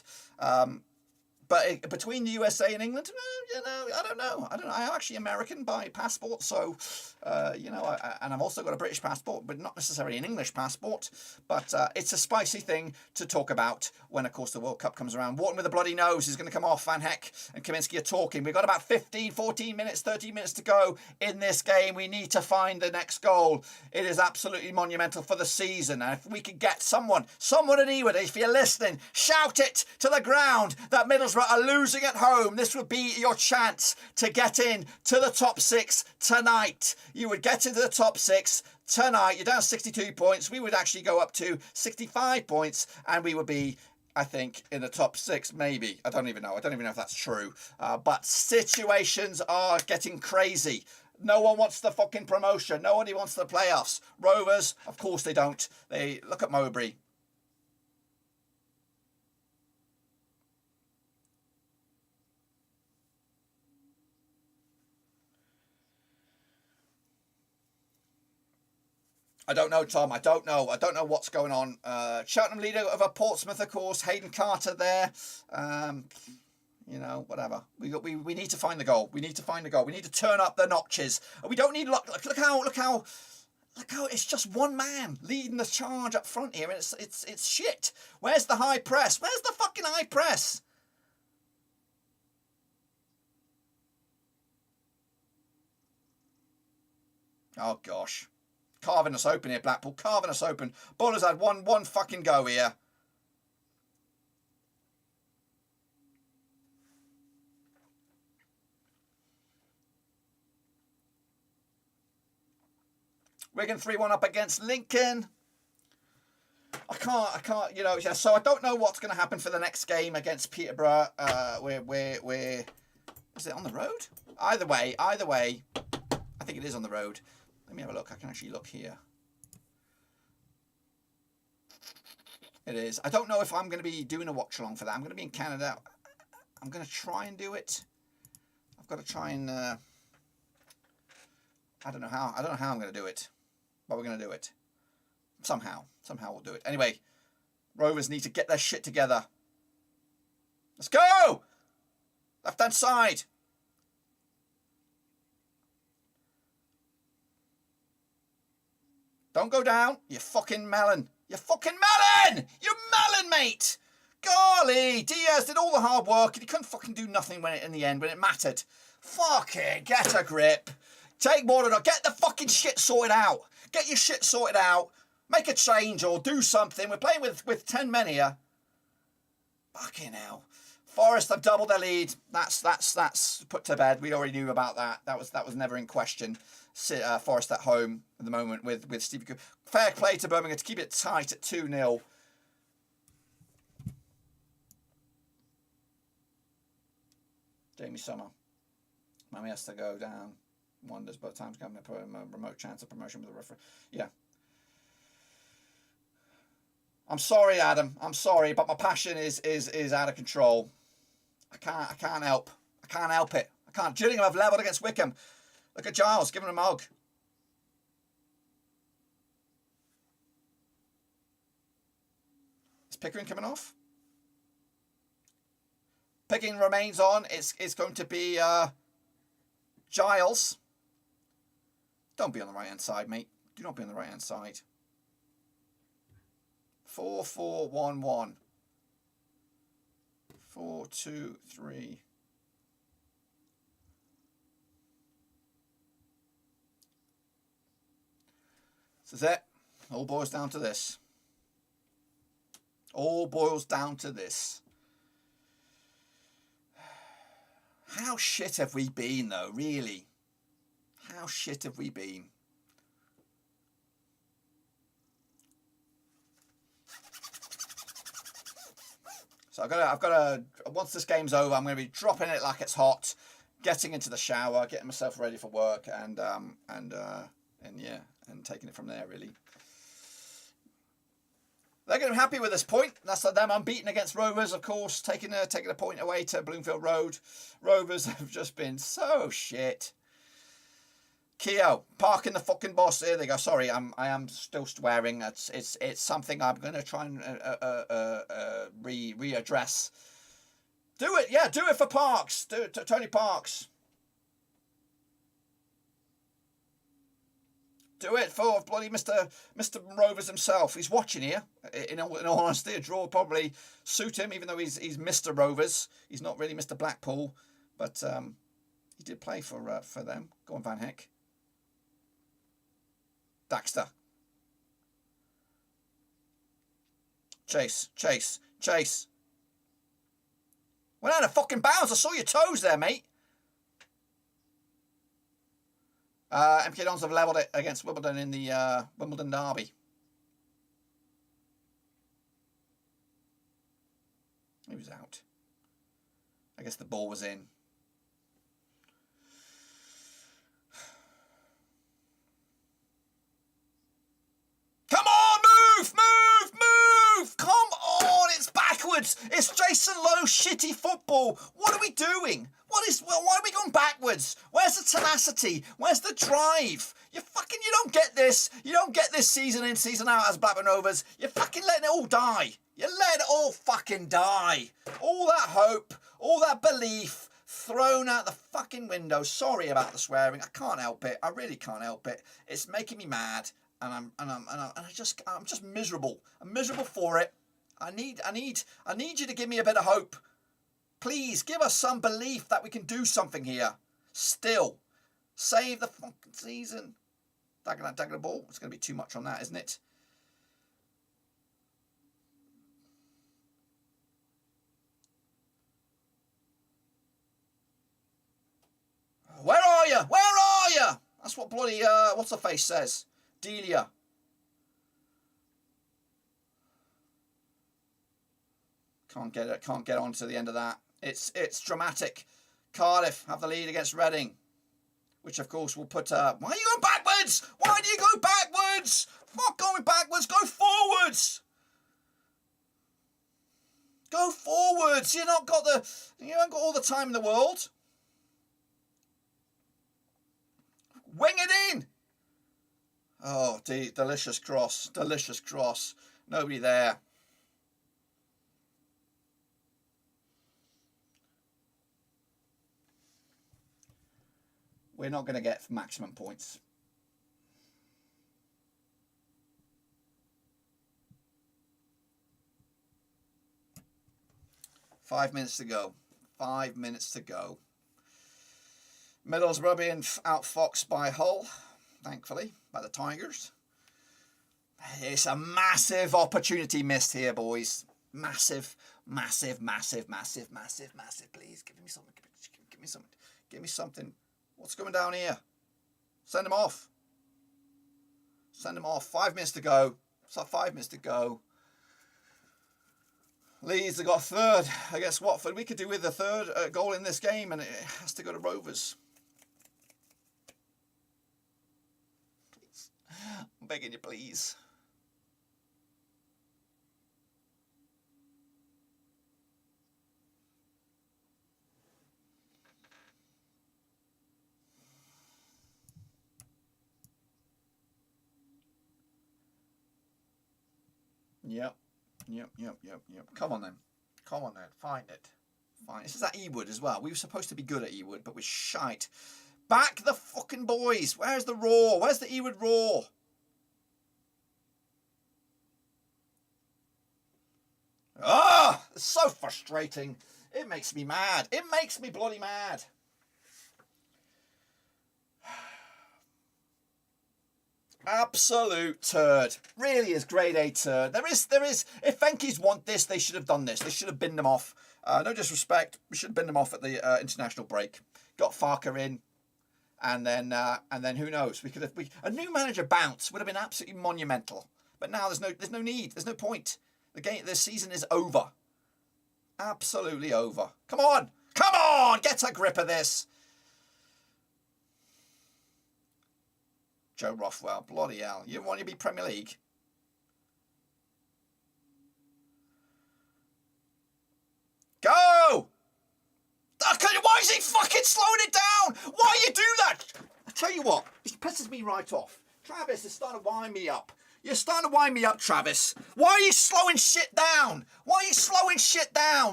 Speaker 1: But between the USA and England, I don't know. I'm actually American by passport, so and I've also got a British passport, but not necessarily an English passport. But it's a spicy thing to talk about when, of course, the World Cup comes around. Wharton with a bloody nose is going to come off. Van Heck and Kaminsky are talking. We've got about 15, 14 minutes, 13 minutes to go in this game. We need to find the next goal. It is absolutely monumental for the season. And if we could get someone at Ewood, if you're listening, shout it to the ground that Middlesbrough are losing at home. This would be your chance to get in to the top 6 tonight. You would get into the top 6 tonight. You're down 62 points. We would actually go up to 65 points and we would be, I think, in the top 6, maybe. I don't even know if that's true. But situations are getting crazy. No one wants the fucking promotion. Nobody wants the playoffs. Rovers, of course they don't. They look at Mowbray. I don't know, Tom. I don't know what's going on. Cheltenham leader over Portsmouth, of course. Hayden Carter there. Whatever. We need to find the goal. We need to turn up the notches. We don't need look how it's just one man leading the charge up front here, and it's shit. Where's the high press? Where's the fucking high press? Oh gosh. Carving us open here, Blackpool. Carving us open. Bowler's had one fucking go here. Wigan 3-1 up against Lincoln. I can't, so I don't know what's going to happen for the next game against Peterborough. We're is it on the road? Either way, I think it is on the road. Let me have a look. I can actually look here. It is. I don't know if I'm going to be doing a watch along for that. I'm going to be in Canada. I'm going to try and do it. I've got to try and. I don't know how. I'm going to do it, but we're going to do it somehow. Somehow we'll do it. Anyway, Rovers need to get their shit together. Let's go. Left hand side. Don't go down, you fucking melon. You fucking melon! You melon, mate! Golly, Diaz did all the hard work and he couldn't fucking do nothing in the end when it mattered. Fucking get a grip. Take more than get the fucking shit sorted out. Get your shit sorted out. Make a change or do something. We're playing with 10 men here. Fucking hell. Forest have doubled their lead. That's put to bed. We already knew about that. That was never in question. Forest at home at the moment with Stevie Cooper. Fair play to Birmingham to keep it tight at 2-0. Jamie Summer. Mummy has to go down. Wonders, but time's coming to a remote chance of promotion with the referee. Yeah. I'm sorry, Adam. I'm sorry, but my passion is out of control. I can't help. I can't help it. I can't. Gillingham have levelled against Wickham. Look at Giles giving him a mug. Is Pickering coming off? Pickering remains on. It's going to be Giles. Don't be on the right hand side, mate. Do not be on the right hand side. 4-4-1-1. 4-2-3. This is it. All boils down to this. All boils down to this. How shit have we been, though, really? How shit have we been? So I've got to, once this game's over, I'm going to be dropping it like it's hot, getting into the shower, getting myself ready for work, and taking it from there, really. They're going to be happy with this point. That's them unbeaten against Rovers, of course, taking a point away to Bloomfield Road. Rovers have just been so shit. Keogh, parking the fucking boss. Here they go. Sorry, I am still swearing. It's something I'm going to try and readdress Do it, yeah, do it for Parks. Do it to Tony Parks. Do it for bloody Mr. Rovers himself. He's watching here. In all honesty, a draw would probably suit him, even though he's Mr. Rovers. He's not really Mr. Blackpool, but he did play for them. Go on, Van Heck. Daxter. Chase. Went out of fucking bounds. I saw your toes there, mate. MK Dons have levelled it against Wimbledon in the Wimbledon derby. He was out. I guess the ball was in. Come on, move! Come on, it's backwards. It's Jason Lowe's shitty football. What are we doing? Why are we going backwards? Where's the tenacity? Where's the drive? You don't get this. You don't get this season in, season out as Blackburn Rovers. You're fucking letting it all die. You're letting it all fucking die. All that hope, all that belief thrown out the fucking window. Sorry about the swearing. I can't help it. I really can't help it. It's making me mad. And I'm just miserable. I'm miserable for it. I need you to give me a bit of hope. Please give us some belief that we can do something here. Still, save the fucking season. Dagger the ball. It's going to be too much on that, isn't it? Where are you? Where are you? That's what bloody what's her face says. Delia. Can't get on to the end of that. It's dramatic. Cardiff have the lead against Reading, which of course will put. Why are you going backwards? Why do you go backwards? Fuck going backwards. Go forwards. Go forwards. You haven't got all the time in the world. Wing it in. Oh, delicious cross. Delicious cross. Nobody there. We're not going to get maximum points. Five minutes to go. 5 minutes to go. Middlesbrough being outfoxed by Hull, thankfully, by the Tigers. It's a massive opportunity missed here, boys. Massive. Please, give me something. Give me something. What's going down here? Send him off. 5 minutes to go. So 5 minutes to go. Leeds have got third against Watford. We could do with the third goal in this game, and it has to go to Rovers. Please. I'm begging you, please. Yep. Come on then. Find it. This is at Ewood as well. We were supposed to be good at Ewood, but we're shite. Back the fucking boys. Where's the Raw? Where's the Ewood Raw? Ah, it's so frustrating. It makes me mad. It makes me bloody mad. Absolute turd. Really is grade A turd. There is. If Venkies want this, they should have done this. They should have binned them off. No disrespect. We should have binned them off at the international break. Got Farker in, and then who knows? A new manager bounce would have been absolutely monumental. But now there's no need. There's no point. The season is over. Absolutely over. Come on, get a grip of this. Joe Rothwell, bloody hell. You want to be Premier League? Go! Why is he fucking slowing it down? Why you do that? I tell you what, it pisses me right off. Travis is starting to wind me up. You're starting to wind me up, Travis. Why are you slowing shit down?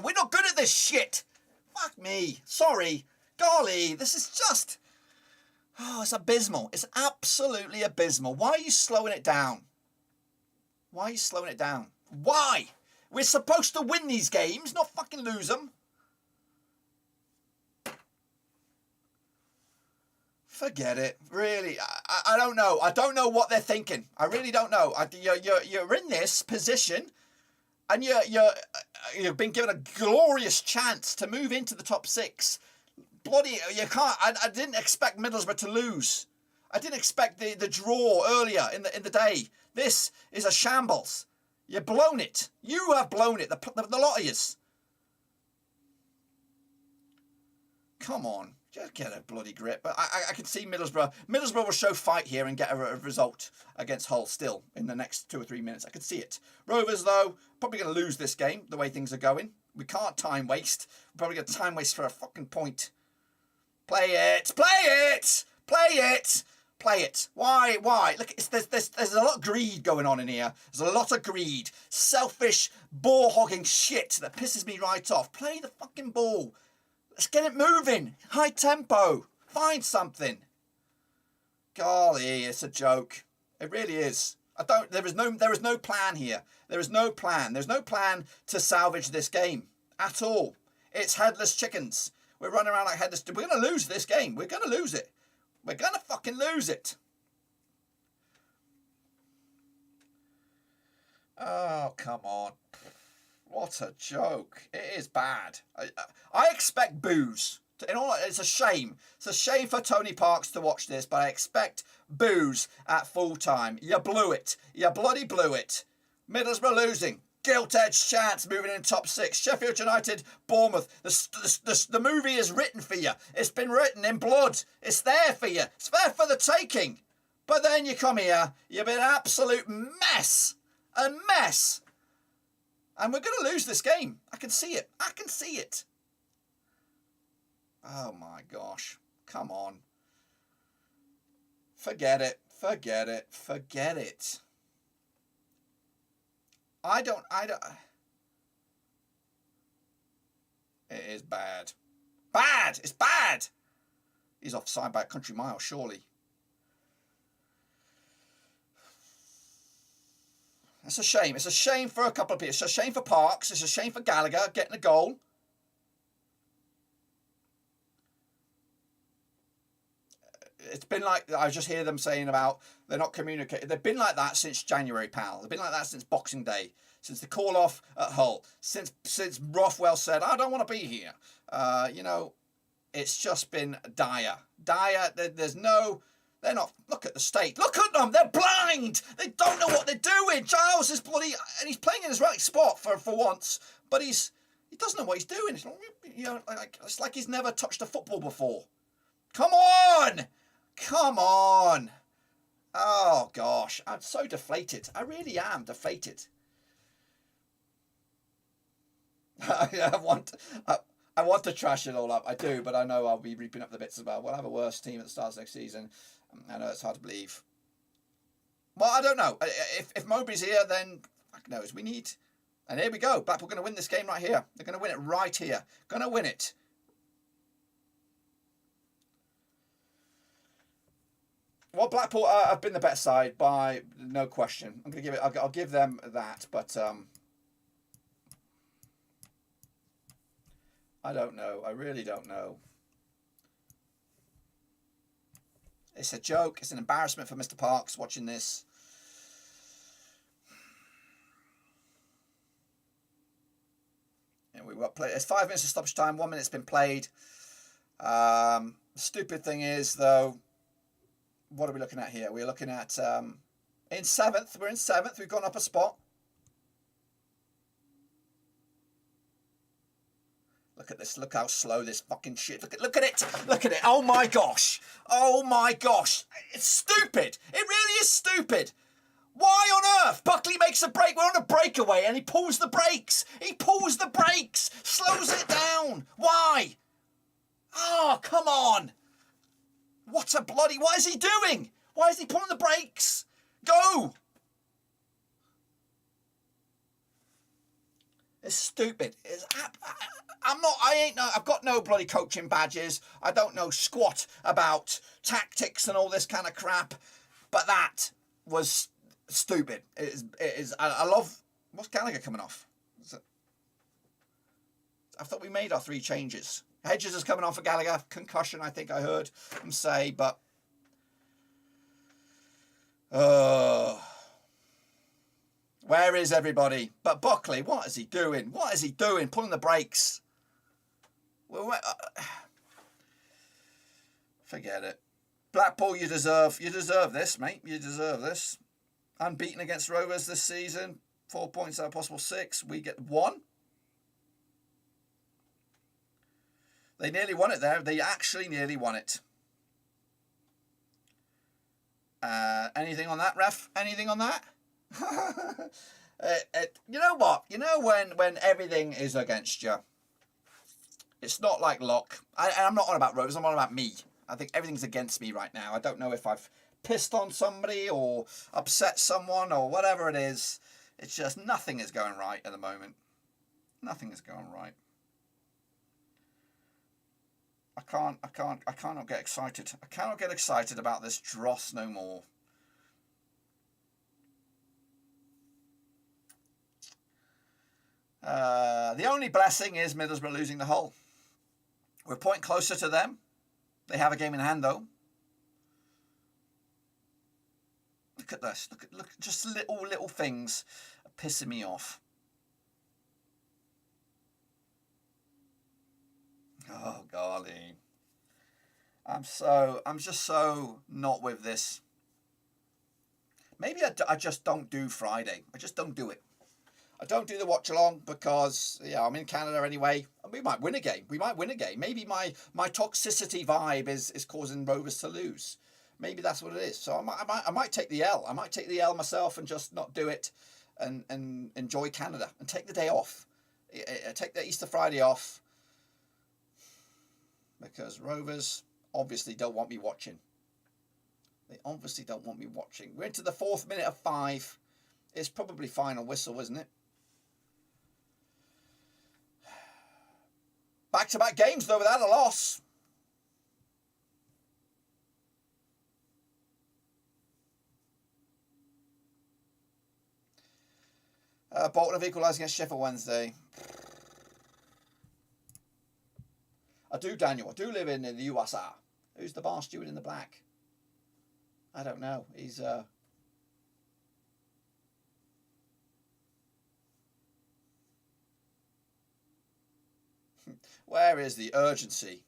Speaker 1: We're not good at this shit. Fuck me. Sorry. Golly, this is just... Oh, it's abysmal. It's absolutely abysmal. Why are you slowing it down? Why are you slowing it down? Why? We're supposed to win these games, not fucking lose them. Forget it. Really, I don't know. I don't know what they're thinking. I really don't know. You're in this position, and you've been given a glorious chance to move into the top 6. Bloody, you can't. I didn't expect Middlesbrough to lose. I didn't expect the draw earlier in the day. This is a shambles. You've blown it. You have blown it. The lot of yous. Come on. Just get a bloody grip. But I can see Middlesbrough. Middlesbrough will show fight here and get a result against Hull still in the next 2 or 3 minutes. I can see it. Rovers, though, probably going to lose this game the way things are going. We can't time waste. We're probably going to time waste for a fucking point. Play it. Play it. Play it. Play it. Why? Look, there's a lot of greed going on in here. There's a lot of greed. Selfish, ball-hogging shit that pisses me right off. Play the fucking ball. Let's get it moving. High tempo. Find something. Golly, it's a joke. It really is. There is no plan here. There is no plan. There's no plan to salvage this game at all. It's headless chickens. We're running around like headless. We're going to lose this game. We're going to lose it. We're going to fucking lose it. Oh, come on. What a joke. It is bad. I expect boos. It's a shame. It's a shame for Tony Parks to watch this, but I expect boos at full time. You blew it. You bloody blew it. Middlesbrough losing. Gilt-edged chance moving in top 6. Sheffield United, Bournemouth. The movie is written for you. It's been written in blood. It's there for you. It's there for the taking. But then you come here. You've been an absolute mess. A mess. And we're going to lose this game. I can see it. I can see it. Oh my gosh. Come on. Forget it. Forget it. Forget it. I don't. It is bad. Bad! It's bad! He's offside by a country mile, surely. It's a shame. It's a shame for a couple of people. It's a shame for Parks. It's a shame for Gallagher getting a goal. It's been like, I just hear them saying about they're not communicating. They've been like that since January, pal. They've been like that since Boxing Day, since the call off at Hull, since Rothwell said, I don't want to be here. It's just been dire. Dire. There's no... They're not... Look at the state. Look at them. They're blind. They don't know what they're doing. Giles is bloody... And he's playing in his right spot for once. But he doesn't know what he's doing. It's like he's never touched a football before. Come on. Come on. Oh, gosh. I'm so deflated. I really am deflated. I want to trash it all up. I do, but I know I'll be reaping up the bits as well. We'll have a worse team at the start of next season. I know it's hard to believe. Well, I don't know. If Mowbray's here, then fuck knows. We need... And here we go. Blackpool going to win this game right here. They're going to win it right here. Going to win it. Well, Blackpool have been the better side by no question. I'm going to give it... I'll give them that, but... I don't know. I really don't know. It's a joke. It's an embarrassment for Mr. Parks watching this. And we've got play. It's 5 minutes of stoppage time. 1 minute's been played. The stupid thing is, though, what are we looking at here? We're looking at in 7th. We're in 7th. We've gone up a spot. Look at this. Look how slow this fucking shit. Look at it. Look at it. Oh my gosh. Oh my gosh. It's stupid. It really is stupid. Why on earth? Buckley makes a break. We're on a breakaway and he pulls the brakes. He pulls the brakes. Slows it down. Why? Oh, come on. What is he doing? Why is he pulling the brakes? Go. It's stupid. I've got no bloody coaching badges. I don't know squat about tactics and all this kind of crap. But that was stupid. It is. I love. What's Gallagher coming off? I thought we made our 3 changes. Hedges is coming on for Gallagher. Concussion, I think I heard him say, but where is everybody? But Buckley, what is he doing? What is he doing? Pulling the brakes. Forget it. Blackpool, you deserve this, mate. You deserve this. Unbeaten against Rovers this season. 4 points out of possible 6. We get 1. They nearly won it there. They actually nearly won it. Anything on that, ref? Anything on that? You know what? You know when everything is against you. It's not like luck. I'm not on about Rovers. I'm on about me. I think everything's against me right now. I don't know if I've pissed on somebody or upset someone or whatever it is. It's just nothing is going right at the moment. Nothing is going right. I cannot get excited. I cannot get excited about this dross no more. The only blessing is Middlesbrough losing the Hull. We're a point closer to them. They have a game in hand though. Look at this. Look. Just little things are pissing me off. Oh golly. I'm just so not with this. Maybe I just don't do Friday. I just don't do it. I don't do the watch along because I'm in Canada anyway. We might win a game. Maybe my toxicity vibe is causing Rovers to lose. Maybe that's what it is. So I might take the L. I might take the L myself and just not do it and enjoy Canada and take the day off. Take the Easter Friday off. Because Rovers obviously don't want me watching. They obviously don't want me watching. We're into the 4th minute of 5. It's probably final whistle, isn't it? Back-to-back games, though, without a loss. Bolton have equalised against Sheffield Wednesday. I do, Daniel. I do live in the USA. Who's the bar steward in the black? I don't know. He's Where is the urgency?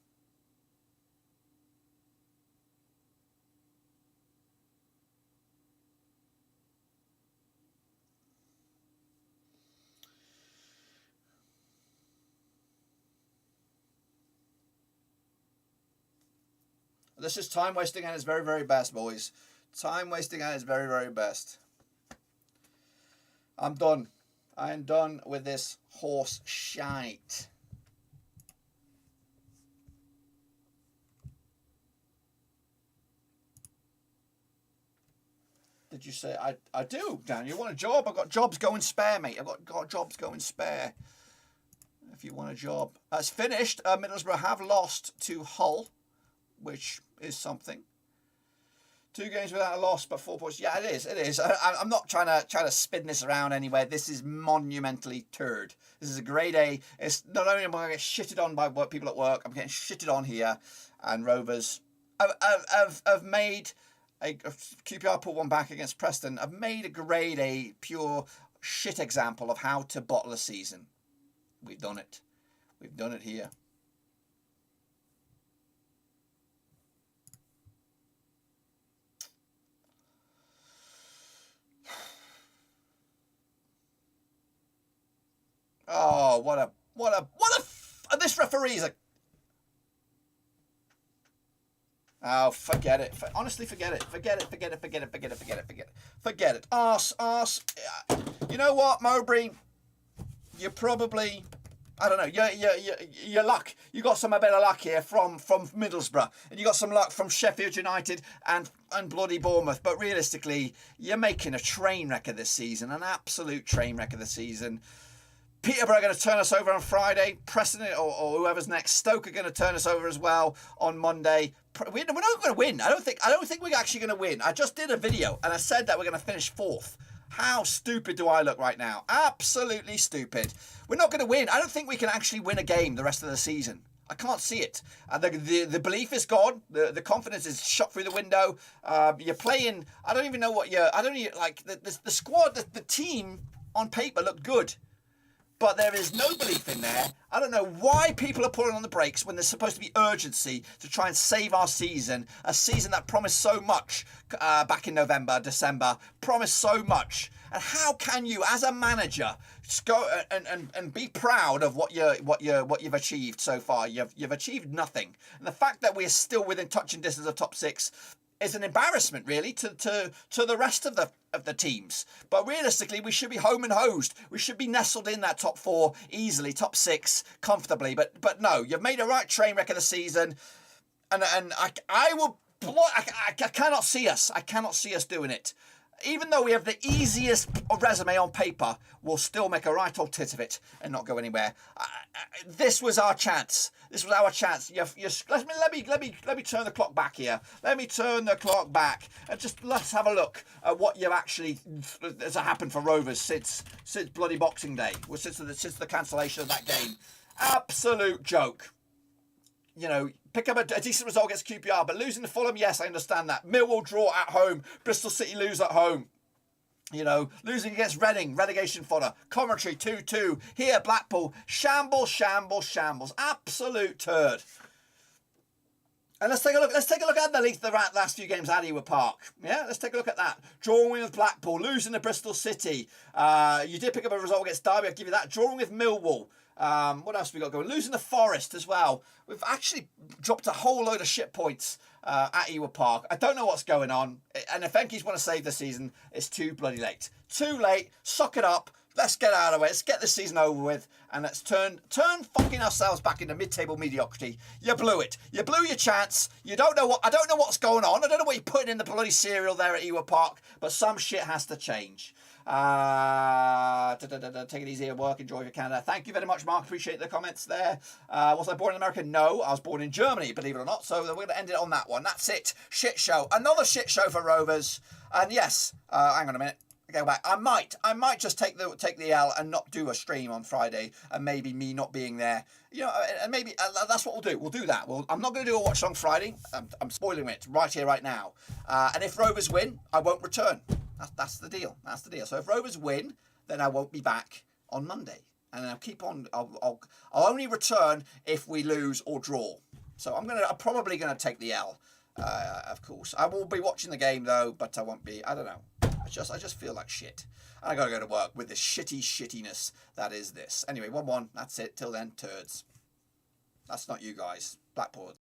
Speaker 1: This is time wasting at its very, very best, boys. Time wasting at its very, very best. I'm done. I am done with this horse shite. Did you say I do, Dan? You want a job? I've got jobs going spare, mate. I've got jobs going spare. If you want a job. It's finished. Middlesbrough have lost to Hull, which is something. 2 games without a loss, but 4 points. Yeah, it is. It is. I'm not trying to spin this around anywhere. This is monumentally turd. This is a grade A. It's not only am I getting shitted on by people at work, I'm getting shitted on here. And Rovers have made a QPR put one back against Preston. I've made a grade A pure shit example of how to bottle a season. We've done it. We've done it here. Oh, this referee's a... Oh, forget it. Honestly, forget it. Forget it. Arse. You know what, Mowbray? You're probably... I don't know. Your luck. You got some a bit of luck here from Middlesbrough, and you got some luck from Sheffield United and bloody Bournemouth. But realistically, you're making a train wreck of this season, an absolute train wreck of the season. Peterborough are going to turn us over on Friday. Preston or whoever's next, Stoke are going to turn us over as well on Monday. We're not going to win. I don't think we're actually going to win. I just did a video and I said that we're going to finish 4th. How stupid do I look right now? Absolutely stupid. We're not going to win. I don't think we can actually win a game the rest of the season. I can't see it. The belief is gone. The confidence is shot through the window. You're playing. I don't even know what you're. I don't even like the squad. The team on paper looked good. But there is no belief in there. I don't know why people are pulling on the brakes when there's supposed to be urgency to try and save our season. A season that promised so much back in November, December, promised so much. And how can you, as a manager, just go and be proud of what you've achieved so far? You've achieved nothing. And the fact that we're still within touching distance of top 6 is an embarrassment, really, to the rest of the teams. But realistically, we should be home and hosed. We should be nestled in that top 4 easily, top 6 comfortably. But no, you've made a right train wreck of the season, and I cannot see us. I cannot see us doing it. Even though we have the easiest resume on paper, we'll still make a right old tit of it and not go anywhere. This was our chance. This was our chance. Let me turn the clock back here. Let me turn the clock back and just let's have a look at what you actually has happened for Rovers since bloody Boxing Day, since the cancellation of that game. Absolute joke. You know, pick up a decent result against QPR, but losing to Fulham, yes, I understand that. Millwall draw at home, Bristol City lose at home. You know, losing against Reading, relegation fodder. Commentary 2-2. Here, Blackpool, shambles. Absolute turd. And let's take a look at the last few games at Ewood Park. Yeah, let's take a look at that. Drawing with Blackpool, losing to Bristol City. You did pick up a result against Derby, I'll give you that. Drawing with Millwall. What else have we got going? Losing to Forest as well. We've actually dropped a whole load of shit points at Ewood Park. I don't know what's going on. And if Enkies want to save the season, it's too bloody late. Too late. Suck it up. Let's get out of it. Let's get the season over with, and let's turn fucking ourselves back into mid-table mediocrity. You blew it. You blew your chance. I don't know what's going on. I don't know what you're putting in the bloody cereal there at Ewood Park, but some shit has to change. Take it easy at work. Enjoy your Canada. Thank you very much, Mark. Appreciate the comments there. Was I born in America? No, I was born in Germany, believe it or not. So we're going to end it on that one. That's it. Shit show. Another shit show for Rovers. And yes, hang on a minute. Go back. I might just take the L and not do a stream on Friday, and maybe me not being there. You know, and maybe that's what we'll do. We'll do that. I'm not going to do a watch on Friday. I'm spoiling it right here, right now. And if Rovers win, I won't return. That's the deal. That's the deal. So if Rovers win, then I won't be back on Monday, and then I'll keep on. I'll only return if we lose or draw. So I'm probably gonna take the L. Of course, I will be watching the game though, but I won't be. I don't know. I just feel like shit. And I gotta go to work with this shittiness that is this. Anyway, 1-1. That's it. Till then, turds. That's not you guys. Blackpool.